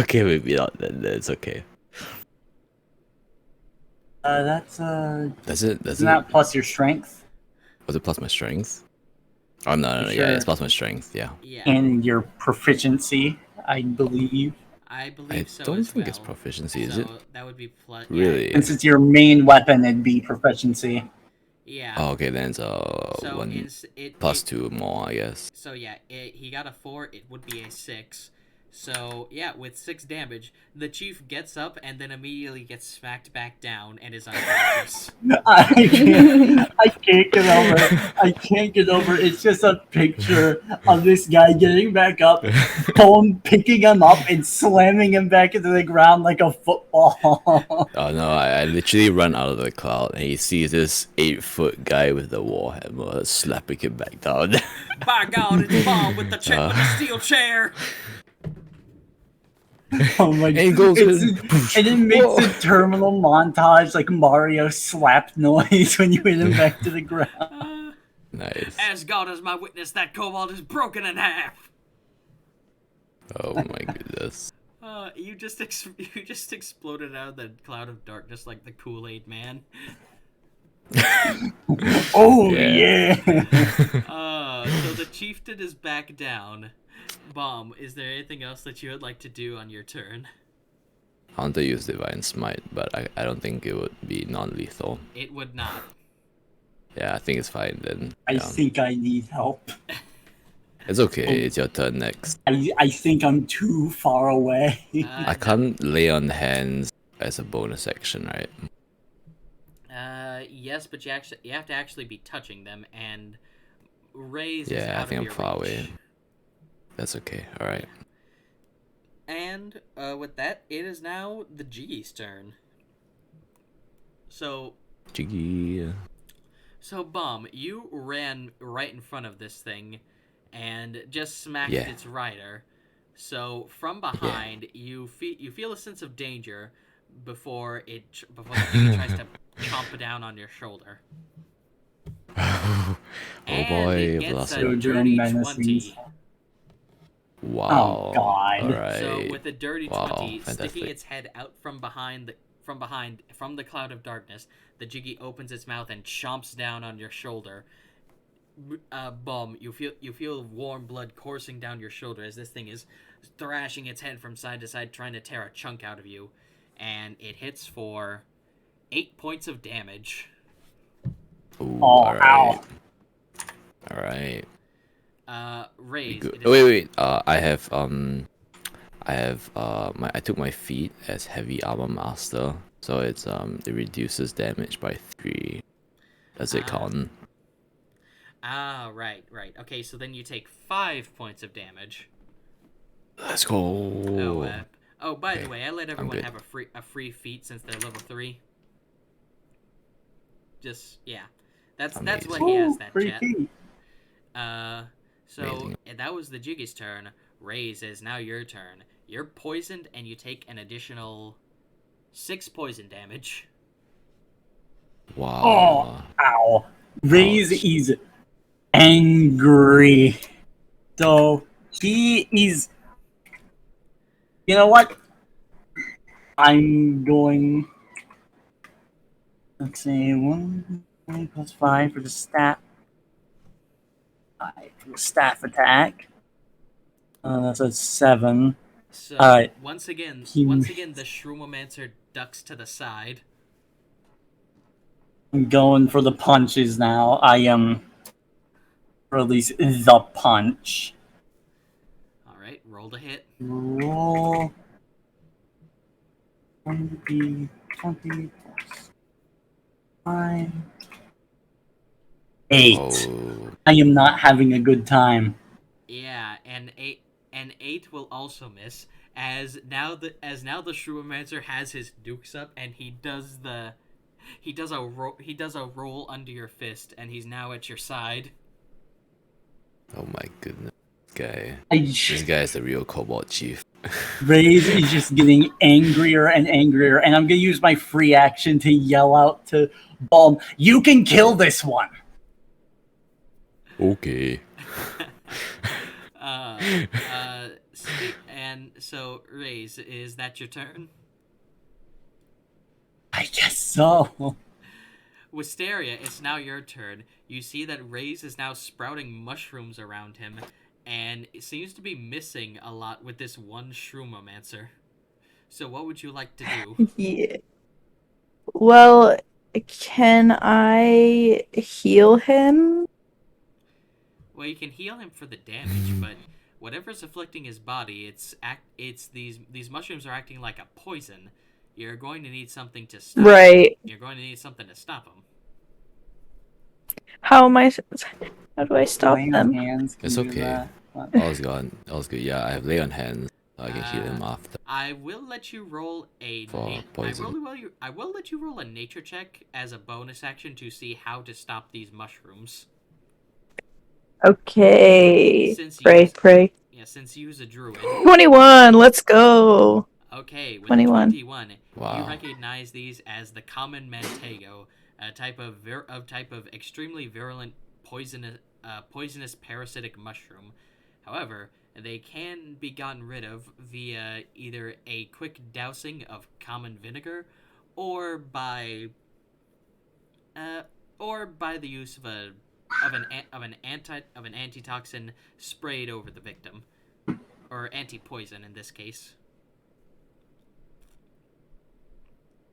Okay, maybe not then, it's okay. That's Does it isn't that plus your strength was it plus my strength? Oh no, Sure. yeah, it's plus my strength, yeah. Yeah, and your proficiency, I believe. I I believe so don't as think well. it's proficiency, is so it? that would be plus. Really? Since it's your main weapon, it'd be proficiency. Yeah. Oh, okay, then it's So one it plus it, 2 more, I guess. So yeah, he got a 4. It would be a 6. So yeah, with 6 damage, the chief gets up and then immediately gets smacked back down and is unconscious. I can't get over it. I can't get over it. It's just a picture of this guy getting back up, Bone picking him up and slamming him back into the ground like a football. Oh no, I literally run out of the cloud and he sees this 8-foot guy with the warhammer slapping him back down. By God, it's Bob with the with the steel chair. Oh my And he god. goes in. And it makes Whoa. a terminal montage like Mario slap noise when you hit him back to the ground. Nice. As God is my witness, that kobold is broken in half. Oh my goodness. You just exploded out of the cloud of darkness like the Kool-Aid Man. Oh Yeah. yeah. So the chieftain is back down. Bomb, is there anything else that you would like to do on your turn? I want to use Divine Smite, but I don't think it would be non-lethal. It would not. Yeah, I think it's fine then. I Yeah. think I need help. It's okay, it's your turn next. I think I'm too far away. I can't lay on hands as a bonus action, right? Yes, but you have to actually be touching them, and raise is Yeah, out I think of I'm your far reach. away. That's okay, alright. And and with that, it is now the Jiggy's turn. So, Jiggy. Bomb, you ran right in front of this thing, and just smacked Yeah. its rider. So from behind, you feel a sense of danger before the Jiggy tries to chomp down on your shoulder. Oh And it boy, gets a Velociraptor. dirty menacing. 20. Wow. Oh, God. Alright. So with a dirty Wow, 20, fantastic. sticking its head out from the cloud of darkness, the Jiggy opens its mouth and chomps down on your shoulder. Bomb, you feel warm blood coursing down your shoulder as this thing is thrashing its head from side to side, trying to tear a chunk out of you, and it hits for 8 points of damage. Ooh, Oh, alright. ow. Alright. Raise. Good. Wait. I took my feat as heavy armor master, so it reduces damage by 3. Does it count? Right. Okay, so then you take 5 points of damage. Let's go. By Okay, the way, I let everyone good. have a free feat since they're level 3. Just that's what he has. That Free chat. feet. So that was the Jiggy's turn. Raise, is now your turn. You're poisoned, and you take an additional 6 poison damage. Wow. Oh, ow. Raise Ouch. is angry. So he is. You know what? I'm going. Let's see, 1 plus 5 for the staff. 5 for the staff attack. That's a 7. So Alright. once again, the Shroomomancer ducks to the side. I'm going for the punches now. I am. Release the punch. All right, roll to hit. Roll 1d20 plus 5. 8. Oh. I am not having a good time. Yeah, and 8 will also miss as now the Shroomomancer has his dukes up, and he does a roll under your fist, and he's now at your side. Oh my goodness. This This guy is the real Cobalt Chief. Raze is just getting angrier and angrier, and I'm gonna use my free action to yell out to Balm, "You can kill this one!" Okay. And so, Raze, is that your turn? I guess so. Wisteria, it's now your turn. You see that Raze is now sprouting mushrooms around him, and it seems to be missing a lot with this one Shroomomancer. So what would you like to do? Yeah. Well, can I heal him? Well, you can heal him for the damage, but whatever's afflicting his body, these mushrooms are acting like a poison. You're going to need something to stop him. Right. You're going to need something to stop him. How do I stop Laying them? on hands can It's do okay. that. All's good. Yeah, I have lay on hands, so I can heal him after. I will let you roll Poison. I will let you roll a nature check as a bonus action to see how to stop these mushrooms. Okay. Since Pray. Yeah, since you use a druid. 21, let's go. Okay, with 21. 21, Wow. you recognize these as the common Mantago, a type of extremely virulent poisonous parasitic mushroom. However, they can be gotten rid of via either a quick dousing of common vinegar, or by the use of an antitoxin sprayed over the victim, or anti-poison in this case.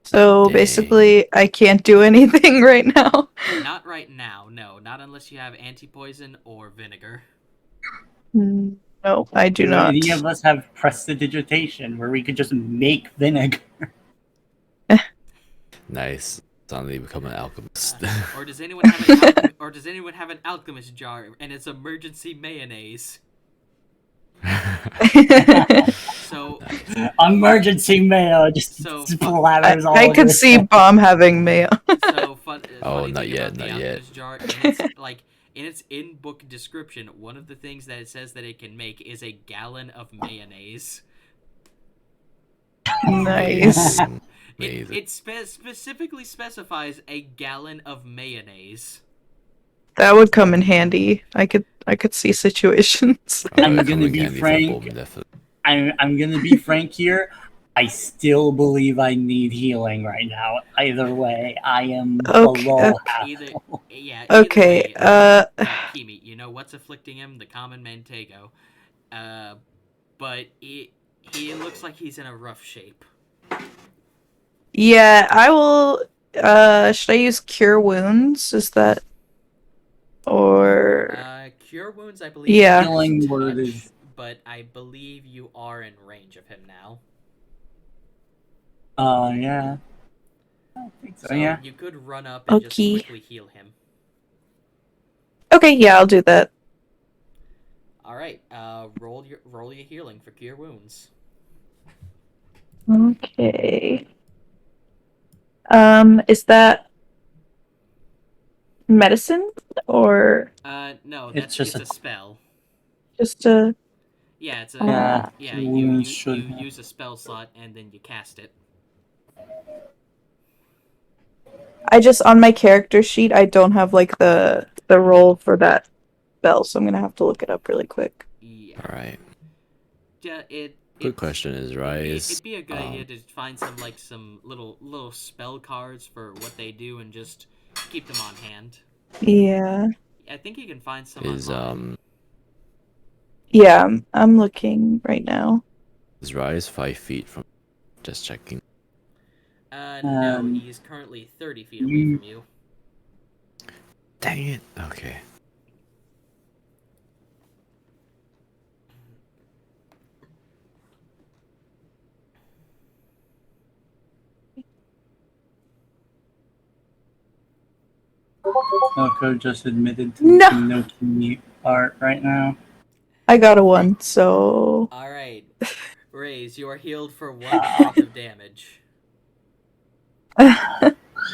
So Dang. basically, I can't do anything right now. Not right now, no. Not unless you have anti-poison or vinegar. No, I do not. Any of us have prestidigitation, where we could just make vinegar. Nice. Suddenly become an alchemist. Or does anyone have an alchemist jar and it's emergency mayonnaise? So Emergency mayo just So, splatters all I over could his see head. Bomb having mayo. So Oh, funny not thing yet, about the not yet. alchemist jar, in its in its in-book description, one of the things that it says that it can make is a gallon of mayonnaise. Nice. Amazing. It specifically specifies a gallon of mayonnaise. That would come in handy. I could see situations. Oh, I'm that gonna coming be handy for frank. Boom, definitely. I'm gonna be frank here. I still believe I need healing right now. Either way, I am below half. Either Okay, way, Kimi, you know what's afflicting him? The common Mantego. But he looks like he's in a rough shape. Yeah, I will. Should I use Cure Wounds? Is that or Cure wounds, I believe. Yeah. Healing Touch, word is but I believe you are in range of him now. yeah. I think so, So yeah. you could run up and just Okay. quickly heal him. Okay, yeah, I'll do that. All right. Roll your healing for cure wounds. Okay. Is that medicine or No, It's it's just a spell. just a? Yeah, it's a Yeah, yeah. cure You wounds should have. use a spell slot and then you cast it. I just on my character sheet I don't have like the roll for that spell, so I'm gonna have to look it up really quick. Yeah. All right. Yeah. Good question is, Rise. It'd be a good idea to find some little spell cards for what they do and just keep them on hand. Yeah. I think you can find some Is online. Yeah, I'm looking right now. Is Rise 5 feet from? Just checking. No, he's currently 30 feet away from you. Dang it. Okay. Elko just admitted to No. making no commute art right now. I got a 1, so All right, Raze, you are healed for 1 point of damage.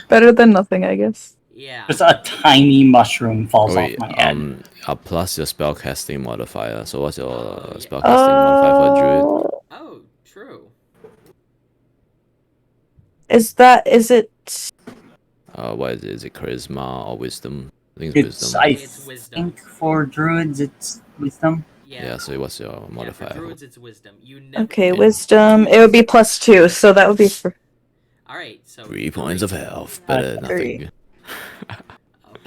better than nothing, I guess. Yeah. Just a tiny mushroom falls Oh, wait, off my head. plus your spellcasting modifier. So what's your Oh, yeah. spellcasting modifier for Druid? Oh, true. Is it? What is it? Is it charisma or wisdom? I think it's wisdom. It's wisdom. think for druids it's wisdom. Yeah, so what's your modifier? Yeah, for druids it's wisdom. You never. Okay, wisdom. It would be +2, so that would be for. All right, so 3 points of health. Better than nothing.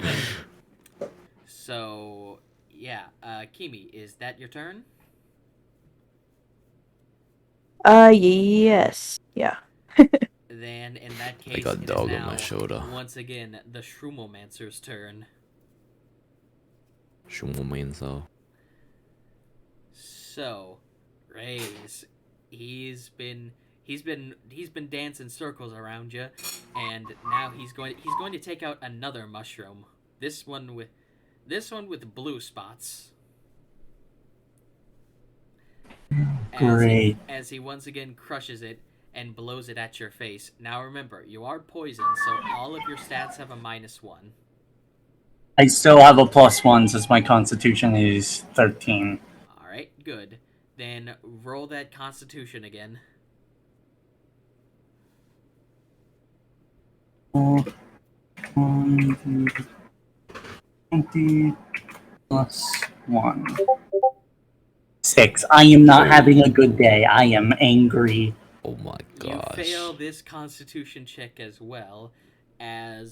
Okay. So yeah, Kimi, is that your turn? Yes. Yeah. Then in that case, I got it is dog on now my shoulder. once again the Shroomomancer's turn. Shumomancer. So, Raze, he's been dancing circles around you, and now he's going to take out another mushroom. This one with blue spots. Great. As he once again crushes it and blows it at your face. Now remember, you are poisoned, so all of your stats have a -1. I still have a +1 since my constitution is 13. Alright, good. Then roll that constitution again. 20 plus 1. 6. I am not having a good day. I am angry. Oh my gosh. You fail this constitution check as well, as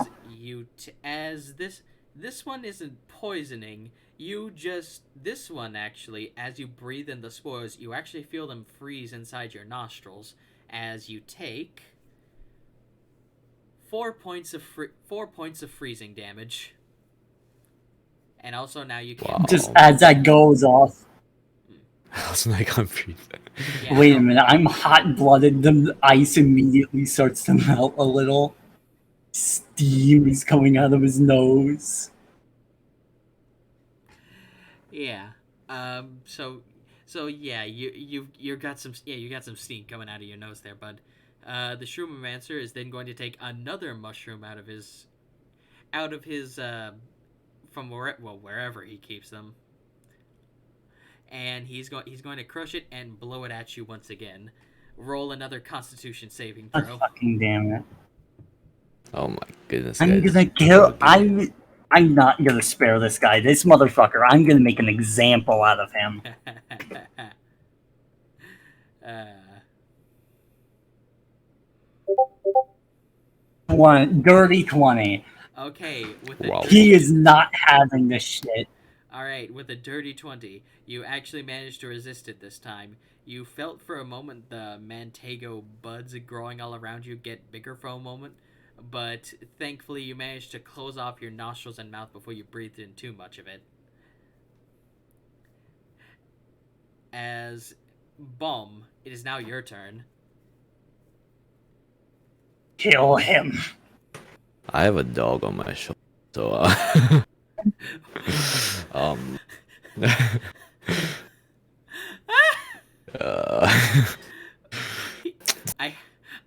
this one isn't poisoning. This one actually, as you breathe in the spores, you actually feel them freeze inside your nostrils as you take 4 points of freezing damage. And also now you can't. Wow. Just as that goes off. I was like, I'm breathing. Yeah, Wait a minute, I'm hot blooded. The ice immediately starts to melt a little. Steam is coming out of his nose. Yeah. So So yeah, you got some steam coming out of your nose there, bud. The Shroomomancer is then going to take another mushroom out of his from wherever he keeps them, and he's going to crush it and blow it at you once again. Roll another Constitution saving God throw. fucking damn it. Oh my goodness, I'm guys. gonna kill. Okay. I'm not gonna spare this guy. This motherfucker. I'm gonna make an example out of him. uh, Dirty 20. okay, with Wow. He is not having this shit. All right, with a dirty 20, you actually managed to resist it this time. You felt for a moment the Mantago buds growing all around you get bigger for a moment, but thankfully you managed to close off your nostrils and mouth before you breathed in too much of it. As Bomb, it is now your turn. Kill him. I have a dog on my shoulder, so um,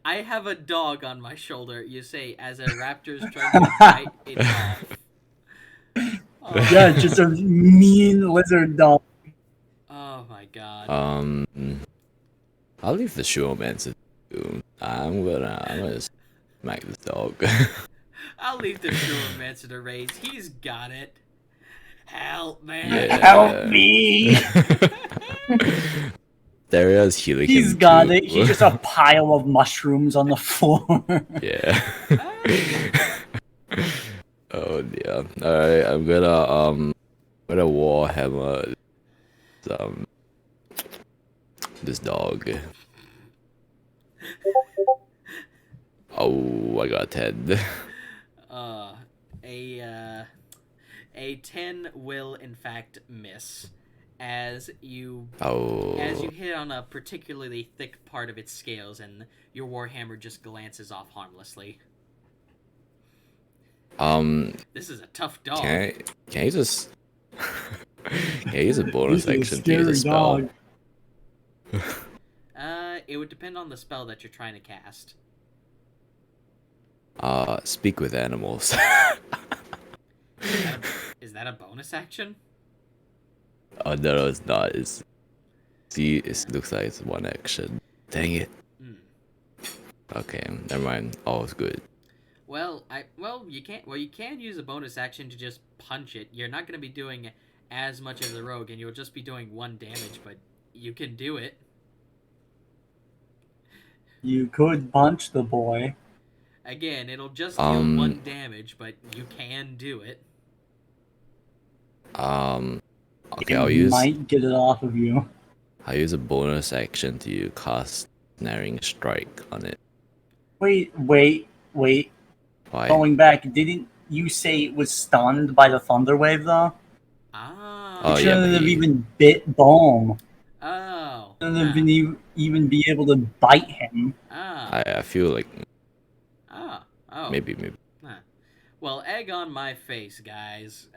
I have a dog on my shoulder, you say, as a raptor's trying to bite it off. Oh, Yeah, just a mean lizard dog. oh my god. I'll leave the Shroomomancer to. I'm gonna smack this dog. I'll leave the Shroomomancer to raise. He's got it. Help, man. Yeah. Help me. Daria's healing He's him got too. it. He's just a pile of mushrooms on the floor. Yeah. Oh dear. Alright, I'm gonna warhammer this dog. Oh, I got a 10. A 10 will in fact miss as you Oh. hit on a particularly thick part of its scales, and your warhammer just glances off harmlessly. This is a tough dog. Can I just can I use a bonus This is a action to use a scary spell? dog. It would depend on the spell that you're trying to cast. Speak with animals. Is that a bonus action? Oh no, it's not. It looks like it's one action. Dang it. Okay, never mind. All's good. You can use a bonus action to just punch it. You're not going to be doing as much as a rogue, and you'll just be doing 1 damage, but you can do it. You could punch the boy. Again, it'll just deal 1 damage, but you can do it. Okay, He might get it off of you. I'll use a bonus action to cast Snaring Strike on it. Wait. Why? Going back, didn't you say it was stunned by the thunder wave though? Ah. Oh, It yeah, shouldn't but have even bit Bomb. Oh. Shouldn't have been even be able to bite him. Ah. I feel like Ah. Oh. maybe. Huh. Well, egg on my face, guys.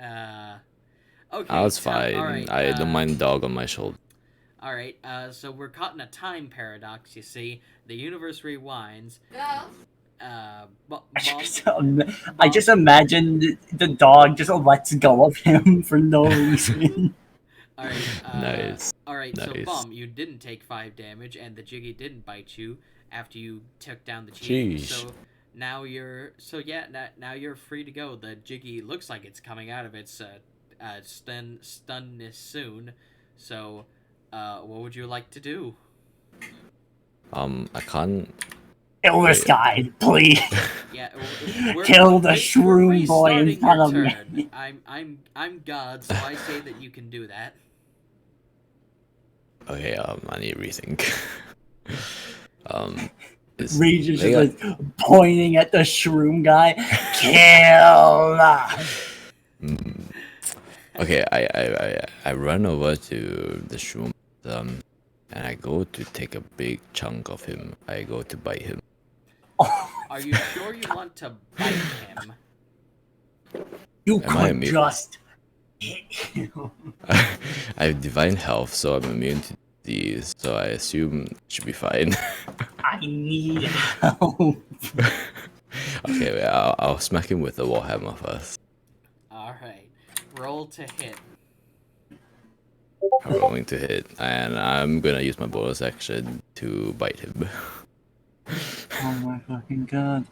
Okay. That's fine. All right, I don't mind dog on my shoulder. All right. So we're caught in a time paradox. You see, the universe rewinds. I just imagine the dog just lets go of him for no reason. All right. Nice. All right. So, Nice. Bum, you didn't take 5 damage, and the Jiggy didn't bite you after you took down the Jiggy. Jeez. So now you're now you're free to go. The Jiggy looks like it's coming out of its stunness soon. So, what would you like to do? I can't. Kill this guy, please. Yeah, Kill the shroom boy in front of me. turn. I'm God, so I say that you can do that. Okay, I need to rethink. Rage is just like pointing at the shroom guy. Kill! Okay, I run over to the shroom, and I go to take a big chunk of him. I go to bite him. Are you sure you want to bite him? You Am I could me? just I have divine health, so I'm immune to these. So I assume it should be fine. I need help. Okay, wait, I'll smack him with the warhammer first. Alright. Roll to hit. I'm rolling to hit, and I'm gonna use my bonus action to bite him. Oh my fucking god.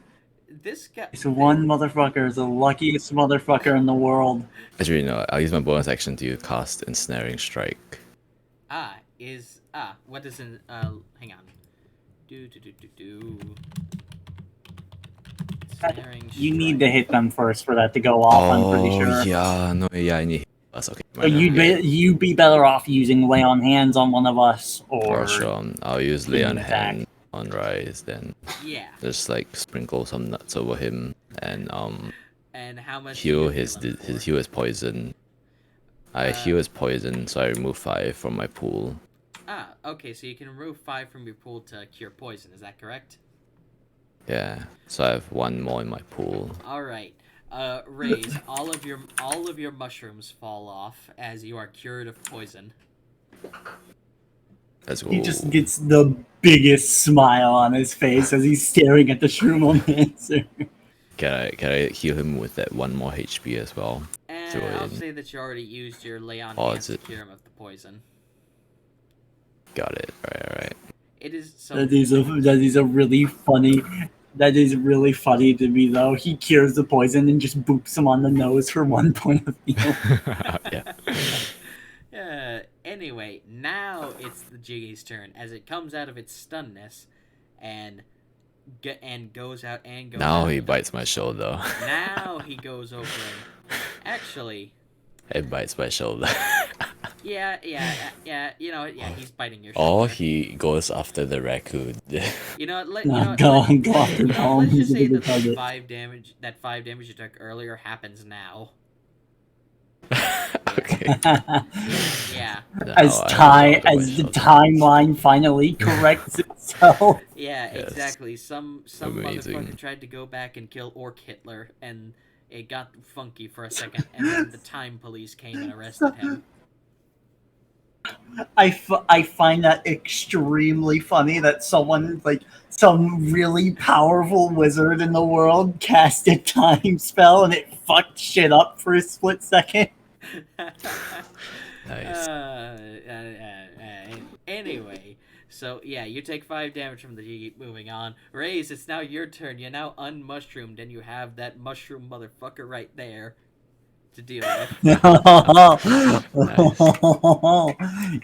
This guy. This one motherfucker is the luckiest motherfucker in the world. Actually, no, I'll use my bonus action to cast Ensnaring Strike. What is in. Hang on. Do. Snaring You need strike. to hit them first for that to go off, I'm pretty sure. Yeah, no, yeah, I need us. Okay, So you'd be better off using lay on hands on one of us, or for sure. I'll use lay on an attack. hand on Rise, then Yeah. just like sprinkle some nuts over him and And how much? heal do you give him? heal his poison. I heal his poison, so I remove 5 from my pool. Okay, so you can remove 5 from your pool to cure poison, is that correct? Yeah, so I have 1 more in my pool. Alright. Raise, all of your mushrooms fall off as you are cured of poison. Let's go. He just gets the biggest smile on his face as he's staring at the Shroomlemancer. Can I heal him with that 1 more HP as well? And Throw it I'll in. say that you already used your lay on Oh, hands is to it? cure him of the poison. Got it. Alright. It is so. That is really funny to me though. He cures the poison and just boops him on the nose for 1 point of view. Yeah. Anyway, now it's the Jiggy's turn as it comes out of its stunness, and goes out and goes. Now out he and bites my shoulder. Now he goes over. Actually, It bites my shoulder. yeah. You know, yeah, he's biting your Or shoulder. he goes after the raccoon. You know what? Go after him. Let's He's just a say good that the target. 5 damage you took earlier happens now. Okay. Yeah. As the timeline finally corrects itself. Yeah, Yes. exactly. Some Amazing. motherfucker tried to go back and kill Orc Hitler, and it got funky for a second, and then the time police came and arrested him. I find that extremely funny that someone, like, some really powerful wizard in the world cast a time spell and it fucked shit up for a split second. Nice. Anyway, so yeah, you take 5 damage from the Jiggy. Moving on. Raise, it's now your turn. You're now unmushroomed, and you have that mushroom motherfucker right there to deal with.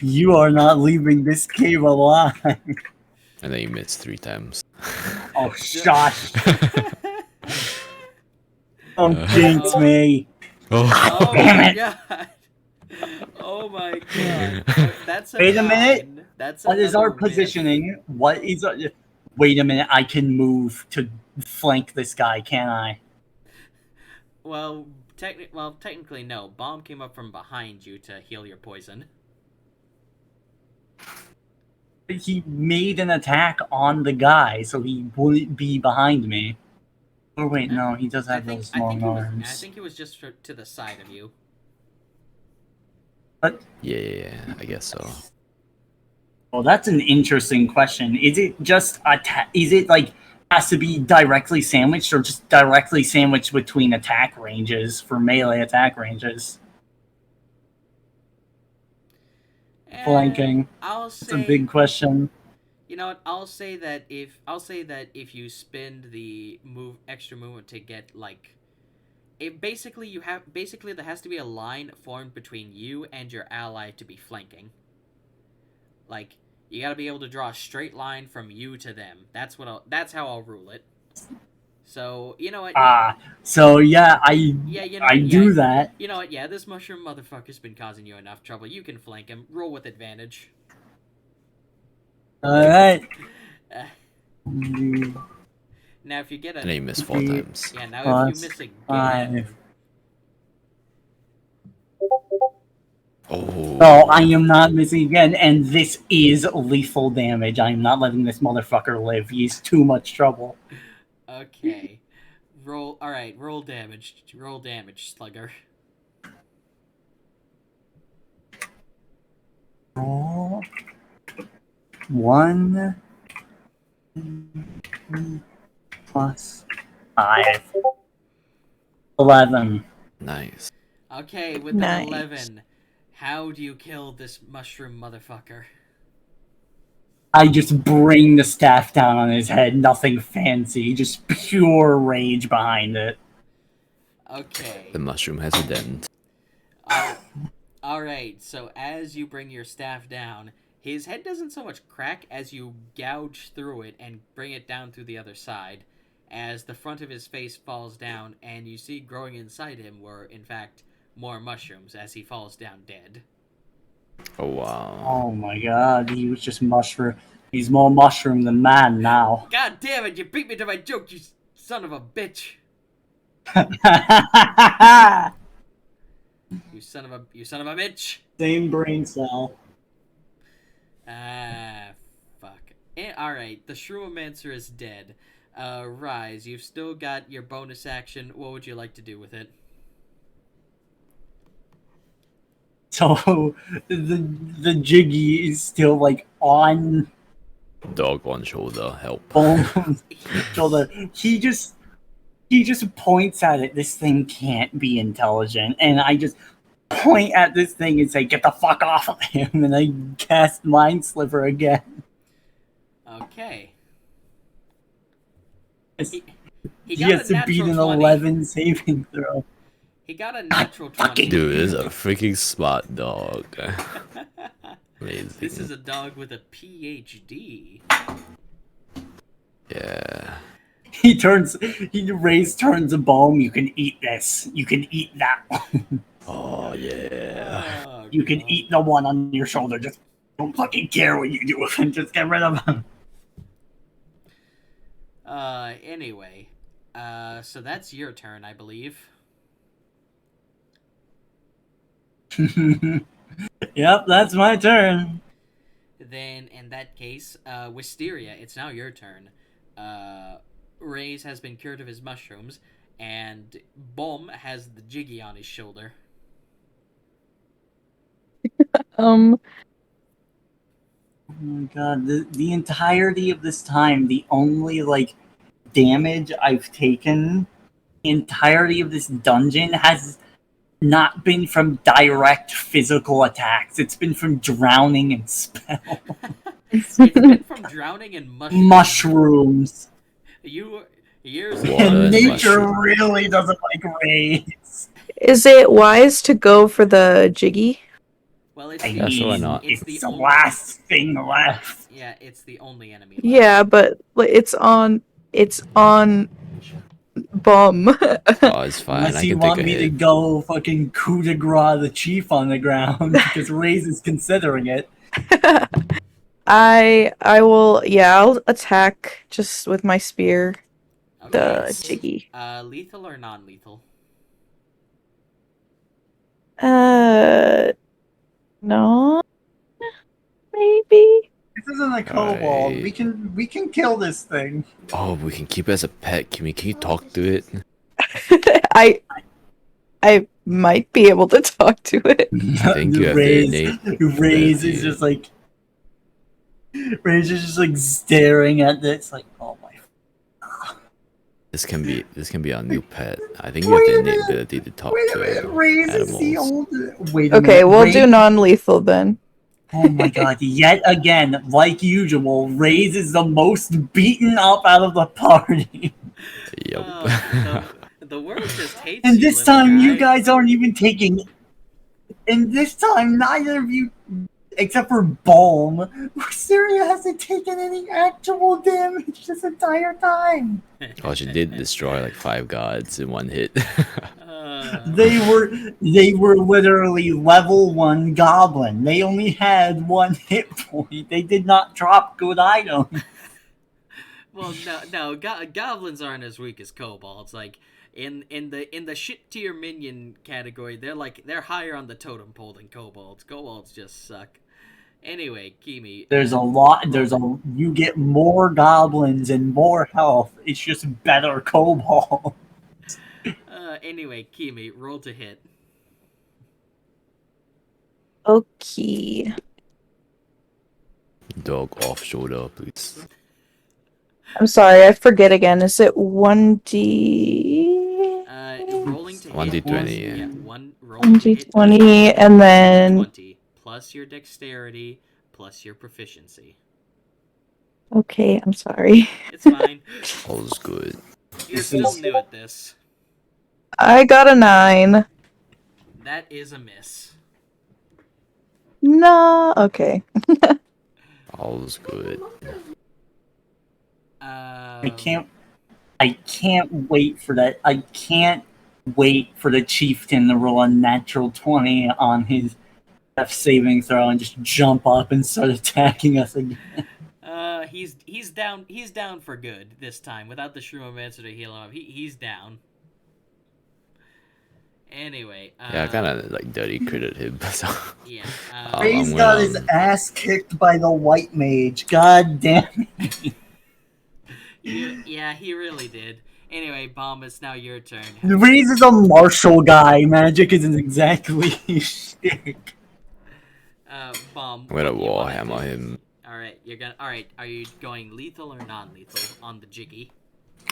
You are not leaving this cave alive. And then he missed 3 times. Oh, shush. Don't jinx me. Oh Damn my it. god. Oh my god. That's a Wait a minute. 9. That's What is our another miss. positioning? What is... Wait a minute, I can move to flank this guy, can I? Well, technically no. Bomb came up from behind you to heal your poison. He made an attack on the guy, so he wouldn't be behind me. Or wait, no, he does have those long arms. I think he was just to the side of you. But Yeah, I guess so. well, that's an interesting question. Is it just is it like has to be directly sandwiched, or just directly sandwiched between attack ranges for melee attack ranges? Flanking. I'll That's say a big question. You know what? I'll say that if you spend the extra movement to get like, basically there has to be a line formed between you and your ally to be flanking. Like, you got to be able to draw a straight line from you to them. That's how I'll rule it. So you know what? So yeah, I do that. You know what? Yeah, this mushroom motherfucker's been causing you enough trouble. You can flank him. Roll with advantage. All right. Now, if you get And he missed 4 times. yeah, now if you miss again, 5. Oh. So I am not missing again, and this is lethal damage. I am not letting this motherfucker live. He's too much trouble. Okay. Roll. All right. Roll damage. Roll damage, Slugger. Roll 1 plus 5. 11. Nice. Okay, with Nice. an 11, how do you kill this mushroom motherfucker? I just bring the staff down on his head. Nothing fancy. Just pure rage behind it. Okay. The mushroom has a dent. Alright, so as you bring your staff down, his head doesn't so much crack as you gouge through it and bring it down through the other side, as the front of his face falls down, and you see growing inside him were, in fact, more mushrooms as he falls down dead. Oh wow. Oh my god, he was just mushroom. He's more mushroom than man now. God damn it, you beat me to my joke, you son of a bitch! You son of a bitch! Same brain cell. Ah, fuck. Alright, the Shroomomancer is dead. Rise, you've still got your bonus action. What would you like to do with it? So the Jiggy is still like on Dog on shoulder. Help. Bone's shoulder. He just points at it. This thing can't be intelligent, and I just point at this thing and say, "Get the fuck off of him!" And I cast Mind Sliver again. Okay. It's- He He got has a to beat natural an 20. 11 saving throw. He got a natural 20. Dude, this is a freaking smart dog. Amazing. This is a dog with a PhD. Yeah. He turns a bone. You can eat this. You can eat that one. Oh yeah. Oh, You can God. eat the one on your shoulder. Just don't fucking care what you do with him. Just get rid of him. Anyway. So that's your turn, I believe. Yep, that's my turn. Then, in that case, Wisteria, it's now your turn. Ray's has been cured of his mushrooms, and Bom has the Jiggy on his shoulder. Um, Oh my god, the entirety of this time, the only like damage I've taken, the entirety of this dungeon has not been from direct physical attacks. It's been from drowning and spell It's been from drowning in mushrooms. mushrooms. Years Water And and nature mushroom. really doesn't like rays. is it wise to go for the Jiggy? Well, it's I the, Yeah, sure, why mean, not? It's it's the the only, last thing left. Yeah, it's the only enemy left. Yeah, but like, it's on Bum. Oh, it's fine. Unless I you can take want a me to hit. go fucking coup de grace the chief on the ground because Raze is considering it. I will, yeah, I'll attack just with my spear the Okay. Jiggy. Lethal or non-lethal? No, maybe. This isn't a kobold. Alright. We can kill this thing. Oh, we can keep it as a pet. Can you talk to it? I might be able to talk to it. I think you have the innate Raze ability. is just like Raze is just like staring at this like, oh my. This can be our new pet. I think you have the innate ability to talk Wait a to minute, Raze is the animals. old. Wait a Okay, minute, we'll Raze- do non-lethal then. Oh my god, yet again, like usual, Raze is the most beaten up out of the party. Yep. The world just hates And you, this little time, you guy. guys aren't even taking. And this time, neither of you, except for Balm, Syria hasn't taken any actual damage this entire time. Oh, she did destroy like 5 gods in one hit. They were literally level 1 goblin. They only had 1 hit point. They did not drop good items. Well, no, goblins aren't as weak as kobolds. Like in the shit tier minion category, they're higher on the totem pole than kobolds. Kobolds just suck. Anyway, Kimi. You get more goblins and more health. It's just better kobold. Anyway, Kimi, roll to hit. Okay. Dog off shoulder, please. I'm sorry, I forget again. Is it 1D? Rolling to hit. 1d20. Yeah, rolling to hit. 1d20, and then 20 plus your dexterity plus your proficiency. okay, I'm sorry. It's fine. All's good. You're This still is- new at this. I got a 9. That is a miss. No, okay. All's good. I can't wait for that. I can't wait for the chieftain to roll a natural 20 on his death saving throw and just jump up and start attacking us again. He's down. He's down for good this time without the Shroomomancer to heal him up. He's down. Anyway. Yeah, I kind of like dirty critted him. So. Yeah. Ray's I'm got gonna- his ass kicked by the white mage. God damn it. Yeah, he really did. Anyway, Bomb, it's now your turn. Ray's is a martial guy. Magic isn't exactly his shtick. Bomb. I'm gonna what do you wanna warhammer do? him. All right, you're gonna. All right, are you going lethal or non-lethal on the Jiggy?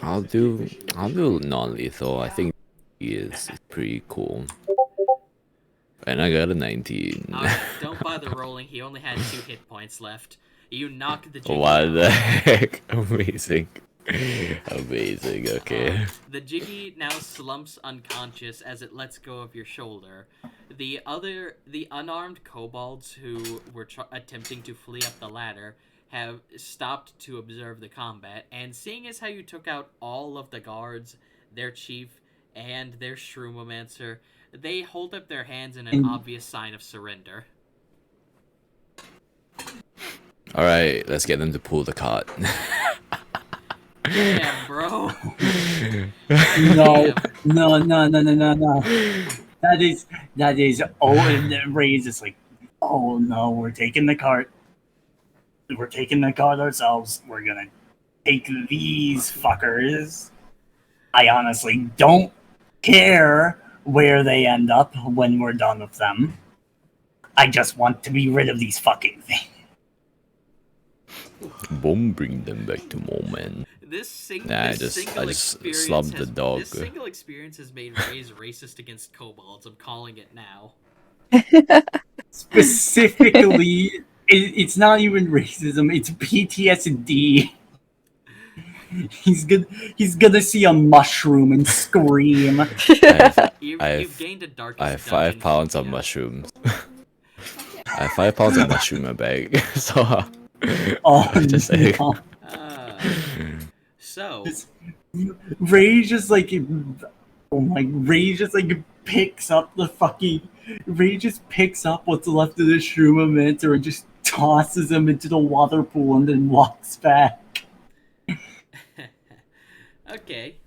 I'll do non-lethal. I think he is pretty cool. And I got a 19. All right, don't bother rolling. He only had 2 hit points left. You knock the Jiggy What out. the heck? Amazing. Amazing, okay. The Jiggy now slumps unconscious as it lets go of your shoulder. The unarmed kobolds who were attempting to flee up the ladder have stopped to observe the combat, and seeing as how you took out all of the guards, their chief, and their Shroomomancer, they hold up their hands in an obvious sign of surrender. Alright, let's get them to pull the cart. Damn, bro. No, no. That is. Oh, and then Ray's just like, oh no, we're taking the cart. We're taking the cart ourselves. We're gonna take these fuckers. I honestly don't care where they end up when we're done with them. I just want to be rid of these fucking things. Boom, bring them back to moment. I just slubbed the dog. This single experience has made Ray's racist against kobolds. I'm calling it now. Specifically, it's not even racism. It's PTSD. He's gonna see a mushroom and scream. You've gained a darkest I have 5 dungeon pounds of phobia. mushrooms. I have 5 pounds of mushroom in my bag. So, Oh just saying. no. So, Ray just like, oh my, Ray just like picks up the fucking, Ray just picks up what's left of the Shroomomancer and just tosses him into the water pool and then walks back. okay.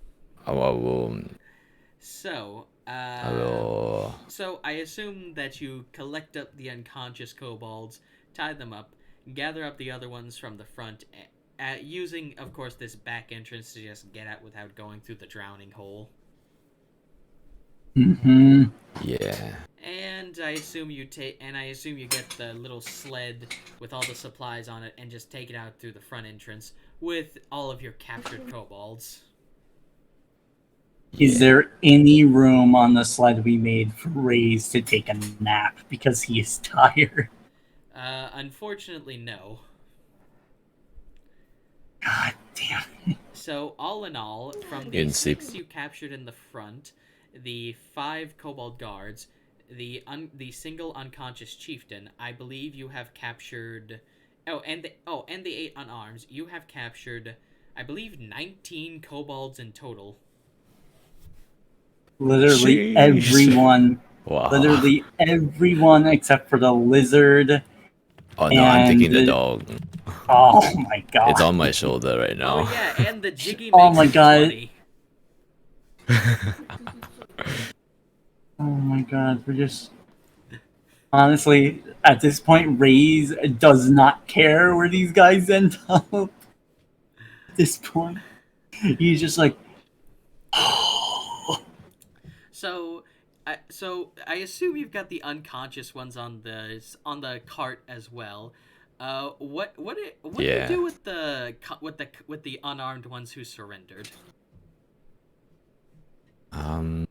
So, Hello. so I assume that you collect up the unconscious kobolds, tie them up, gather up the other ones from the front, using, of course, this back entrance to just get out without going through the drowning hole. Mm-hmm. Yeah. And I assume you get the little sled with all the supplies on it and just take it out through the front entrance with all of your captured kobolds. Is there any room on the sled we made for Ray's to take a nap because he is tired? Unfortunately, no. God damn it. So, all in all, from the 6 you captured in the front, the 5 kobold guards, the single unconscious chieftain, I believe you have captured... and the 8 unarmed, you have captured, I believe, 19 kobolds in total. Literally Sheesh. everyone. Wow. Literally everyone except for the lizard. Oh no, I'm taking the and- dog. Oh my god. It's on my shoulder right Oh now. yeah, and the Jiggy Oh makes my it God. 20. Oh my god, we're just. Honestly, at this point, Ray's does not care where these guys end up. At this point, he's just like, So I assume you've got the unconscious ones on the cart as well. What do you do with the unarmed ones who surrendered? I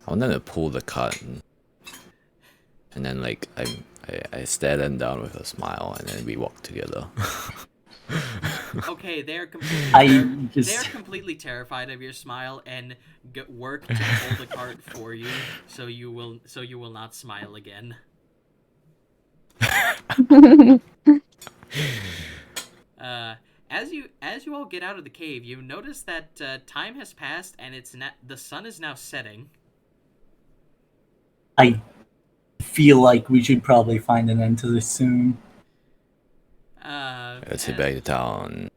wanted to pull the cart, and then like I stare them down with a smile, and then we walk together. Okay, they're completely terrified of your smile and work to pull the cart for you, so you will not smile again. As you all get out of the cave, you notice that time has passed and the sun is now setting. I feel like we should probably find an end to this soon. Let's head back to town.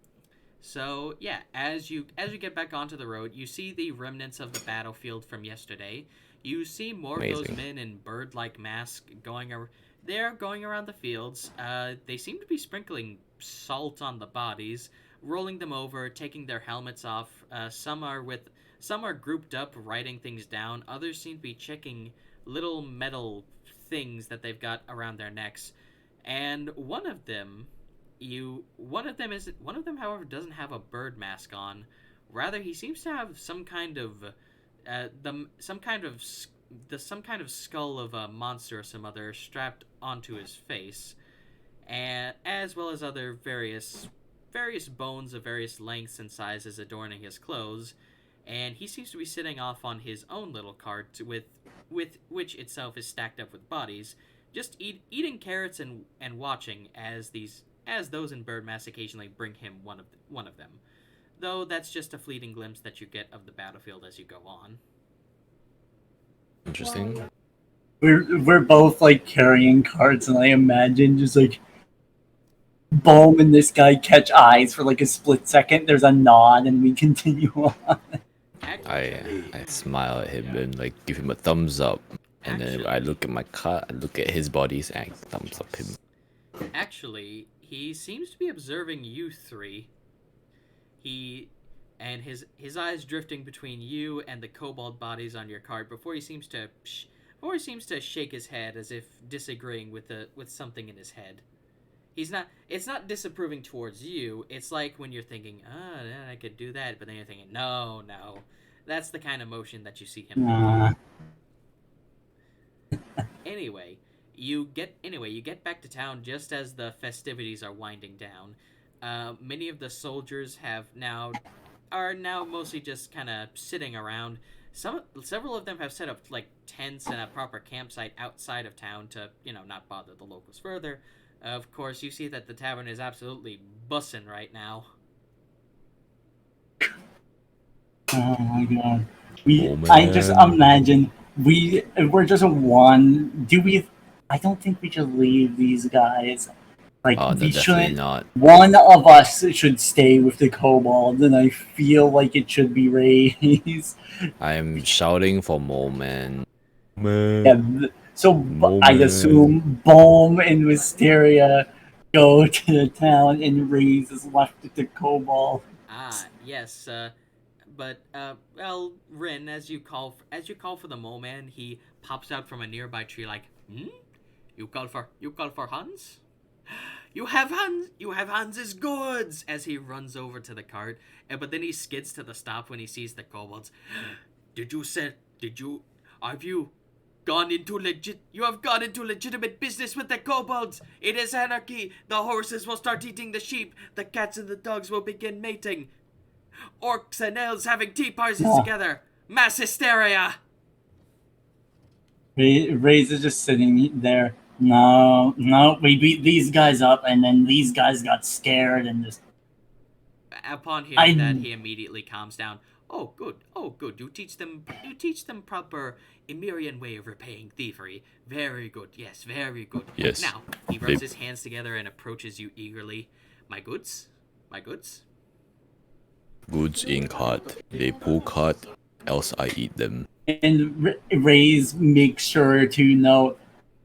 So yeah, as you get back onto the road, you see the remnants of the battlefield from yesterday. You see more of those men in bird-like masks They're going around the fields. They seem to be sprinkling salt on the bodies, rolling them over, taking their helmets off. Some are grouped up, writing things down. Others seem to be checking little metal things that they've got around their necks. And one of them, however, doesn't have a bird mask on. Rather, he seems to have some kind of skull of a monster or some other strapped onto his face, and as well as other various bones of various lengths and sizes adorning his clothes. And he seems to be sitting off on his own little cart with which itself is stacked up with bodies, just eating carrots and watching as those in bird mass occasionally bring him one of them. Though that's just a fleeting glimpse that you get of the battlefield as you go on. Interesting. We're both like carrying carts, and I imagine just like Bohm and this guy catch eyes for like a split second. There's a nod, and we continue on. I smile at him and like give him a thumbs up, and then I look at my cart, I look at his bodies, and I thumbs up him. Actually, he seems to be observing you three. His eyes drifting between you and the kobold bodies on your cart before he seems to shake his head as if disagreeing with something in his head. It's not disapproving towards you. It's like when you're thinking, I could do that, but then you're thinking, no. That's the kind of motion that you see him making. Anyway, you get back to town just as the festivities are winding down. Many of the soldiers are now mostly just kind of sitting around. Several of them have set up like tents and a proper campsite outside of town to, not bother the locals further. Of course, you see that the tavern is absolutely bussin' right now. Oh my god. I just imagine we're just one. I don't think we should leave these guys. Like, we shouldn't. Not. One of us should stay with the kobold, and I feel like it should be Ray's. I'm shouting for more men. Yeah, so I'd assume Bohm and Wisteria go to the town, and Ray's is left with the kobold. Yes. But Rin, as you call for the mole man, he pops out from a nearby tree like, You call for Hans? You have Hans's goods! As he runs over to the cart, but then he skids to the stop when he sees the kobolds. Have you gone into legitimate business with the kobolds? It is anarchy! The horses will start eating the sheep, the cats and the dogs will begin mating. Orcs and elves having tea parties together! Mass hysteria! Ray's is just sitting there. No, we beat these guys up, and then these guys got scared and just. Upon hearing that, he immediately calms down. Oh, good. You teach them proper Emerian way of repaying thievery. Very good. Yes, very good. Yes. Now he rubs his hands together and approaches you eagerly. My goods. Goods in cart. They pull cart, else I eat them. And Ray's makes sure to note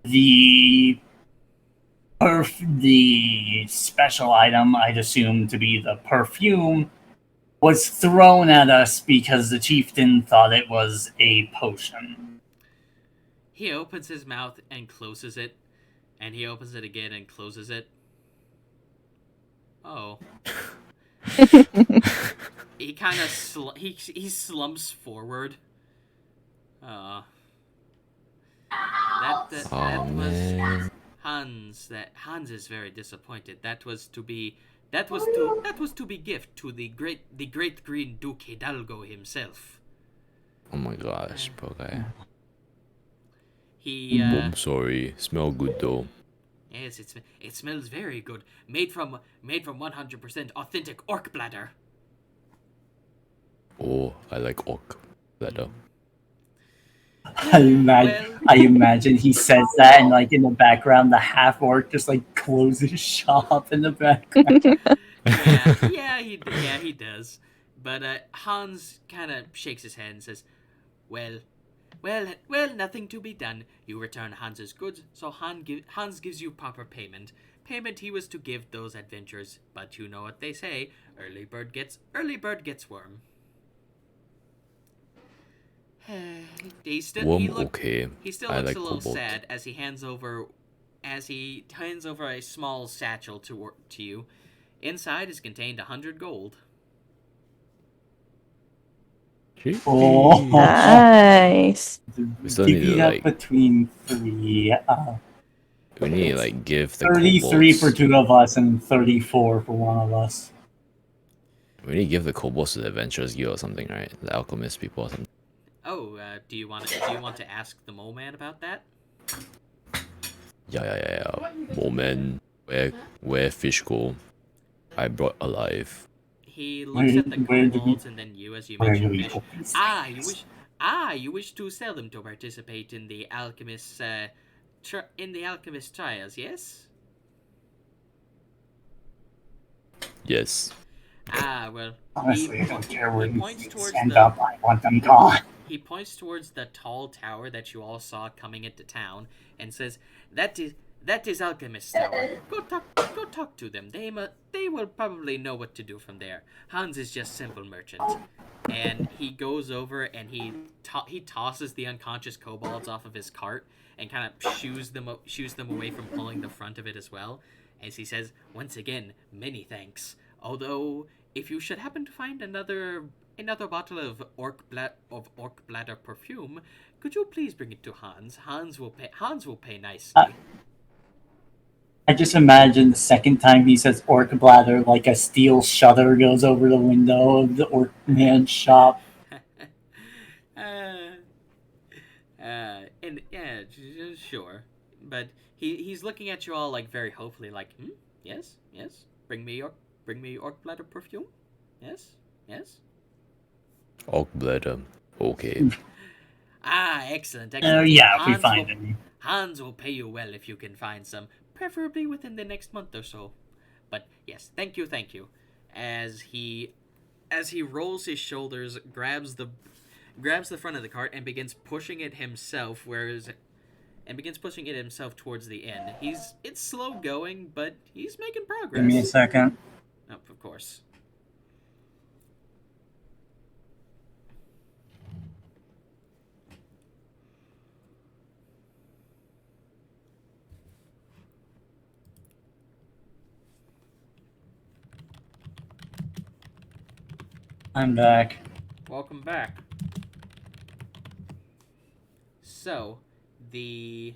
the special item, I'd assume to be the perfume, was thrown at us because the chieftain thought it was a potion. He opens his mouth and closes it, and he opens it again and closes it. Oh. He kind of he slumps forward. Uh, that Oh was man. Hans. That Hans is very disappointed. That was to be gift to the great Green Duke Hidalgo himself. Oh my gosh, poor guy. He I'm sorry. Smell good though. yes, it smells very good. Made from 100% authentic orc bladder. Oh, I like orc leather. I imagine he says that, and like in the background, the half orc just like closes shop in the background. Yeah, he does. But Hans kind of shakes his head and says, "Well, nothing to be done. You return Hans's goods, so Hans gives you proper payment. Payment he was to give those adventurers, but you know what they say: early bird gets worm." Worm, okay. He still I looks like a little cobalt. sad as he hands over a small satchel to you. Inside is contained 100 gold. Oh, Nice. We still need divvy to up like between three. we need to like give the 33 for kobolds. 2 of us and 34 for 1 of us. We need to give the kobolds to the adventurers guild or something, right? The alchemist people or something. Oh, do you want to ask the mole man about that? Yeah. Moment where fish go. I brought alive. He looks at the Where do we- kobolds and then you as you where do mentioned we fish. put these things? You wish to sell them to participate in the alchemist trials, yes? Yes. Well, Honestly, I don't care where he these points things towards end the up. I want them gone. he points towards the tall tower that you all saw coming into town and says, That is Alchemist's tower. Go talk to them. They will probably know what to do from there. Hans is just simple merchant." And he goes over and he tosses the unconscious kobolds off of his cart and kind of shoos them away from pulling the front of it as well. As he says, "Once again, many thanks. Although, if you should happen to find another bottle of orc bladder perfume, could you please bring it to Hans? Hans will pay nicely." I just imagine the second time he says orc bladder, like a steel shutter goes over the window of the orc man's shop. And yeah, sure, but he's looking at you all like very hopefully, like, yes, bring me orc bladder perfume, yes. Orc bladder. Okay. Excellent. Yeah, if we find any. Hans will pay you well if you can find some, preferably within the next month or so. But yes, thank you. As he rolls his shoulders, grabs the front of the cart and begins pushing it himself, towards the end. It's slow going, but he's making progress. Give me a second. Oh, of course. I'm back. Welcome back. So, the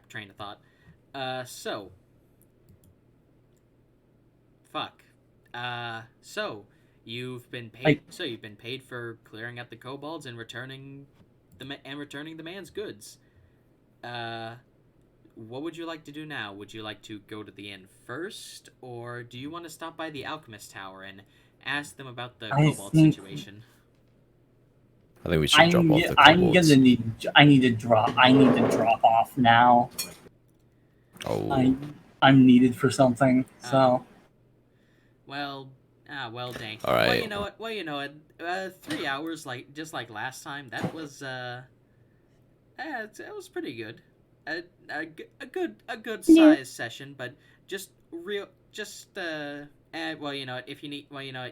train of thought. So you've been paid. So you've been paid for clearing out the kobolds and returning the man's goods. What would you like to do now? Would you like to go to the inn first, or do you want to stop by the alchemist tower and ask them about the kobold situation? I think we should drop off the kobolds. I need to drop off now. Oh. I'm needed for something. So. Well, dang. All right. Well, you know what? 3 hours, just like last time. That was it was pretty good. A good size session, but well, you know what?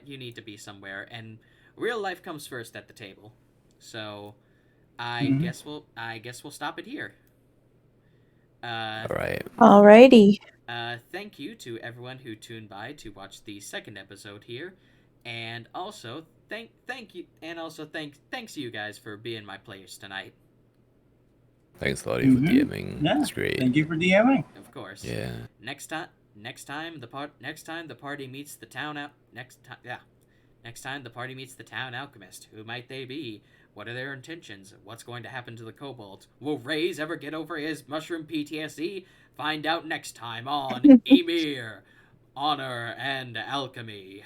You need to be somewhere, and real life comes first at the table. So, I Mhm. guess we'll stop it here. Uh, All right. Alrighty. Thank you to everyone who tuned by to watch the second episode here, and also thanks to you guys for being my players tonight. Thanks, Lottie, for Mhm. DMing. Yeah. It's great. Thank you for DMing. Of course. Yeah. Next time the party meets the town next time the party meets the town alchemist. Who might they be? What are their intentions? What's going to happen to the kobolds? Will Raze ever get over his mushroom PTSD? Find out next time on Emir, Honor and Alchemy.